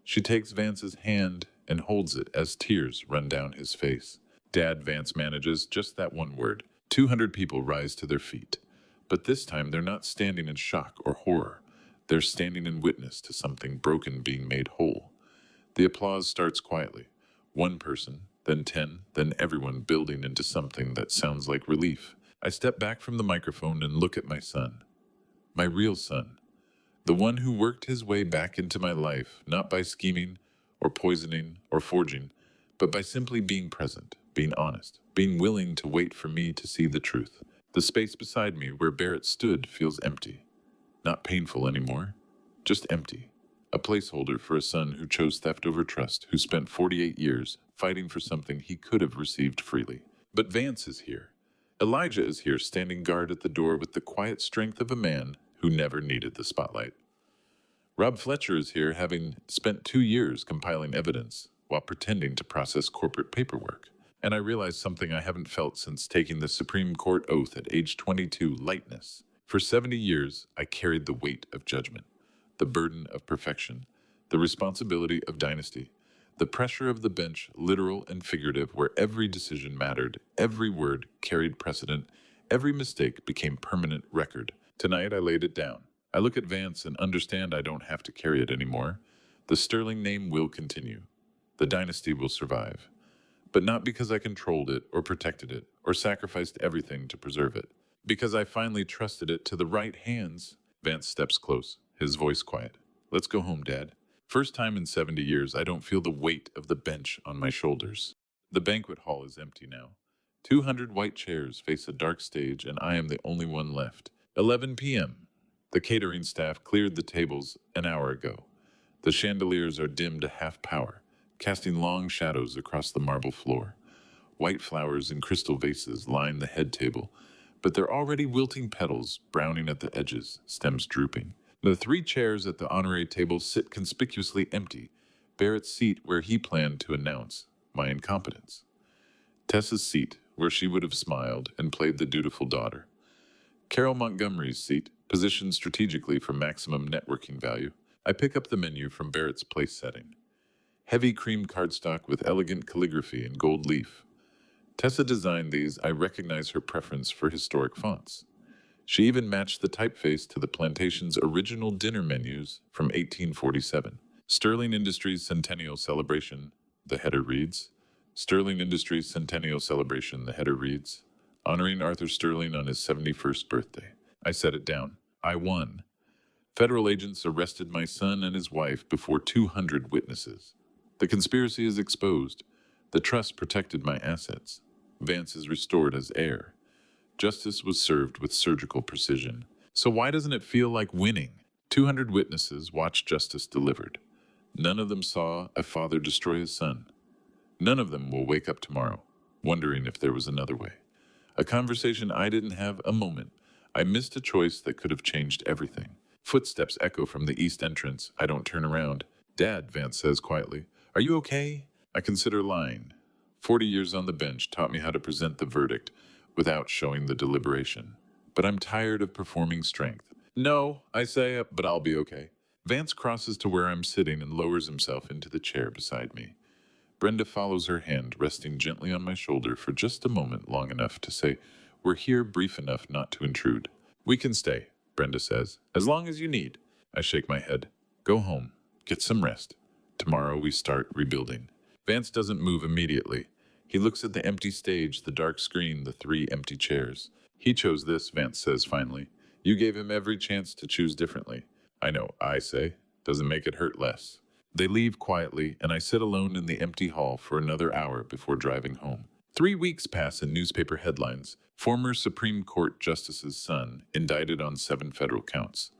She takes Vance's hand and holds it as tears run down his face. Dad, Vance manages just that one word. 200 people rise to their feet. But this time they're not standing in shock or horror. They're standing in witness to something broken being made whole. The applause starts quietly. One person, then 10, then everyone building into something that sounds like relief. I step back from the microphone and look at my son. My real son. The one who worked his way back into my life, not by scheming or poisoning or forging, but by simply being present, being honest, being willing to wait for me to see the truth. The space beside me where Barrett stood feels empty. Not painful anymore, just empty. A placeholder for a son who chose theft over trust, who spent 48 years fighting for something he could have received freely. But Vance is here. Elijah is here, standing guard at the door with the quiet strength of a man who never needed the spotlight. Rob Fletcher is here, having spent 2 years compiling evidence while pretending to process corporate paperwork. And I realize something I haven't felt since taking the Supreme Court oath at age 22, lightness. For 70 years, I carried the weight of judgment, the burden of perfection, the responsibility of dynasty, the pressure of the bench, literal and figurative, where every decision mattered, every word carried precedent, every mistake became permanent record. Tonight, I laid it down. I look at Vance and understand I don't have to carry it anymore. The Sterling name will continue. The dynasty will survive. But not because I controlled it or protected it or sacrificed everything to preserve it. Because I finally trusted it to the right hands. Vance steps close, his voice quiet. Let's go home, Dad. First time in 70 years, I don't feel the weight of the bench on my shoulders. The banquet hall is empty now. 200 white chairs face a dark stage, and I am the only one left. 11 p.m. The catering staff cleared the tables an hour ago. The chandeliers are dimmed to half power, casting long shadows across the marble floor. White flowers in crystal vases line the head table, but they're already wilting petals, browning at the edges, stems drooping. The 3 chairs at the honorary table sit conspicuously empty, Barrett's seat where he planned to announce my incompetence. Tessa's seat, where she would have smiled and played the dutiful daughter. Carol Montgomery's seat, positioned strategically for maximum networking value. I pick up the menu from Barrett's place setting. Heavy cream cardstock with elegant calligraphy in gold leaf. Tessa designed these. I recognize her preference for historic fonts. She even matched the typeface to the plantation's original dinner menus from 1847. Sterling Industries Centennial Celebration, the header reads. Sterling Industries Centennial Celebration, the header reads. Honoring Arthur Sterling on his 71st birthday. I set it down. I won. Federal agents arrested my son and his wife before 200 witnesses. The conspiracy is exposed. The trust protected my assets. Vance is restored as heir. Justice was served with surgical precision. So why doesn't it feel like winning? 200 witnesses watched justice delivered. None of them saw a father destroy his son. None of them will wake up tomorrow, wondering if there was another way. A conversation I didn't have, a moment. I missed a choice that could have changed everything. Footsteps echo from the east entrance. I don't turn around. Dad, Vance says quietly. Are you okay? I consider lying. 40 years on the bench taught me how to present the verdict without showing the deliberation. But I'm tired of performing strength. No, I say, but I'll be okay. Vance crosses to where I'm sitting and lowers himself into the chair beside me. Brenda follows her hand, resting gently on my shoulder for just a moment long enough to say, we're here brief enough not to intrude. We can stay, Brenda says, as long as you need. I shake my head. Go home. Get some rest. Tomorrow we start rebuilding. Vance doesn't move immediately. He looks at the empty stage, the dark screen, the three empty chairs. He chose this, Vance says finally. You gave him every chance to choose differently. I know, I say. Doesn't make it hurt less. They leave quietly, and I sit alone in the empty hall for another hour before driving home. 3 weeks pass in newspaper headlines. Former Supreme Court Justice's son indicted on 7 federal counts.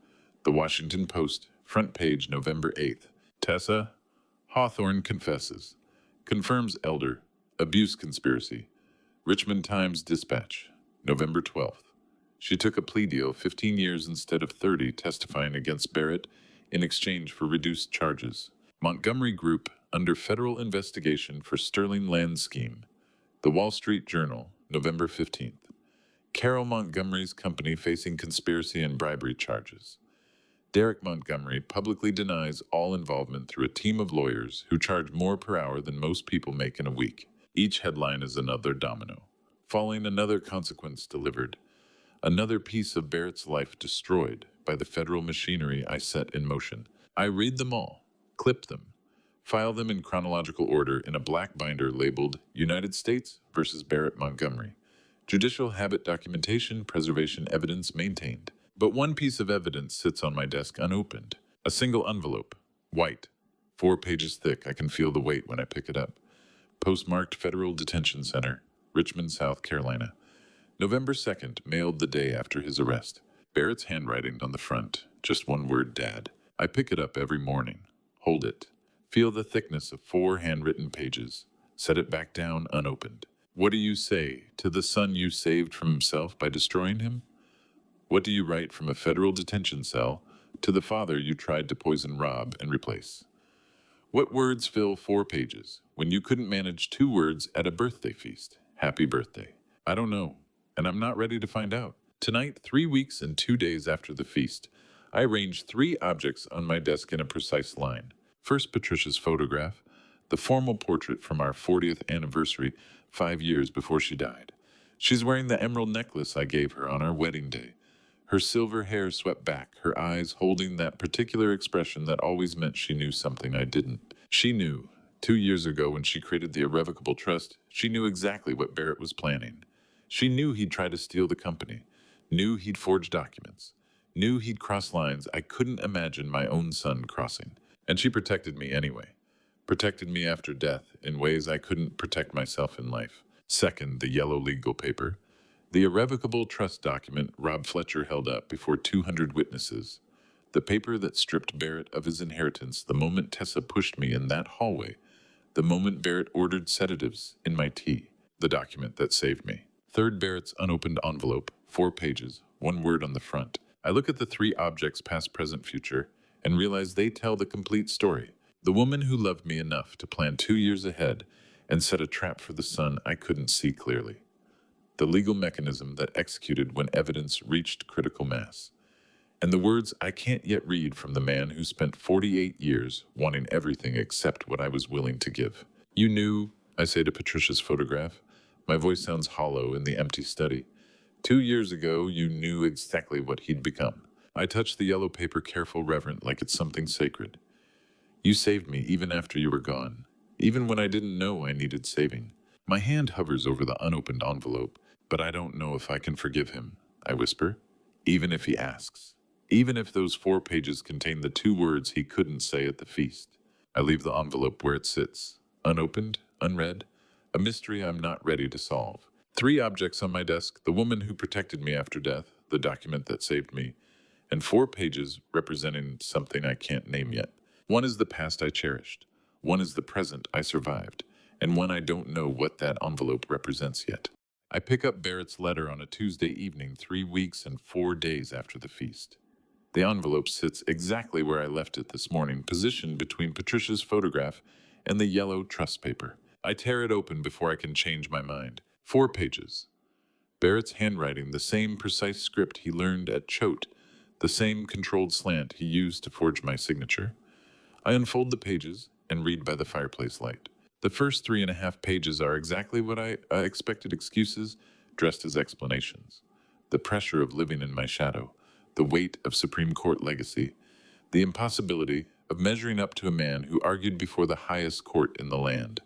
The Washington Post, front page, November 8th. Tessa Hawthorne confesses. Confirms elder. Abuse conspiracy. Richmond Times-Dispatch, November 12th. She took a plea deal, 15 years instead of 30, testifying against Barrett in exchange for reduced charges. Montgomery Group under federal investigation for Sterling land scheme. The Wall Street Journal, November 15th. Carol Montgomery's company facing conspiracy and bribery charges. Derek Montgomery publicly denies all involvement through a team of lawyers who charge more per hour than most people make in a week. Each headline is another domino. Falling, another consequence delivered. Another piece of Barrett's life destroyed by the federal machinery I set in motion. I read them all, clip them, file them in chronological order in a black binder labeled United States versus Barrett Montgomery. Judicial habit documentation, preservation evidence maintained. But one piece of evidence sits on my desk unopened. A single envelope, white, 4 pages thick. I can feel the weight when I pick it up. Postmarked Federal Detention Center, Richmond, South Carolina. November 2nd, mailed the day after his arrest. Barrett's handwriting on the front, just one word, Dad. I pick it up every morning, hold it, feel the thickness of 4 handwritten pages, set it back down unopened. What do you say to the son you saved from himself by destroying him? What do you write from a federal detention cell to the father you tried to poison Rob and replace? What words fill 4 pages when you couldn't manage 2 words at a birthday feast? Happy birthday. I don't know, and I'm not ready to find out. Tonight, 3 weeks and 2 days after the feast, I arranged 3 objects on my desk in a precise line. First, Patricia's photograph, the formal portrait from our 40th anniversary 5 years before she died. She's wearing the emerald necklace I gave her on our wedding day. Her silver hair swept back, her eyes holding that particular expression that always meant she knew something I didn't. She knew. 2 years ago when she created the irrevocable trust, she knew exactly what Barrett was planning. She knew he'd try to steal the company, knew he'd forge documents, knew he'd cross lines I couldn't imagine my own son crossing. And she protected me anyway. Protected me after death in ways I couldn't protect myself in life. Second, the yellow legal paper. The irrevocable trust document Rob Fletcher held up before 200 witnesses. The paper that stripped Barrett of his inheritance the moment Tessa pushed me in that hallway. The moment Barrett ordered sedatives in my tea. The document that saved me. Third, Barrett's unopened envelope, 4 pages, 1 word on the front. I look at the 3 objects, past, present, future, and realize they tell the complete story. The woman who loved me enough to plan 2 years ahead and set a trap for the son I couldn't see clearly. The legal mechanism that executed when evidence reached critical mass. And the words I can't yet read from the man who spent 48 years wanting everything except what I was willing to give. You knew, I say to Patricia's photograph. My voice sounds hollow in the empty study. 2 years ago, you knew exactly what he'd become. I touch the yellow paper, careful, reverent, like it's something sacred. You saved me even after you were gone, even when I didn't know I needed saving. My hand hovers over the unopened envelope. But I don't know if I can forgive him, I whisper, even if he asks. Even if those 4 pages contain the 2 words he couldn't say at the feast. I leave the envelope where it sits, unopened, unread, a mystery I'm not ready to solve. 3 objects on my desk, the woman who protected me after death, the document that saved me, and 4 pages representing something I can't name yet. One is the past I cherished, one is the present I survived, and one I don't know what that envelope represents yet. I pick up Barrett's letter on a Tuesday evening, 3 weeks and 4 days after the feast. The envelope sits exactly where I left it this morning, positioned between Patricia's photograph and the yellow trust paper. I tear it open before I can change my mind. 4 pages. Barrett's handwriting, the same precise script he learned at Choate, the same controlled slant he used to forge my signature. I unfold the pages and read by the fireplace light. The first 3.5 pages are exactly what I expected: excuses dressed as explanations. The pressure of living in my shadow, the weight of Supreme Court legacy, the impossibility of measuring up to a man who argued before the highest court in the land,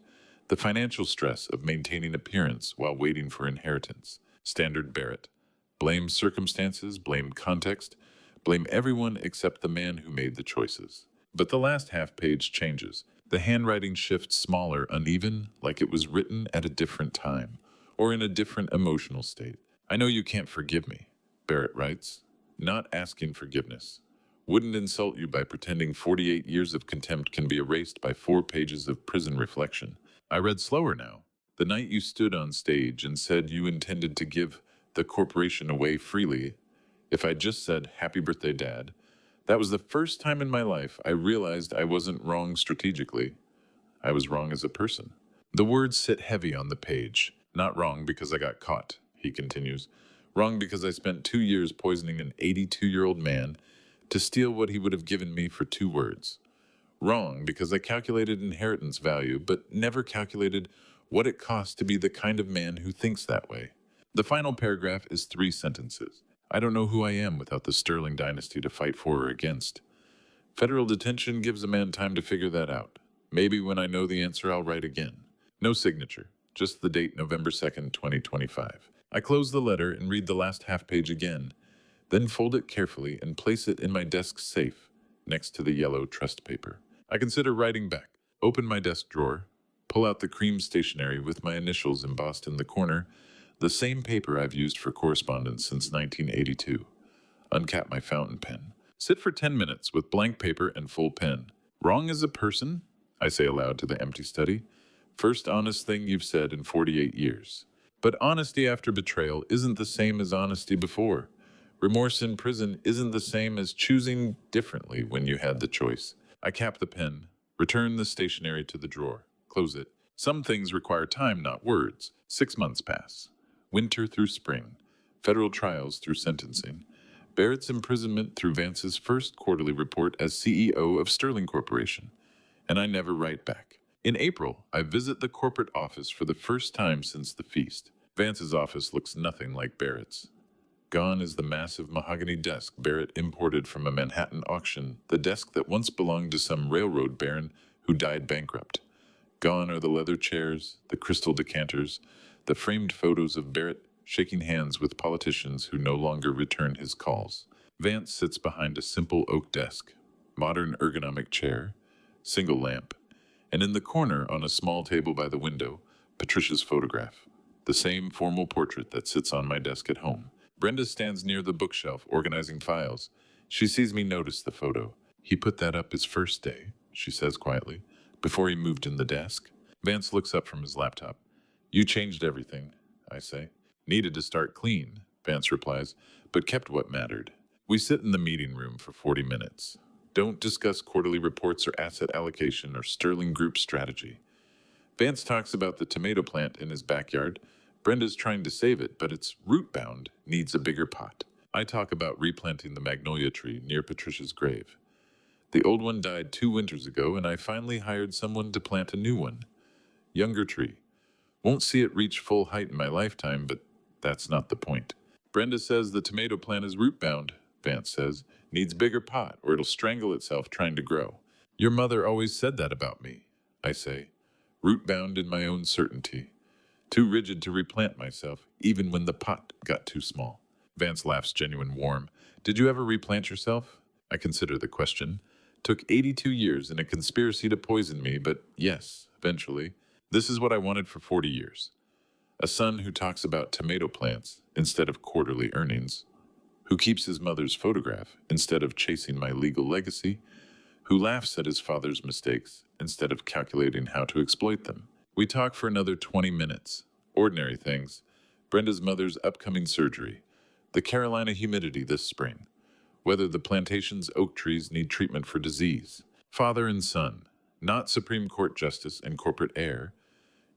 the financial stress of maintaining appearance while waiting for inheritance. Standard Barrett. Blame circumstances, blame context, blame everyone except the man who made the choices. But the last half page changes. The handwriting shifts smaller, uneven, like it was written at a different time, or in a different emotional state. I know you can't forgive me, Barrett writes. Not asking forgiveness. Wouldn't insult you by pretending 48 years of contempt can be erased by 4 pages of prison reflection. I read slower now. The night you stood on stage and said you intended to give the corporation away freely, if I just said, "Happy birthday, Dad," that was the first time in my life I realized I wasn't wrong strategically. I was wrong as a person. The words sit heavy on the page. Not wrong because I got caught, he continues. Wrong because I spent 2 years poisoning an 82-year-old man to steal what he would have given me for 2 words. Wrong because I calculated inheritance value, but never calculated what it costs to be the kind of man who thinks that way. The final paragraph is 3 sentences. I don't know who I am without the Sterling dynasty to fight for or against. Federal detention gives a man time to figure that out. Maybe when I know the answer, I'll write again. No signature, just the date November 2nd, 2025. I close the letter and read the last half page again, then fold it carefully and place it in my desk safe, next to the yellow trust paper. I consider writing back. Open my desk drawer, pull out the cream stationery with my initials embossed in the corner, the same paper I've used for correspondence since 1982. Uncap my fountain pen. Sit for 10 minutes with blank paper and full pen. Wrong as a person? I say aloud to the empty study. First honest thing you've said in 48 years. But honesty after betrayal isn't the same as honesty before. Remorse in prison isn't the same as choosing differently when you had the choice. I cap the pen, return the stationery to the drawer, close it. Some things require time, not words. 6 months pass. Winter through spring. Federal trials through sentencing. Barrett's imprisonment through Vance's first quarterly report as CEO of Sterling Corporation. And I never write back. In April, I visit the corporate office for the first time since the feast. Vance's office looks nothing like Barrett's. Gone is the massive mahogany desk Barrett imported from a Manhattan auction, the desk that once belonged to some railroad baron who died bankrupt. Gone are the leather chairs, the crystal decanters, the framed photos of Barrett shaking hands with politicians who no longer return his calls. Vance sits behind a simple oak desk, modern ergonomic chair, single lamp, and in the corner on a small table by the window, Patricia's photograph, the same formal portrait that sits on my desk at home. Brenda stands near the bookshelf, organizing files. She sees me notice the photo. He put that up his first day, she says quietly, before he moved in the desk. Vance looks up from his laptop. You changed everything, I say. Needed to start clean, Vance replies, but kept what mattered. We sit in the meeting room for 40 minutes. Don't discuss quarterly reports or asset allocation or Sterling Group strategy. Vance talks about the tomato plant in his backyard. Brenda's trying to save it, but it's root-bound, needs a bigger pot. I talk about replanting the magnolia tree near Patricia's grave. The old one died 2 winters ago, and I finally hired someone to plant a new one. Younger tree. Won't see it reach full height in my lifetime, but that's not the point. Brenda says the tomato plant is root-bound, Vance says. Needs bigger pot, or it'll strangle itself trying to grow. Your mother always said that about me, I say. Root-bound in my own certainty. Too rigid to replant myself, even when the pot got too small. Vance laughs, genuine warm. Did you ever replant yourself? I consider the question. Took 82 years in a conspiracy to poison me, but yes, eventually. This is what I wanted for 40 years. A son who talks about tomato plants instead of quarterly earnings, who keeps his mother's photograph instead of chasing my legal legacy, who laughs at his father's mistakes instead of calculating how to exploit them. We talk for another 20 minutes. Ordinary things. Brenda's mother's upcoming surgery, the Carolina humidity this spring, whether the plantation's oak trees need treatment for disease. Father and son, not Supreme Court justice and corporate heir,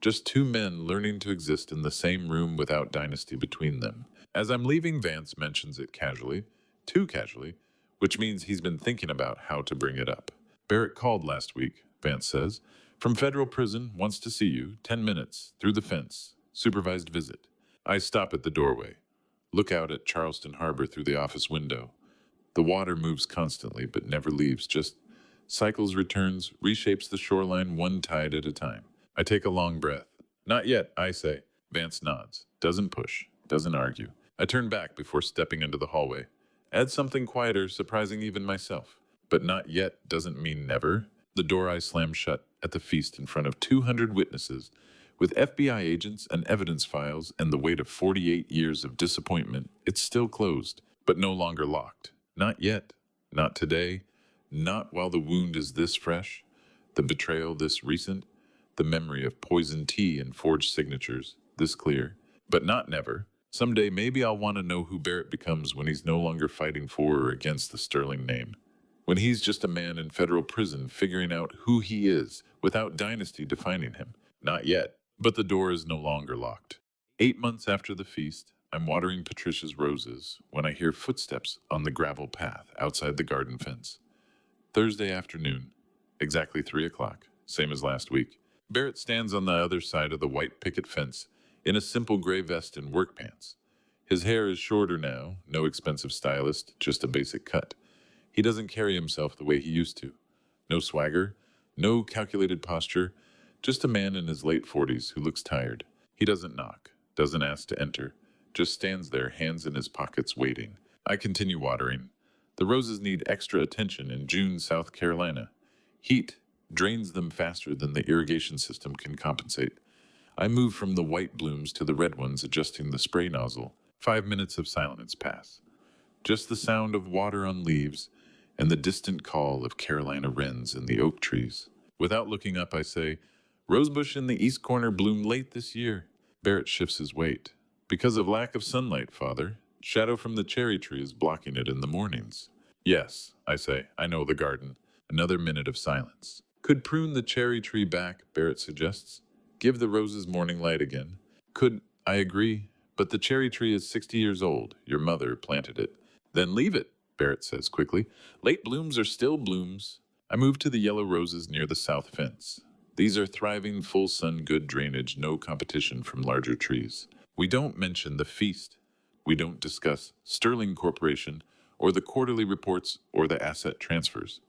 just two men learning to exist in the same room without dynasty between them. As I'm leaving, Vance mentions it casually, too casually, which means he's been thinking about how to bring it up. Barrett called last week, Vance says. From federal prison, wants to see you, 10 minutes, through the fence, supervised visit. I stop at the doorway, look out at Charleston Harbor through the office window. The water moves constantly, but never leaves, just cycles, returns, reshapes the shoreline one tide at a time. I take a long breath. Not yet, I say. Vance nods, doesn't push, doesn't argue. I turn back before stepping into the hallway. Add something quieter, surprising even myself. But not yet doesn't mean never. The door I slam shut at the feast in front of 200 witnesses, with FBI agents and evidence files and the weight of 48 years of disappointment. It's still closed, but no longer locked. Not yet. Not today. Not while the wound is this fresh. The betrayal this recent. The memory of poisoned tea and forged signatures this clear. But not never. Someday maybe I'll want to know who Barrett becomes when he's no longer fighting for or against the sterling name. When he's just a man in federal prison figuring out who he is without dynasty defining him. Not yet. But the door is no longer locked. 8 months after the feast, I'm watering Patricia's roses when I hear footsteps on the gravel path outside the garden fence. Thursday afternoon, exactly 3 o'clock, same as last week. Barrett stands on the other side of the white picket fence in a simple gray vest and work pants. His hair is shorter now, no expensive stylist, just a basic cut. He doesn't carry himself the way he used to. No swagger, no calculated posture, just a man in his late 40s who looks tired. He doesn't knock, doesn't ask to enter, just stands there, hands in his pockets, waiting. I continue watering. The roses need extra attention in June, South Carolina. Heat drains them faster than the irrigation system can compensate. I move from the white blooms to the red ones, adjusting the spray nozzle. 5 minutes of silence pass. Just the sound of water on leaves and the distant call of Carolina wrens in the oak trees. Without looking up, I say, "Rosebush in the east corner bloomed late this year." Barrett shifts his weight. "Because of lack of sunlight, Father. Shadow from the cherry tree is blocking it in the mornings." "Yes," I say, "I know the garden." Another minute of silence. "Could prune the cherry tree back," Barrett suggests. "Give the roses morning light again." "Could," I agree, "but the cherry tree is 60 years old. Your mother planted it." "Then leave it," Barrett says quickly. "Late blooms are still blooms." I move to the yellow roses near the south fence. These are thriving, full sun, good drainage, no competition from larger trees. We don't mention the feast. We don't discuss Sterling Corporation or the quarterly reports or the asset transfers.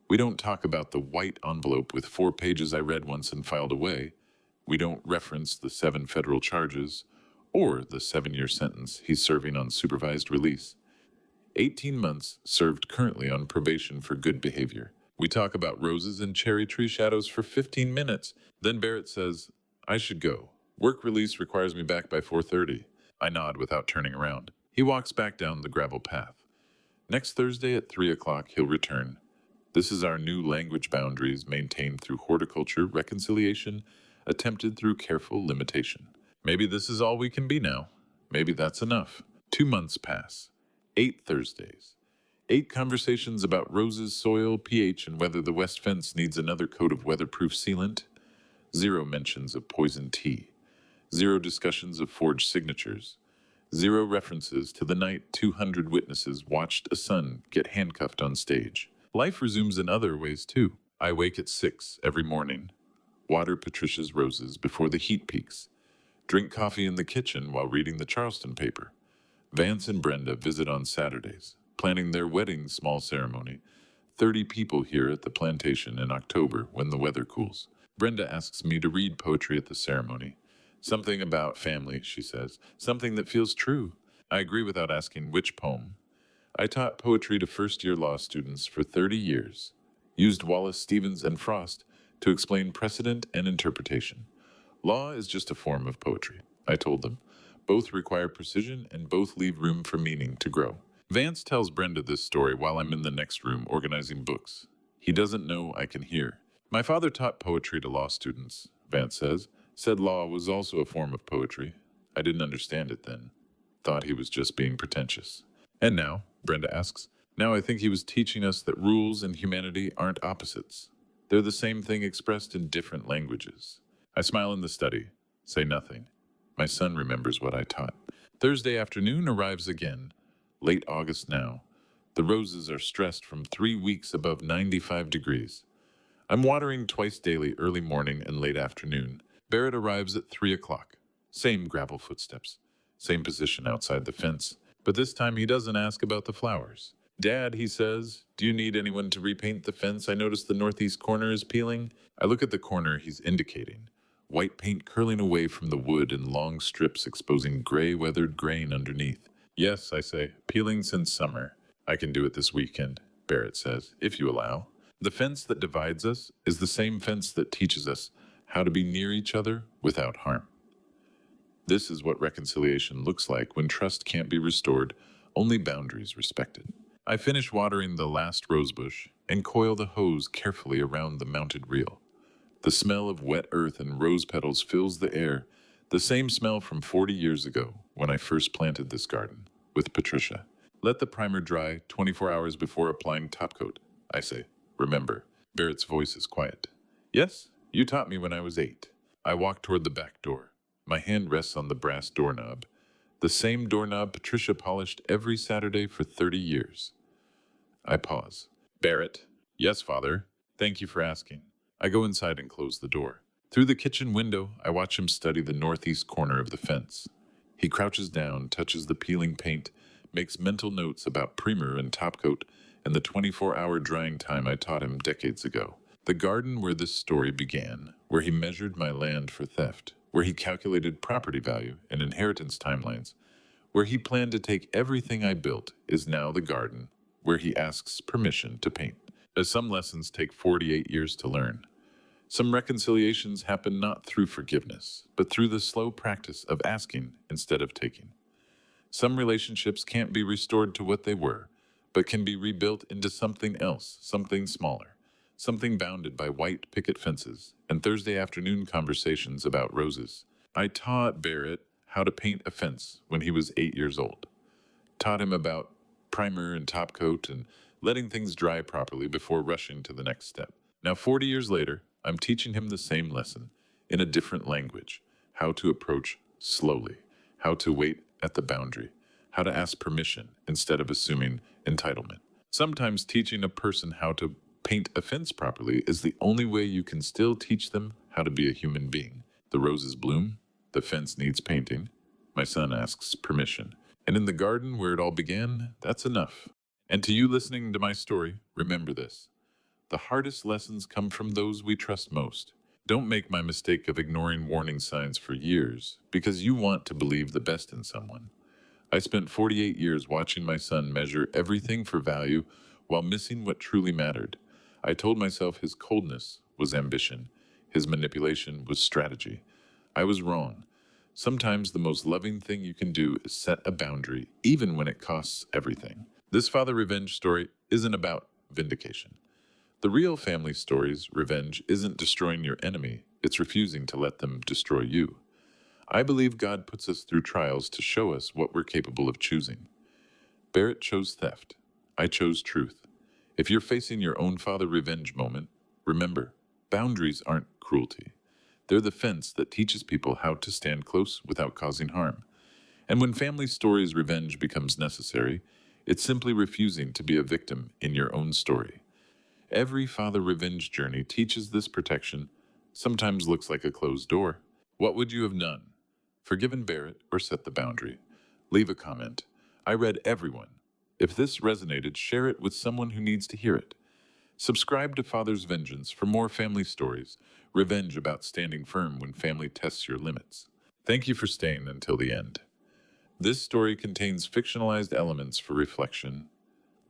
We don't talk about the white envelope with 4 pages I read once and filed away. We don't reference the 7 federal charges or the 7-year sentence he's serving on supervised release. 18 months served currently on probation for good behavior. We talk about roses and cherry tree shadows for 15 minutes. Then Barrett says, "I should go. Work release requires me back by 4:30. I nod without turning around. He walks back down the gravel path. Next Thursday at 3 o'clock, he'll return. This is our new language boundaries maintained through horticulture, reconciliation, attempted through careful limitation. Maybe this is all we can be now. Maybe that's enough. 2 months pass. 8 Thursdays. 8 conversations about roses, soil, pH, and whether the west fence needs another coat of weatherproof sealant. 0 mentions of poison tea. 0 discussions of forged signatures. 0 references to the night 200 witnesses watched a son get handcuffed on stage. Life resumes in other ways, too. I wake at 6 every morning, water Patricia's roses before the heat peaks, drink coffee in the kitchen while reading the Charleston paper. Vance and Brenda visit on Saturdays, planning their wedding small ceremony. 30 people here at the plantation in October when the weather cools. Brenda asks me to read poetry at the ceremony. Something about family, she says. Something that feels true. I agree without asking which poem. I taught poetry to first-year law students for 30 years. Used Wallace, Stevens, and Frost to explain precedent and interpretation. Law is just a form of poetry, I told them. Both require precision and both leave room for meaning to grow. Vance tells Brenda this story while I'm in the next room organizing books. He doesn't know I can hear. My father taught poetry to law students, Vance says. Said law was also a form of poetry. I didn't understand it then. Thought he was just being pretentious. And now, Brenda asks, now I think he was teaching us that rules and humanity aren't opposites. They're the same thing expressed in different languages. I smile in the study, say nothing. My son remembers what I taught. Thursday afternoon arrives again. Late August now. The roses are stressed from 3 weeks above 95 degrees. I'm watering twice daily, early morning and late afternoon. Barrett arrives at 3 o'clock. Same gravel footsteps. Same position outside the fence. But this time he doesn't ask about the flowers. Dad, he says, do you need anyone to repaint the fence? I notice the northeast corner is peeling. I look at the corner he's indicating. White paint curling away from the wood in long strips exposing gray weathered grain underneath. Yes, I say, peeling since summer. I can do it this weekend, Barrett says, if you allow. The fence that divides us is the same fence that teaches us how to be near each other without harm. This is what reconciliation looks like when trust can't be restored, only boundaries respected. I finish watering the last rosebush and coil the hose carefully around the mounted reel. The smell of wet earth and rose petals fills the air, the same smell from 40 years ago when I first planted this garden with Patricia. Let the primer dry 24 hours before applying top coat, I say. Remember, Barrett's voice is quiet. Yes, you taught me when I was 8. I walk toward the back door. My hand rests on the brass doorknob, the same doorknob Patricia polished every Saturday for 30 years. I pause. Barrett. Yes, Father. Thank you for asking. I go inside and close the door. Through the kitchen window, I watch him study the northeast corner of the fence. He crouches down, touches the peeling paint, makes mental notes about primer and top coat, and the 24-hour drying time I taught him decades ago. The garden where this story began, where he measured my land for theft, where he calculated property value and inheritance timelines, where he planned to take everything I built, is now the garden where he asks permission to paint. As some lessons take 48 years to learn, some reconciliations happen not through forgiveness, but through the slow practice of asking instead of taking. Some relationships can't be restored to what they were, but can be rebuilt into something else, something smaller, something bounded by white picket fences and Thursday afternoon conversations about roses. I taught Barrett how to paint a fence when he was 8 years old. Taught him about primer and top coat and letting things dry properly before rushing to the next step. Now, 40 years later, I'm teaching him the same lesson in a different language: how to approach slowly, how to wait at the boundary, how to ask permission instead of assuming entitlement. Sometimes teaching a person how to paint a fence properly is the only way you can still teach them how to be a human being. The roses bloom, the fence needs painting. My son asks permission. And in the garden where it all began, that's enough. And to you listening to my story, remember this: the hardest lessons come from those we trust most. Don't make my mistake of ignoring warning signs for years because you want to believe the best in someone. I spent 48 years watching my son measure everything for value while missing what truly mattered. I told myself his coldness was ambition, his manipulation was strategy. I was wrong. Sometimes the most loving thing you can do is set a boundary, even when it costs everything. This father revenge story isn't about vindication. The real family story's revenge isn't destroying your enemy, it's refusing to let them destroy you. I believe God puts us through trials to show us what we're capable of choosing. Barrett chose theft. I chose truth. If you're facing your own father revenge moment, remember, boundaries aren't cruelty. They're the fence that teaches people how to stand close without causing harm. And when family stories revenge becomes necessary, it's simply refusing to be a victim in your own story. Every father revenge journey teaches this protection, sometimes looks like a closed door. What would you have done? Forgiven Barrett or set the boundary? Leave a comment. I read everyone. If this resonated, share it with someone who needs to hear it. Subscribe to Father's Vengeance for more family stories, revenge about standing firm when family tests your limits. Thank you for staying until the end. This story contains fictionalized elements for reflection.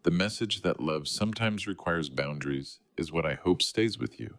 The message that love sometimes requires boundaries is what I hope stays with you.